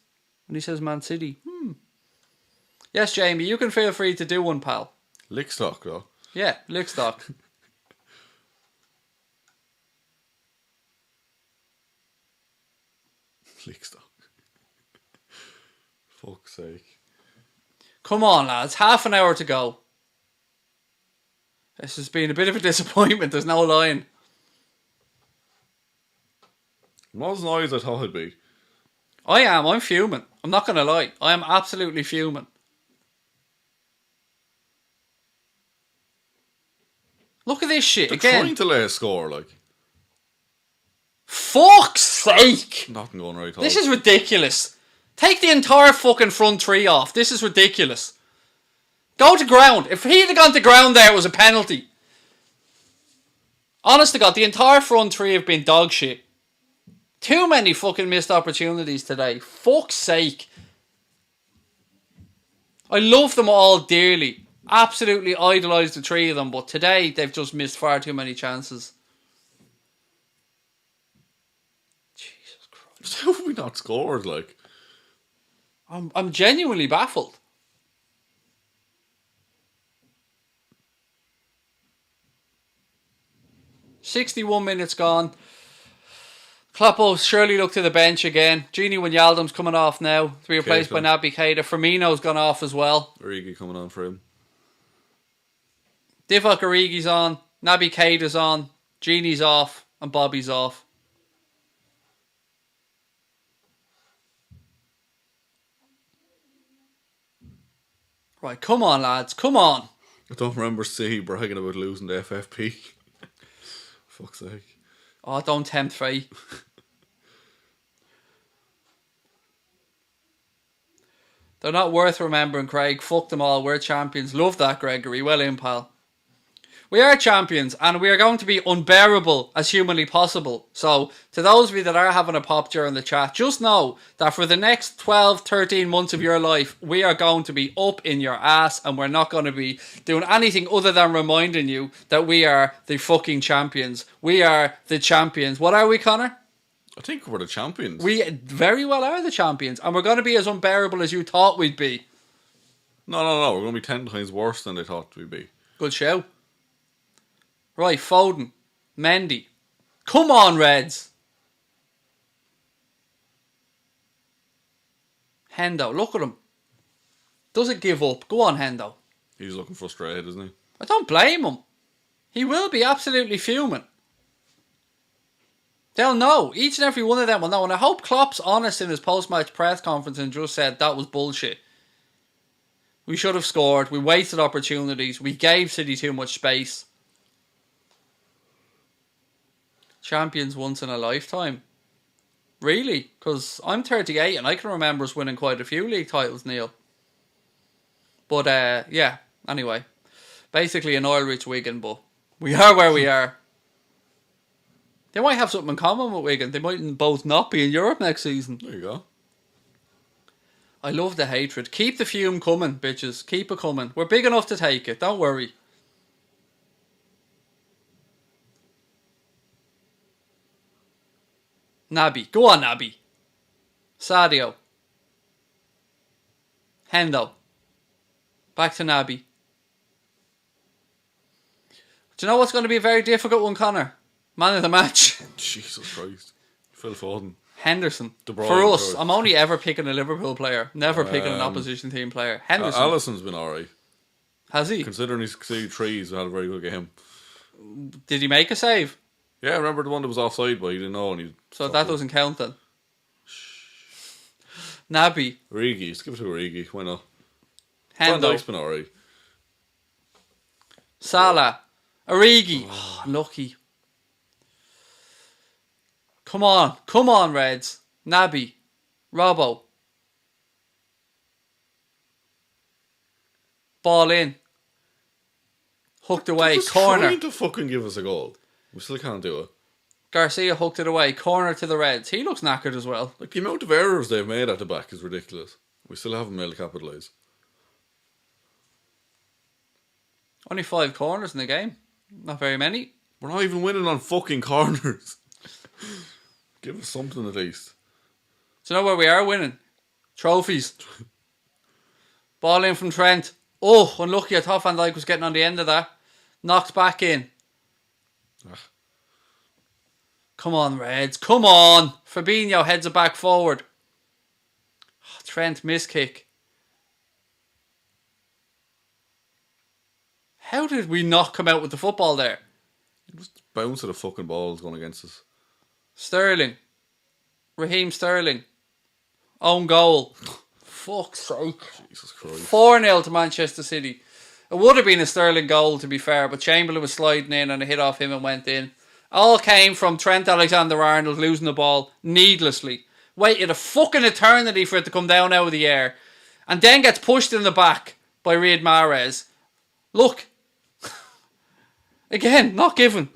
when he says Man City. Yes, Jamie, you can feel free to do one, pal. Lickstock, though. Yeah, Lickstock. Lickstock. Fuck's sake. Come on, lads. Half an hour to go. This has been a bit of a disappointment. There's no lying. Not as annoyed as I thought it'd be. I am. I'm fuming. I'm not going to lie. I am absolutely fuming. Look at this shit They're again. trying to lay a score, like. Fuck's sake. Nothing going right. This is ridiculous. Take the entire fucking front 3 off. This is ridiculous. Go to ground. If he had gone to ground there, it was a penalty. Honest to God, the entire front 3 have been dog shit. Too many fucking missed opportunities today. Fuck's sake. I love them all dearly. Absolutely idolise the 3 of them, but today they've just missed far too many chances. Jesus Christ. How have we not scored, like? I'm genuinely baffled. "61 minutes gone. Klopp surely look to the bench again. Gini Wijnaldum's coming off now to be replaced by Naby Keita. Firmino's gone off as well. Origi coming on for him. Divock Origi's on. Naby Keita's on. Gini's off. And Bobby's off. Right, come on, lads. Come on. I don't remember City bragging about losing the FFP. Fuck's sake. Oh, don't tempt fate. They're not worth remembering, Craig. Fuck them all. We're champions. Love that, Gregory. Well in, pal. We are champions, and we are going to be unbearable as humanly possible. So, to those of you that are having a pop during the chat, just know that for the next 12, 13 months of your life, we are going to be up in your ass, and we're not going to be doing anything other than reminding you that we are the fucking champions. We are the champions. What are we, Connor? I think we're the champions. We very well are the champions, and we're going to be as unbearable as you thought we'd be. No. We're going to be 10 times worse than they thought we'd be. Good show. Right, Foden. Mendy. Come on, Reds. Hendo, look at him. Doesn't give up. Go on, Hendo. He's looking frustrated, isn't he? I don't blame him. He will be absolutely fuming. They'll know. Each and every one of them will know. And I hope Klopp's honest in his post-match press conference and just said that was bullshit. We should have scored. We wasted opportunities. We gave City too much space. Champions once in a lifetime. Really? Because I'm 38 and I can remember us winning quite a few league titles, Neil. But, yeah. Anyway. Basically an oil-rich Wigan, but we are where we are. They might have something in common with Wigan. They might both not be in Europe next season. There you go. I love the hatred. Keep the fume coming, bitches. Keep it coming. We're big enough to take it. Don't worry. Naby. Go on, Naby. Sadio. Hendo. Back to Naby. Do you know what's going to be a very difficult one, Connor? Man of the match. Jesus Christ. Phil Foden. Henderson. De Bruyne, For us, sorry. I'm only ever picking a Liverpool player. Never picking an opposition team player. Henderson. Alisson's been alright. Has he? Considering he's conceded 3, he's had a very good game. Did he make a save? Yeah, I remember the one that was offside, but he didn't know. So that doesn't count then. Naby. Origi, let's give it to Origi. Why not? Van Hendo. Dijk's been alright. Salah. Origi. Oh, lucky. Come on. Come on, Reds. Naby. Robbo. Ball in. Hooked away. Just Corner. trying to fucking give us a goal. We still can't do it. Garcia hooked it away. Corner to the Reds. He looks knackered as well. Like, the amount of errors they've made at the back is ridiculous. We still haven't been able to capitalise. Only 5 corners in the game. Not very many. We're not even winning on fucking corners. Give us something at least. Do you know where we are winning? Trophies. Ball in from Trent. Oh, unlucky. I thought Van Dijk was getting on the end of that. Knocked back in. Come on, Reds. Come on. Fabinho heads it back forward. Trent miss kick. How did we not come out with the football there? Just bounce of the fucking ball is going against us. Sterling. Raheem Sterling. Own goal. Fuck's sake. Jesus Christ. 4-0 to Manchester City. It would have been a Sterling goal, to be fair, but Chamberlain was sliding in and it hit off him and went in. All came from Trent Alexander-Arnold losing the ball needlessly. Waited a fucking eternity for it to come down out of the air. And then gets pushed in the back by Riyad Mahrez. Look. Again, not given.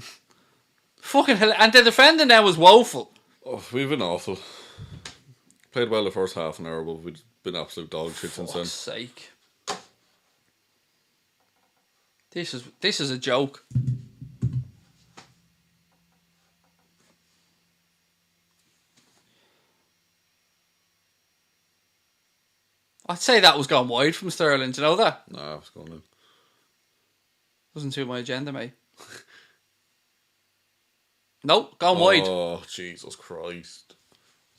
Fucking hell. And the defending now was woeful. Oh, we've been awful. Played well the first half an hour, but we've been absolute dog shit since then. Fuck's sake. This is a joke. I'd say that was gone wide from Sterling. Do you know that? Nah, it's going in. Wasn't to my agenda, mate. Nope, gone wide. Oh, Jesus Christ.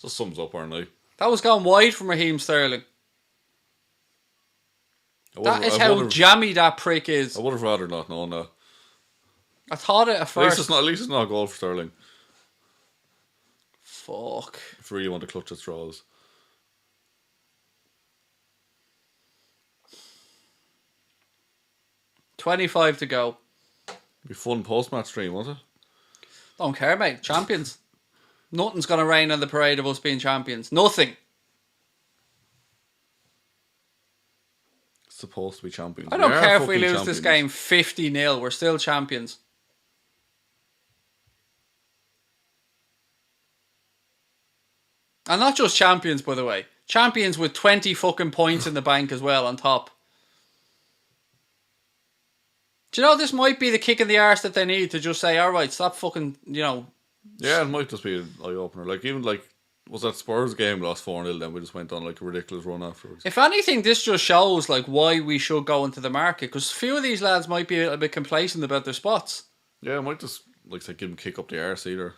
Just sums up, aren't they? That was gone wide from Raheem Sterling. That is how jammy that prick is. I would have rather not known that. I thought it at first. At least it's not a goal for Sterling. Fuck. If you really want to clutch at straws. $25 to go. Be fun post-match stream, won't it? Don't care, mate. Champions. Nothing's going to rain on the parade of us being champions. Nothing. It's supposed to be champions. I don't are care if we fucking lose this game 50-0. We're still champions. And not just champions, by the way. Champions with 20 fucking points in the bank as well on top. Do you know this might be the kick in the arse that they need to just say, alright, stop fucking, Yeah, it might just be an eye-opener. Like, even like, was that Spurs game lost 4-0, then we just went on like a ridiculous run afterwards. If anything, this just shows like why we should go into the market, because a few of these lads might be a bit complacent about their spots. Yeah, I might just, like, say, give them a kick up the arse either.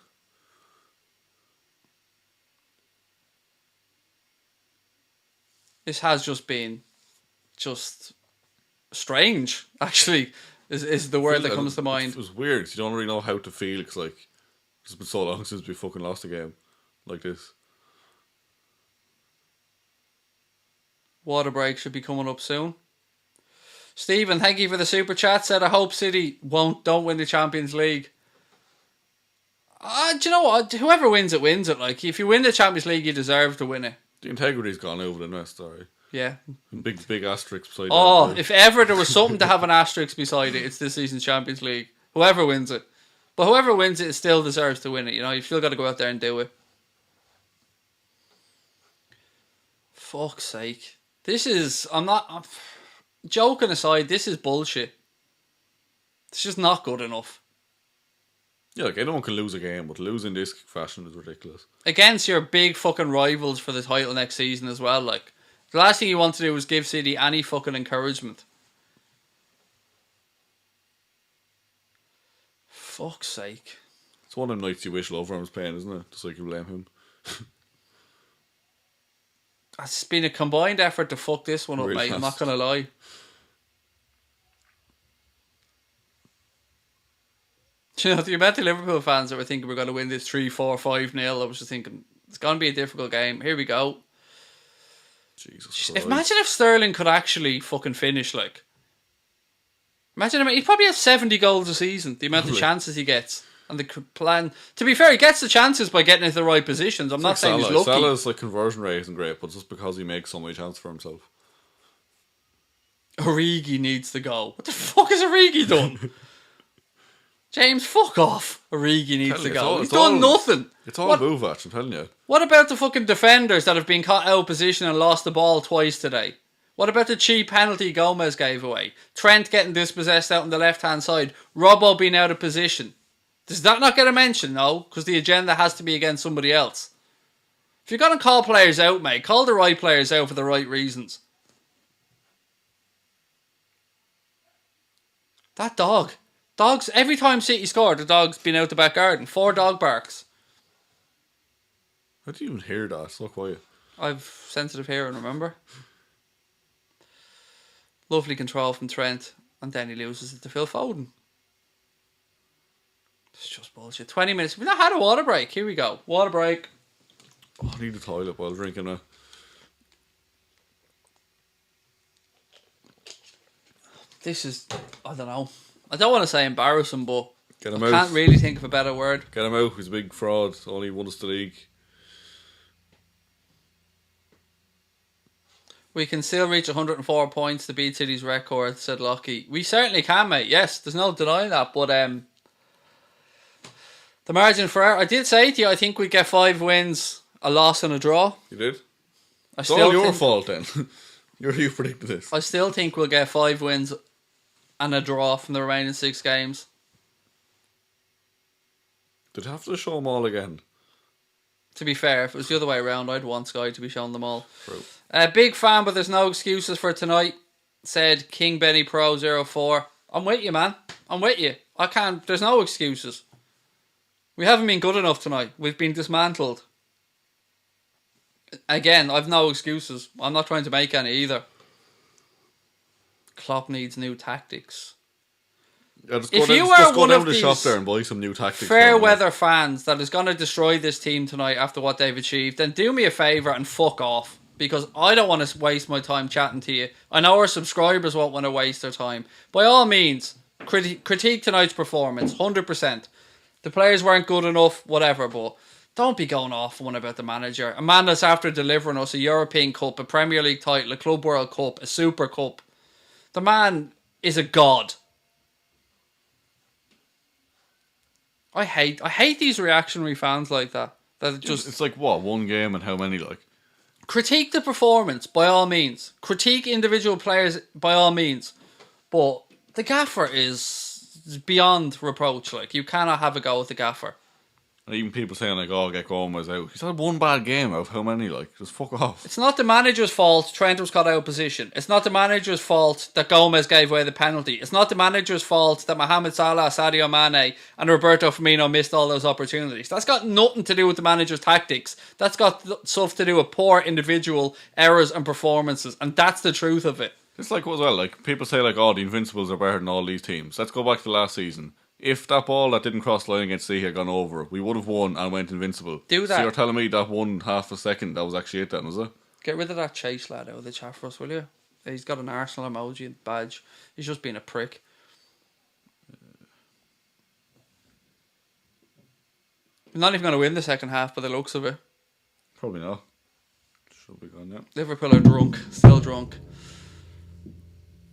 This has just been strange, actually, is the word that comes to mind. It was weird, 'cause you don't really know how to feel, because, like, it's been so long since we fucking lost a game like this. Water break should be coming up soon. Stephen, thank you for the super chat. Said, I hope City don't win the Champions League. Do you know what? Whoever wins it, wins it. Like, if you win the Champions League, you deserve to win it. The integrity's gone over the nest, sorry. Yeah. Big asterisk beside Oh, that. if ever there was something to have an asterisk beside it, it's this season's Champions League. Whoever wins it. But whoever wins it still deserves to win it. You know, you've still got to go out there and do it. Fuck's sake. I'm joking aside, this is bullshit. It's just not good enough. Yeah, like, anyone can lose a game, but to lose in this fashion is ridiculous. Against your big fucking rivals for the title next season as well, like. The last thing you want to do is give City any fucking encouragement. Fuck's sake. It's one of them nights you wish Lovren was playing, isn't it? Just like you blame him. It's been a combined effort to fuck this one up, Really mate. I'm has. not going to lie. Do you know, the amount of Liverpool fans that were thinking we're going to win this 3-4, 5-0, I was just thinking, it's going to be a difficult game. Here we go. Jesus Christ. Imagine if Sterling could actually fucking finish, like. Imagine, he probably has 70 goals a season, the amount of chances he gets. And the plan... To be fair, he gets the chances by getting into the right positions. I'm not saying he's lucky. Salah's like conversion rate isn't great, but just because he makes so many chances for himself. Origi needs to go. What the fuck has Origi done? James, fuck off. Origi needs to go. He's done nothing. It's all Bourzovic, I'm telling you. What about the fucking defenders that have been caught out of position and lost the ball twice today? What about the cheap penalty Gomez gave away? Trent getting dispossessed out on the left-hand side. Robbo being out of position. Does that not get a mention? No, because the agenda has to be against somebody else. If you're going to call players out, mate, call the right players out for the right reasons. That dog. Dogs, every time City scored, the dog's been out the back garden. 4 dog barks. How do you even hear that? It's so quiet. I've sensitive hearing, remember? Lovely control from Trent. And then he loses it to Phil Foden. It's just bullshit. 20 minutes. We've not had a water break. Here we go. Water break. Oh, I need a toilet while drinking it. This is, I don't know. I don't want to say embarrassing, but Get him I out. can't really think of a better word. Get him out. He's a big fraud. Only won us the league. We can still reach 104 points to beat City's record, said Lockie. We certainly can, mate. Yes, there's no denying that. But the margin for error, I did say to you, I think we'd get 5 wins, a loss and a draw. You did? I It's all your fault then. You predicted this. I still think we'll get 5 wins and a draw from the remaining 6 games. Did you have to show them all again? To be fair, if it was the other way around, I'd want Sky to be showing them all. True. Big fan, but there's no excuses for tonight, said King Benny Pro 04. I'm with you, man. I'm with you. I can't. There's no excuses. We haven't been good enough tonight. We've been dismantled. Again, I've no excuses. I'm not trying to make any either. Klopp needs new tactics. Yeah, just If go you down, were just go one down of the these shop there and buy some new tactics. fair weather fans that is going to destroy this team tonight after what they've achieved, then do me a favour and fuck off. Because I don't want to waste my time chatting to you. I know our subscribers won't want to waste their time. By all means, critique tonight's performance, 100%. The players weren't good enough, whatever, but don't be going off one about the manager. A man that's after delivering us a European Cup, a Premier League title, a Club World Cup, a Super Cup. The man is a god. I hate these reactionary fans like that. That just It's like, what, one game and how many, like? critique the performance, by all means. Critique individual players, by all means. But the gaffer is beyond reproach. Like, you cannot have a go with the gaffer. And even people saying, like, oh, get Gomez out. He's had one bad game out of how many, like? Just fuck off. It's not the manager's fault Trent was caught out of position. It's not the manager's fault that Gomez gave away the penalty. It's not the manager's fault that Mohamed Salah, Sadio Mane and Roberto Firmino missed all those opportunities. That's got nothing to do with the manager's tactics. That's got stuff to do with poor individual errors and performances. And that's the truth of it. It's like, as well, like, people say, like, oh, the Invincibles are better than all these teams. Let's go back to last season. If that ball that didn't cross the line against City had gone over, we would have won and went invincible. Do that. So you're telling me that 1/2 a second, that was actually it then, was it? Get rid of that Chase lad out of the chat for us, will you? He's got an Arsenal emoji and badge. He's just being a prick. We're not even going to win the second half by the looks of it. Probably not. Should be gone now. Liverpool are drunk. Still drunk.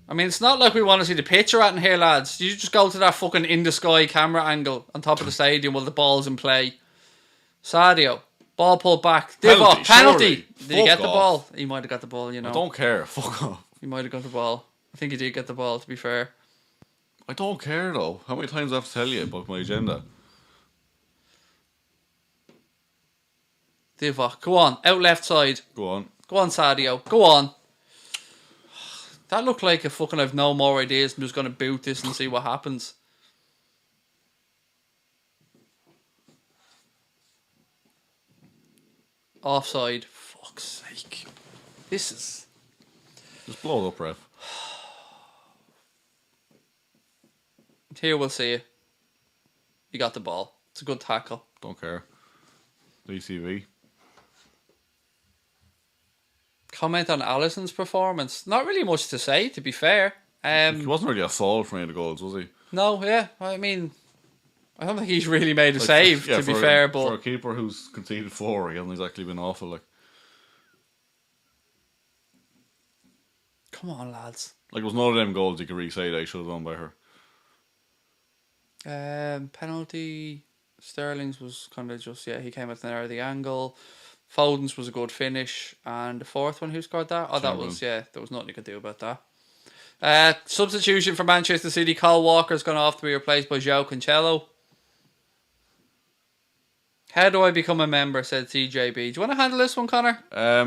I mean, it's not like we want to see the picture at in here, lads. You just go to that fucking in-the-sky camera angle on top of the stadium while the ball's in play. Sadio. Ball pulled back. Divock. Penalty. Did he get the ball? He might have got the ball, you know. I don't care. Fuck off. He might have got the ball. I think he did get the ball, to be fair. I don't care, though. How many times do I have to tell you about my agenda? Divock. Go on. Out left side. Go on. Go on, Sadio. Go on. That looked like a fucking I've no more ideas. I'm just going to boot this and see what happens. Offside. Fuck's sake. This is... Just blow it up, ref. Here we'll see you. You got the ball. It's a good tackle. Don't care. DCV. Comment on Alisson's performance. Not really much to say, to be fair. He wasn't really a fault for any of the goals, was he? No, yeah. I mean, I don't think he's really made a save, to be fair. But for a keeper who's conceded 4, he hasn't exactly been awful. Like, come on, lads. it was none of them goals you could really say they should have done by her. Penalty. Sterling's was kind of just, he came at the narrow of the angle. Foden's was a good finish. And the fourth one, who scored that? Oh, that was, there was nothing you could do about that. Substitution for Manchester City. Kyle Walker's gone off to be replaced by João Cancelo. How do I become a member, said CJB. Do you want to handle this one, Connor?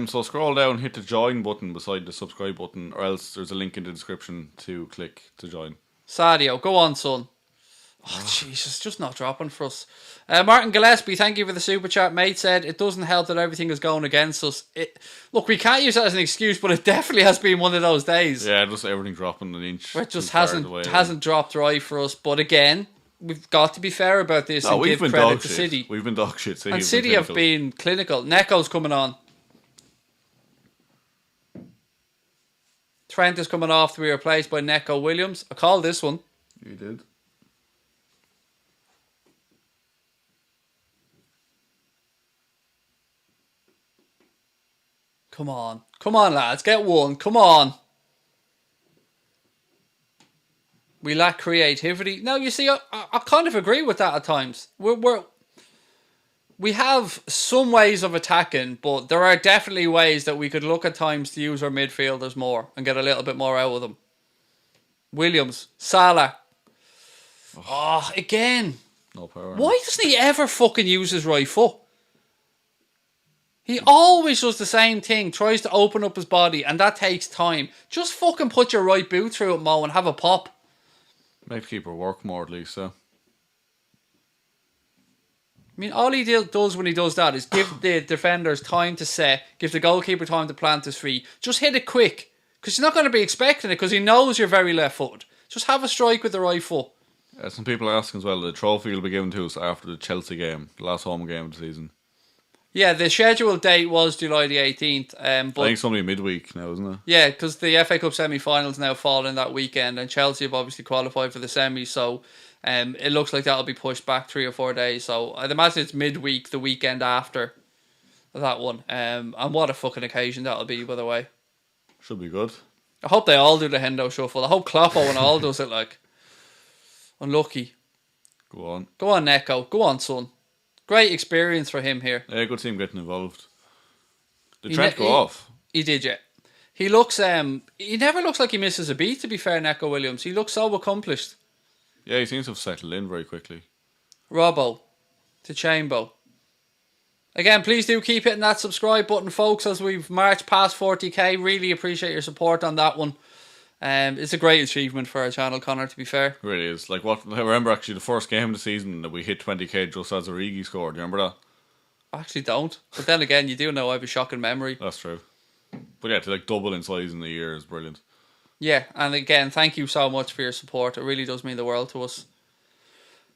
So scroll down, hit the join button beside the subscribe button, or else there's a link in the description to click to join. Sadio, go on, son. Oh, Jesus, just not dropping for us. Martin Gillespie, thank you for the super chat. Mate said, it doesn't help that everything is going against us. Look, we can't use that as an excuse, but it definitely has been one of those days. Yeah, just everything dropping an inch. Where it just hasn't dropped right for us. But again, we've got to be fair about this and give credit to City. We've been dog shit. And City have been clinical. Neco's coming on. Trent is coming off to be replaced by Neco Williams. I called this one. You did. Come on. Come on, lads. Get one. Come on. We lack creativity. No, you see, I kind of agree with that at times. We have some ways of attacking, but there are definitely ways that we could look at times to use our midfielders more and get a little bit more out of them. Williams. Salah. Oh, again. No power. Why doesn't he ever fucking use his right foot? He always does the same thing, tries to open up his body, and that takes time. Just fucking put your right boot through it, Mo, and have a pop. Make the keeper work more at least, so. I mean, all he does when he does that is give the defenders time to set, give the goalkeeper time to plant his feet. Just hit it quick, because he's not going to be expecting it, because he knows you're very left-footed. Just have a strike with the right foot. Some people are asking as well, the trophy will be given to us after the Chelsea game, the last home game of the season. Yeah, the scheduled date was July the 18th. But I think it's only midweek now, isn't it? Yeah, because the FA Cup semi-finals now fall in that weekend, and Chelsea have obviously qualified for the semi, so it looks like that'll be pushed back 3 or 4 days. So I'd imagine it's midweek, the weekend after that one. And what a fucking occasion that'll be, by the way. Should be good. I hope they all do the Hendo Shuffle. I hope Kloppo and all does it, like. Unlucky. Go on. Go on, Neco. Go on, son. Great experience for him here. Yeah, good team getting involved. Did Trent go off? He did, yeah. He looks, he never looks like he misses a beat, to be fair, Neco Williams. He looks so accomplished. Yeah, he seems to have settled in very quickly. Robbo to Chambo. Again, please do keep hitting that subscribe button, folks, as we've marched past 40k. Really appreciate your support on that one. It's a great achievement for our channel, Connor, to be fair. It really is. Like, what I remember actually the first game of the season that we hit 20k just as Origi scored. Do you remember that? I actually don't. But then again, you do know I have a shocking memory. That's true. But yeah, to like double in size in a year is brilliant. Yeah, and again, thank you so much for your support. It really does mean the world to us.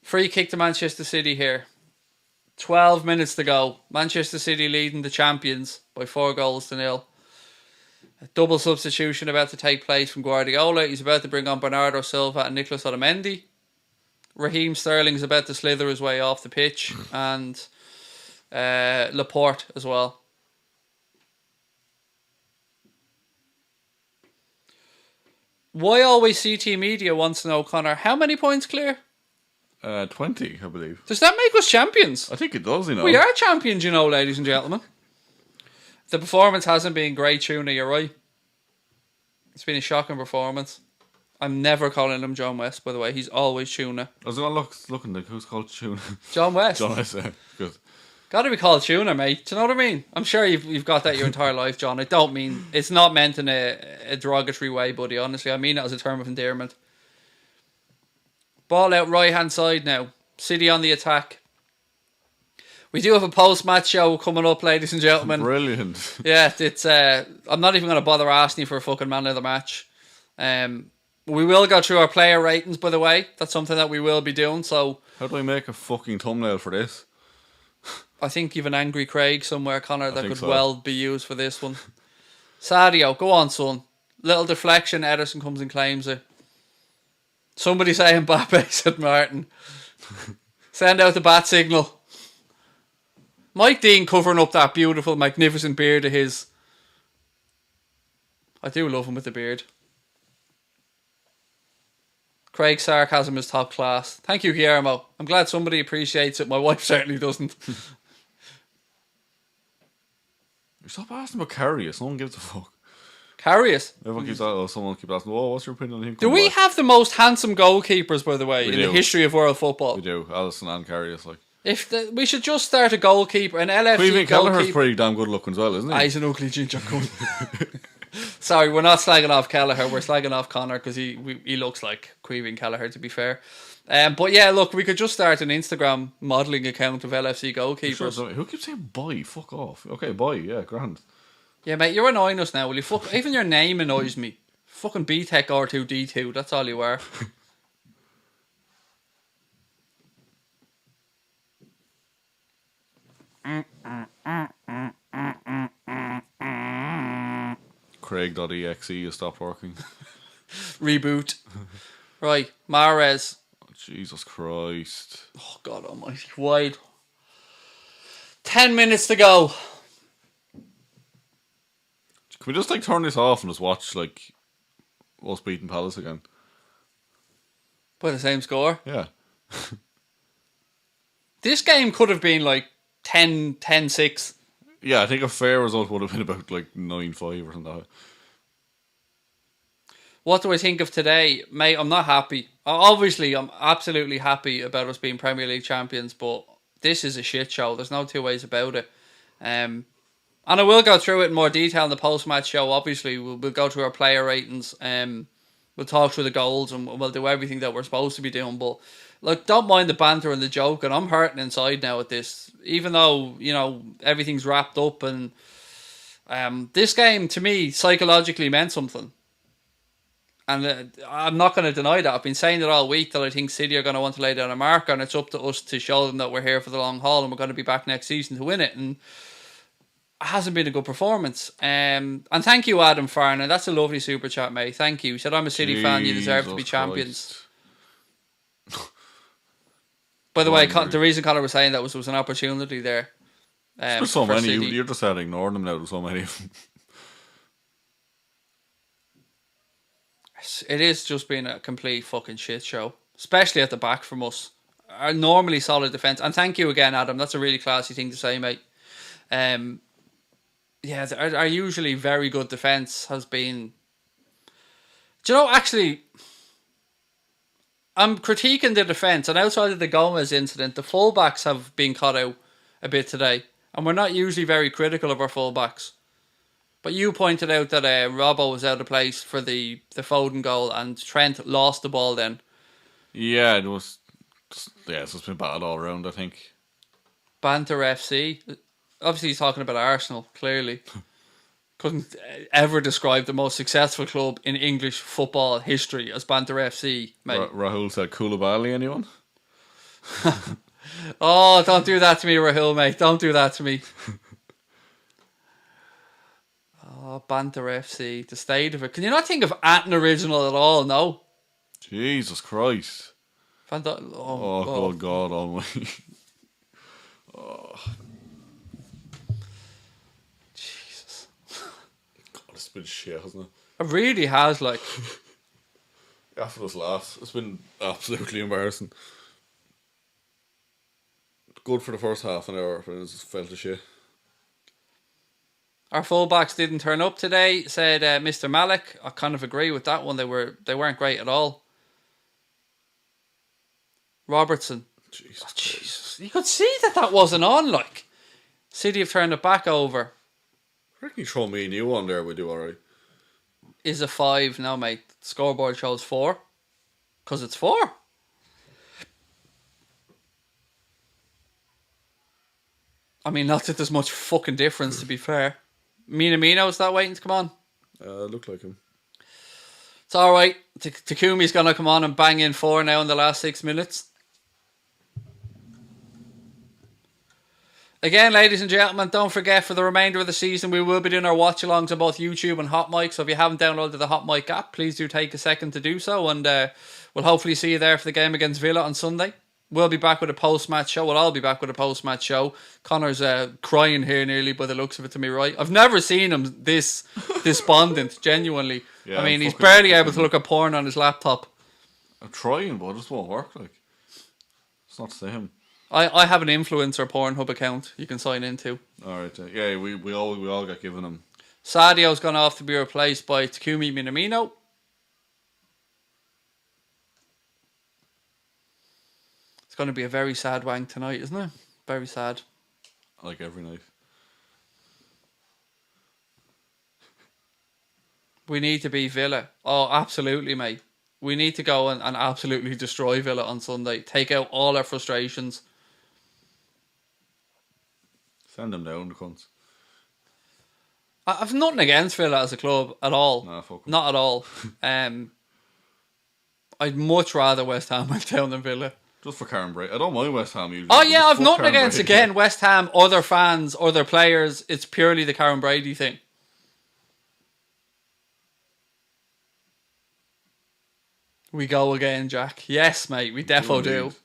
Free kick to Manchester City here. 12 minutes to go. Manchester City leading the champions by 4-0. A double substitution about to take place from Guardiola. He's about to bring on Bernardo Silva and Nicolas Otamendi. Raheem Sterling's about to slither his way off the pitch. And Laporte as well. Why always CT Media wants to know, Connor, how many points clear? 20, I believe. Does that make us champions? I think it does, you know. We are champions, you know, ladies and gentlemen. The performance hasn't been great, Tuna, you're right. It's been a shocking performance. I'm never calling him John West, by the way. He's always Tuna. I was looking like who's called Tuna. John West. John West, yeah. Good. Got to be called tuna, mate. Do you know what I mean? I'm sure you've got that your entire life, John. I don't mean... It's not meant in a derogatory way, buddy, honestly. I mean it as a term of endearment. Ball out right-hand side now. City on the attack. We do have a post-match show coming up, ladies and gentlemen. Brilliant. Yeah, it's... I'm not even going to bother asking you for a fucking man of the match. We will go through our player ratings, by the way. That's something that we will be doing, so... How do I make a fucking thumbnail for this? I think you've an angry Craig somewhere, Connor, that could so. well be used for this one. Sadio, go on, son. Little deflection, Ederson comes and claims it. Somebody say Mbappe, said Martin. Send out the bat signal. Mike Dean covering up that beautiful, magnificent beard of his. I do love him with the beard. Craig's sarcasm is top class. Thank you, Guillermo. I'm glad somebody appreciates it. My wife certainly doesn't. Stop asking about Karius. No one gives a fuck. Karius? Everyone keeps asking, someone keeps asking, what's your opinion on him? Do we have the most handsome goalkeepers, by the way, in the history of world football? We do. Alisson and Karius, like. We should just start a goalkeeper, an LFC Queeving goalkeeper. Kelleher's pretty damn good looking as well, isn't he? He's an ugly ginger cunt. Sorry, we're not slagging off Kelleher. We're slagging off Connor because he looks like Queeving Kelleher, to be fair. But yeah, look, we could just start an Instagram modelling account of LFC goalkeepers. Sure, who keeps saying boy? Fuck off. Okay, boy, yeah, grand. Yeah, mate, you're annoying us now. Will you fuck? Even your name annoys me. Fucking BTEC R2D2. That's all you are. Craig.exe has stopped working. Reboot. Right, Mahrez. Oh, Jesus Christ. Oh, God almighty. Wide. 10 minutes to go. Can we just like turn this off and just watch like us beating Palace again? By the same score? Yeah. This game could have been like 10-6. Yeah, I think a fair result would have been about like 9-5 or something. What do I think of today? Mate, I'm not happy. Obviously, I'm absolutely happy about us being Premier League champions, but this is a shit show. There's no two ways about it. And I will go through it in more detail in the post-match show. Obviously, we'll go through our player ratings. We'll talk through the goals and we'll do everything that we're supposed to be doing. But look, don't mind the banter and the joke. And I'm hurting inside now at this. Even though, you know, everything's wrapped up. And this game, to me, psychologically meant something. And I'm not going to deny that. I've been saying it all week that I think City are going to want to lay down a marker. And it's up to us to show them that we're here for the long haul. And we're going to be back next season to win it. And hasn't been a good performance. And thank you, Adam Farner. That's a lovely super chat, mate. Thank you. He said, I'm a City fan. You deserve to be champions. By the way, the reason Connor was saying that was an opportunity there. There's so many. You're just out ignoring them now. There's so many of them. It is just been a complete fucking shit show. Especially at the back from us. Our normally solid defence. And thank you again, Adam. That's a really classy thing to say, mate. Yeah, our usually very good defence has been... Do you know, actually, I'm critiquing the defence, and outside of the Gomez incident, the fullbacks have been caught out a bit today, and we're not usually very critical of our fullbacks. But you pointed out that Robbo was out of place for the Foden goal, and Trent lost the ball then. Yeah, it was... Yeah, it's been bad all around, I think. Banter FC... Obviously, he's talking about Arsenal, clearly. Couldn't ever describe the most successful club in English football history as Banter FC, mate. Rahul said Koulibaly, anyone? Oh, don't do that to me, Rahul, mate. Don't do that to me. Oh, Banter FC, the state of it. Can you not think of an original at all? No? Jesus Christ. Oh, God almighty. Oh. It's been shit, hasn't it? It really has, like. After this last, it's been absolutely embarrassing. Good for the first half an hour, but it just felt to shit. Our fullbacks didn't turn up today, said Mr. Malik. I kind of agree with that one. They weren't great at all. Robertson. Jesus. Oh, Jesus. You could see that wasn't on, like. City have turned it back over. I reckon you throw me and you on there, we do alright. Is a 5 now, mate. Scoreboard shows 4. Because it's 4. I mean, not that there's much fucking difference, to be fair. Minamino, is that waiting to come on? Look like him. It's alright. Takumi's going to come on and bang in 4 now in the last 6 minutes. Again, ladies and gentlemen, don't forget for the remainder of the season we will be doing our watch-alongs on both YouTube and Hot Mic. So if you haven't downloaded the Hot Mic app, please do take a second to do so. And we'll hopefully see you there for the game against Villa on Sunday. We'll be back with a post-match show. Well, I'll be back with a post-match show. Connor's crying here nearly by the looks of it to me, right? I've never seen him this despondent, genuinely. Yeah, I mean, he's barely able to look at porn on his laptop. I'm trying, but it just won't work. Like, it's not the same. I have an influencer Pornhub account you can sign into. Alright, yeah, we all got given him. Sadio's gone off to be replaced by Takumi Minamino. It's going to be a very sad wank tonight, isn't it? Very sad. Like every night. We need to beat Villa. Oh, absolutely, mate. We need to go and absolutely destroy Villa on Sunday. Take out all our frustrations. Send them down, the cunts. I've nothing against Villa as a club at all. Nah, fuck 'em. Not at all. I'd much rather West Ham went down than Villa. Just for Karen Brady. I don't mind West Ham usually. Oh yeah, Just I've fuck nothing Karen against, Brady. again, West Ham, other fans, other players. It's purely the Karen Brady thing. We go again, Jack. Yes, mate, we defo do. Indeed.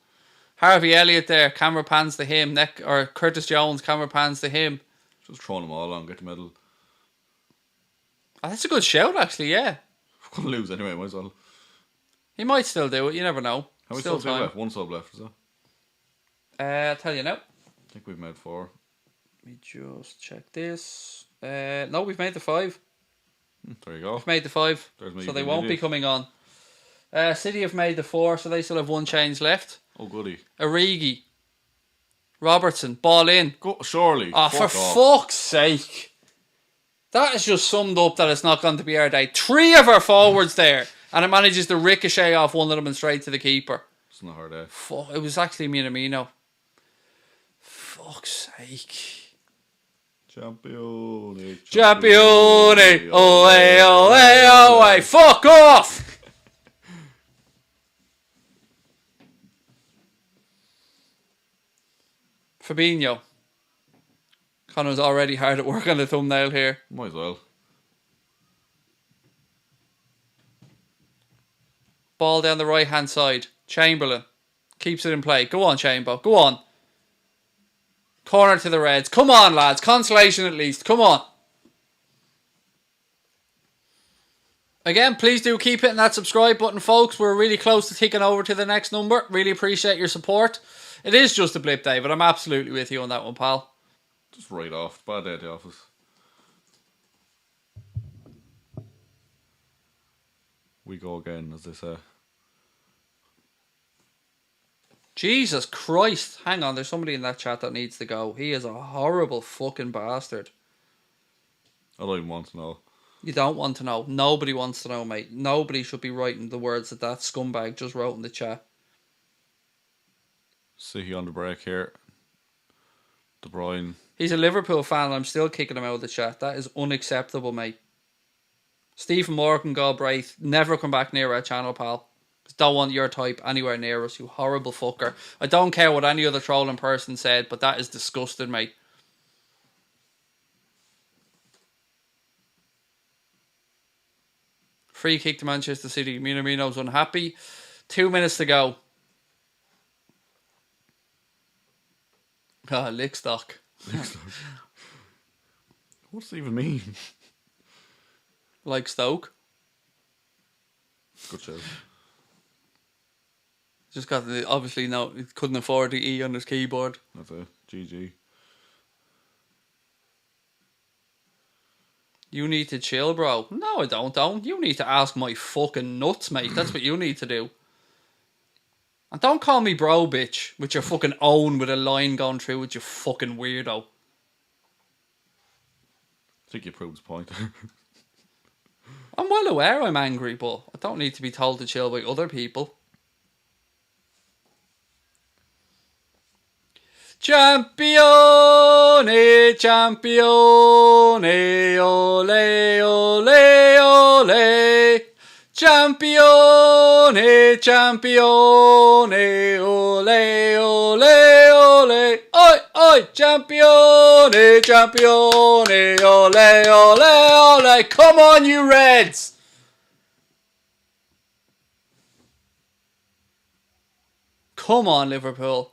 Harvey Elliott there, camera pans to him. Or Curtis Jones, camera pans to him. Just throwing them all on, get the medal. Oh, that's a good shout, actually, yeah. We're going to lose anyway, might as well. He might still do it, you never know. How many Still subs have we time. left? One sub left, is that? I'll tell you now. I think we've made 4. Let me just check this. No, we've made the 5. There you go. We've made the 5. There's me So they being won't be idiot. coming on. City have made the 4, so they still have 1 change left. Oh, goody. Origi. Robertson. Ball in. Go, surely. Oh, for fuck's sake. That is just summed up that it's not going to be our day. 3 of our forwards there. And it manages to ricochet off one of them and straight to the keeper. It's not hard, eh? Fuck, it was actually Minamino. Fuck's sake. Champione. Champione. Away, away, away. Fuck off. Fabinho. Connor's already hard at work on the thumbnail here. Might as well. Ball down the right hand side. Chamberlain. Keeps it in play. Go on, Chambo. Go on. Corner to the Reds. Come on, lads. Consolation at least. Come on. Again, please do keep hitting that subscribe button, folks. We're really close to ticking over to the next number. Really appreciate your support. It is just a blip day, but I'm absolutely with you on that one, pal. Just right off. Bad day at the office. We go again, as they say. Jesus Christ. Hang on, there's somebody in that chat that needs to go. He is a horrible fucking bastard. I don't even want to know. You don't want to know. Nobody wants to know, mate. Nobody should be writing the words that scumbag just wrote in the chat. City on the break here. De Bruyne. He's a Liverpool fan and I'm still kicking him out of the chat. That is unacceptable, mate. Stephen Morgan, Galbraith, never come back near our channel, pal. Don't want your type anywhere near us, you horrible fucker. I don't care what any other trolling person said, but that is disgusting, mate. Free kick to Manchester City. Minamino's unhappy. 2 minutes to go. Ah, Lickstock. What's it even mean? Like Stoke. Good show. Just got the, obviously, no, he couldn't afford the E on his keyboard. That's it. GG. You need to chill, bro. No, I don't. You need to ask my fucking nuts, mate. That's what you need to do. And don't call me bro, bitch, with your fucking own with a line going through with you fucking weirdo. I think you proved the point. I'm well aware I'm angry, but I don't need to be told to chill by other people. Campione, campione, ole, ole, ole. Campione, campione, ole, ole, ole. Oi, oi, campione, campione, ole, ole, ole. Come on, you Reds! Come on, Liverpool.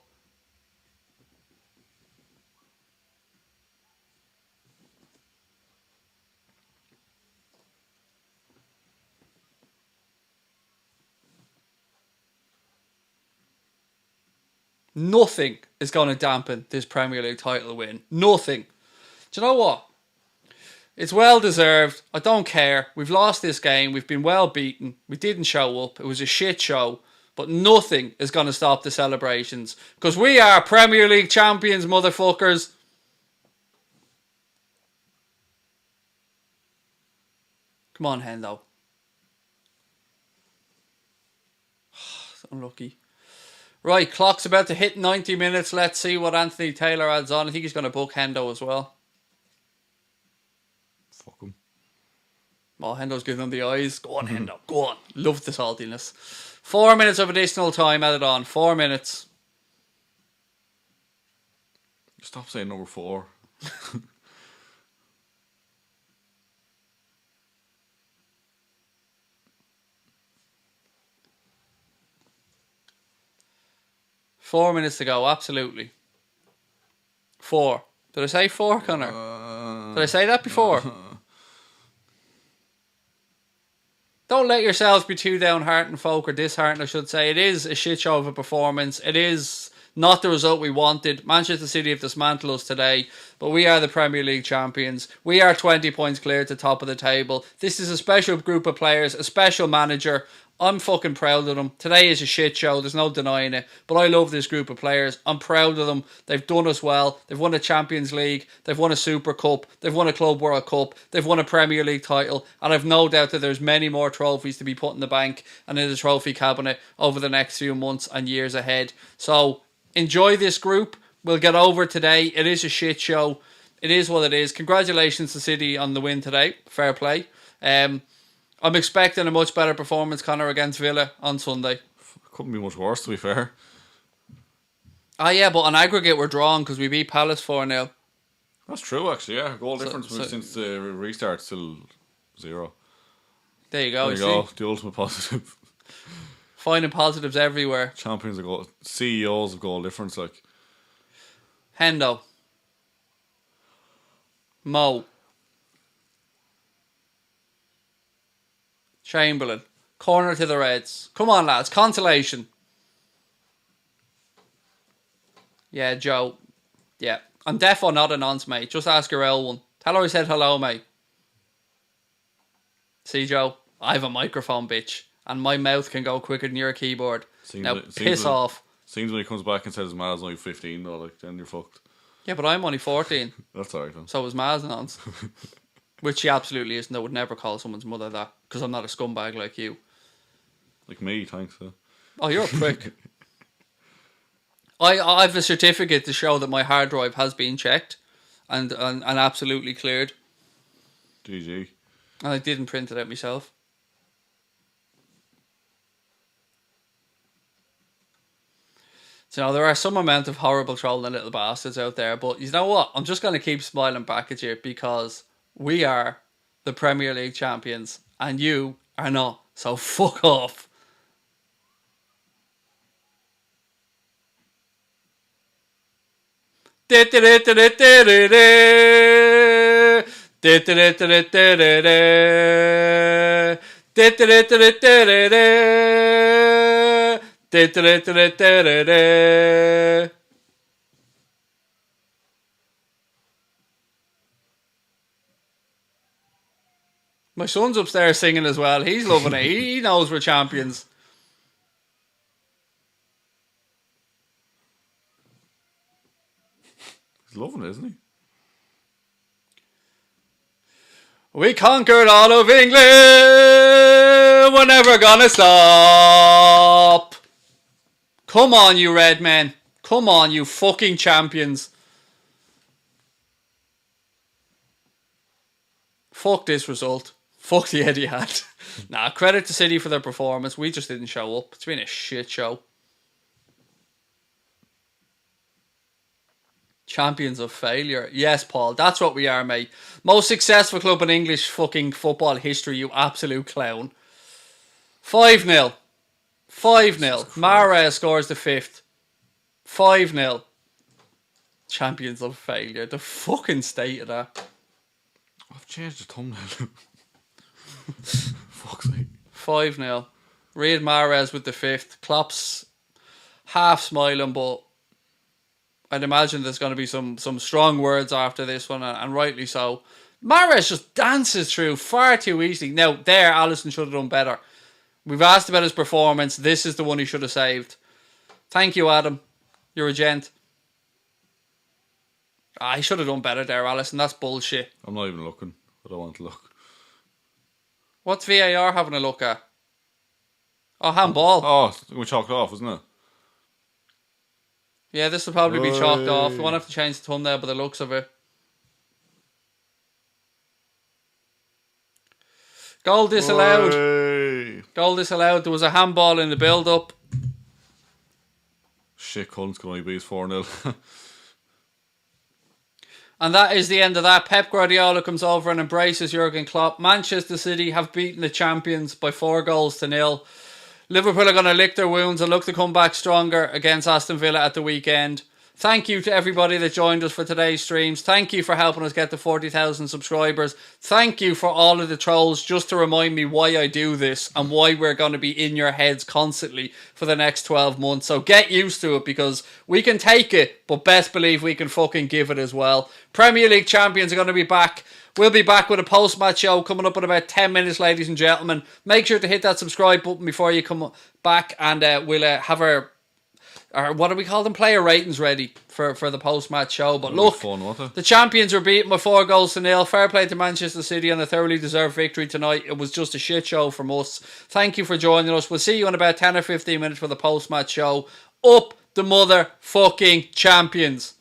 Nothing is going to dampen this Premier League title win. Nothing. Do you know what? It's well deserved. I don't care. We've lost this game. We've been well beaten. We didn't show up. It was a shit show. But nothing is going to stop the celebrations. Because we are Premier League champions, motherfuckers. Come on, Hendo. Unlucky. Right, clock's about to hit 90 minutes. Let's see what Anthony Taylor adds on. I think he's going to book Hendo as well. Fuck him. Oh, Hendo's giving him the eyes. Go on, Hendo. Go on. Love the saltiness. 4 minutes of additional time added on. 4 minutes. Stop saying number 4. 4 minutes to go, absolutely. 4. Did I say 4, Connor? Did I say that before? Don't let yourselves be too downhearted, folk, or disheartened, I should say. It is a shit show of a performance. It is not the result we wanted. Manchester City have dismantled us today, but we are the Premier League champions. We are 20 points clear at the top of the table. This is a special group of players, a special manager. I'm fucking proud of them. Today is a shit show, there's no denying it. But I love this group of players. I'm proud of them. They've done us well. They've won a Champions League. They've won a Super Cup. They've won a Club World Cup. They've won a Premier League title. And I've no doubt that there's many more trophies to be put in the bank and in the trophy cabinet over the next few months and years ahead. So enjoy this group. We'll get over it today. It is a shit show. It is what it is. Congratulations to City on the win today. Fair play. I'm expecting a much better performance, Connor, against Villa on Sunday. Couldn't be much worse, to be fair. Ah, yeah, but on aggregate we're drawn because we beat Palace 4-0. That's true, actually, yeah. Goal difference since the restart still 0. There you go. There you go, the ultimate positive. Finding positives everywhere. Champions of goal, CEOs of goal difference, like. Hendo. Mo. Chamberlain. Corner to the Reds. Come on, lads. Consolation. Yeah, Joe. Yeah. I'm defo not a nonce, mate. Just ask your L1. Tell her I said hello, mate. See, Joe? I have a microphone, bitch. And my mouth can go quicker than your keyboard. Piss off. Seems when he comes back and says his Ma's only 15, though, like, then you're fucked. Yeah, but I'm only 14. That's alright, then. So was Ma's nonce. Which she absolutely isn't. I would never call someone's mother that. Because I'm not a scumbag like you. Like me, thanks. Oh, you're a prick. I have a certificate to show that my hard drive has been checked. And absolutely cleared. GG. And I didn't print it out myself. So there are some amount of horrible trolling little bastards out there. But you know what? I'm just going to keep smiling back at you because we are the Premier League champions and you are not. So fuck off. My son's upstairs singing as well. He's loving it. He knows we're champions. He's loving it, isn't he? We conquered all of England. We're never gonna stop. Come on, you red men. Come on, you fucking champions. Fuck this result. Fuck the Etihad. Nah, credit to City for their performance. We just didn't show up. It's been a shit show. Champions of failure. Yes, Paul, that's what we are, mate. Most successful club in English fucking football history, you absolute clown. 5-0. 5-0. Mahrez scores the 5th. 5-0. Champions of failure. The fucking state of that. I've changed the thumbnail. Fuck's sake. 5-0. Riyad Mahrez with the 5th. Klopp's half smiling, but I'd imagine there's going to be some strong words after this one, and rightly so. Mahrez just dances through far too easily. Now, there, Alisson should have done better. We've asked about his performance. This is the one he should have saved. Thank you, Adam. You're a gent. He should have done better there, Alisson. That's bullshit. I'm not even looking. I don't want to look. What's VAR having a look at? Oh, handball. Oh, we chalked off, wasn't it? Yeah, this will probably be chalked off. We won't have to change the thumbnail by the looks of it. Goal disallowed. Hey. Goal disallowed. There was a handball in the build-up. Shit, Cullen's can only beat 4-0. And that is the end of that. Pep Guardiola comes over and embraces Jurgen Klopp. Manchester City have beaten the champions by 4-0. Liverpool are going to lick their wounds and look to come back stronger against Aston Villa at the weekend. Thank you to everybody that joined us for today's streams. Thank you for helping us get to 40,000 subscribers. Thank you for all of the trolls just to remind me why I do this and why we're going to be in your heads constantly for the next 12 months. So get used to it, because we can take it, but best believe we can fucking give it as well. Premier League champions are going to be back. We'll be back with a post-match show coming up in about 10 minutes, ladies and gentlemen. Make sure to hit that subscribe button before you come back, and we'll have our what do we call them? Player ratings ready for the post-match show. But look, the champions were beaten by 4-0. Fair play to Manchester City on a thoroughly deserved victory tonight. It was just a shit show from us. Thank you for joining us. We'll see you in about 10 or 15 minutes for the post-match show. Up the motherfucking champions.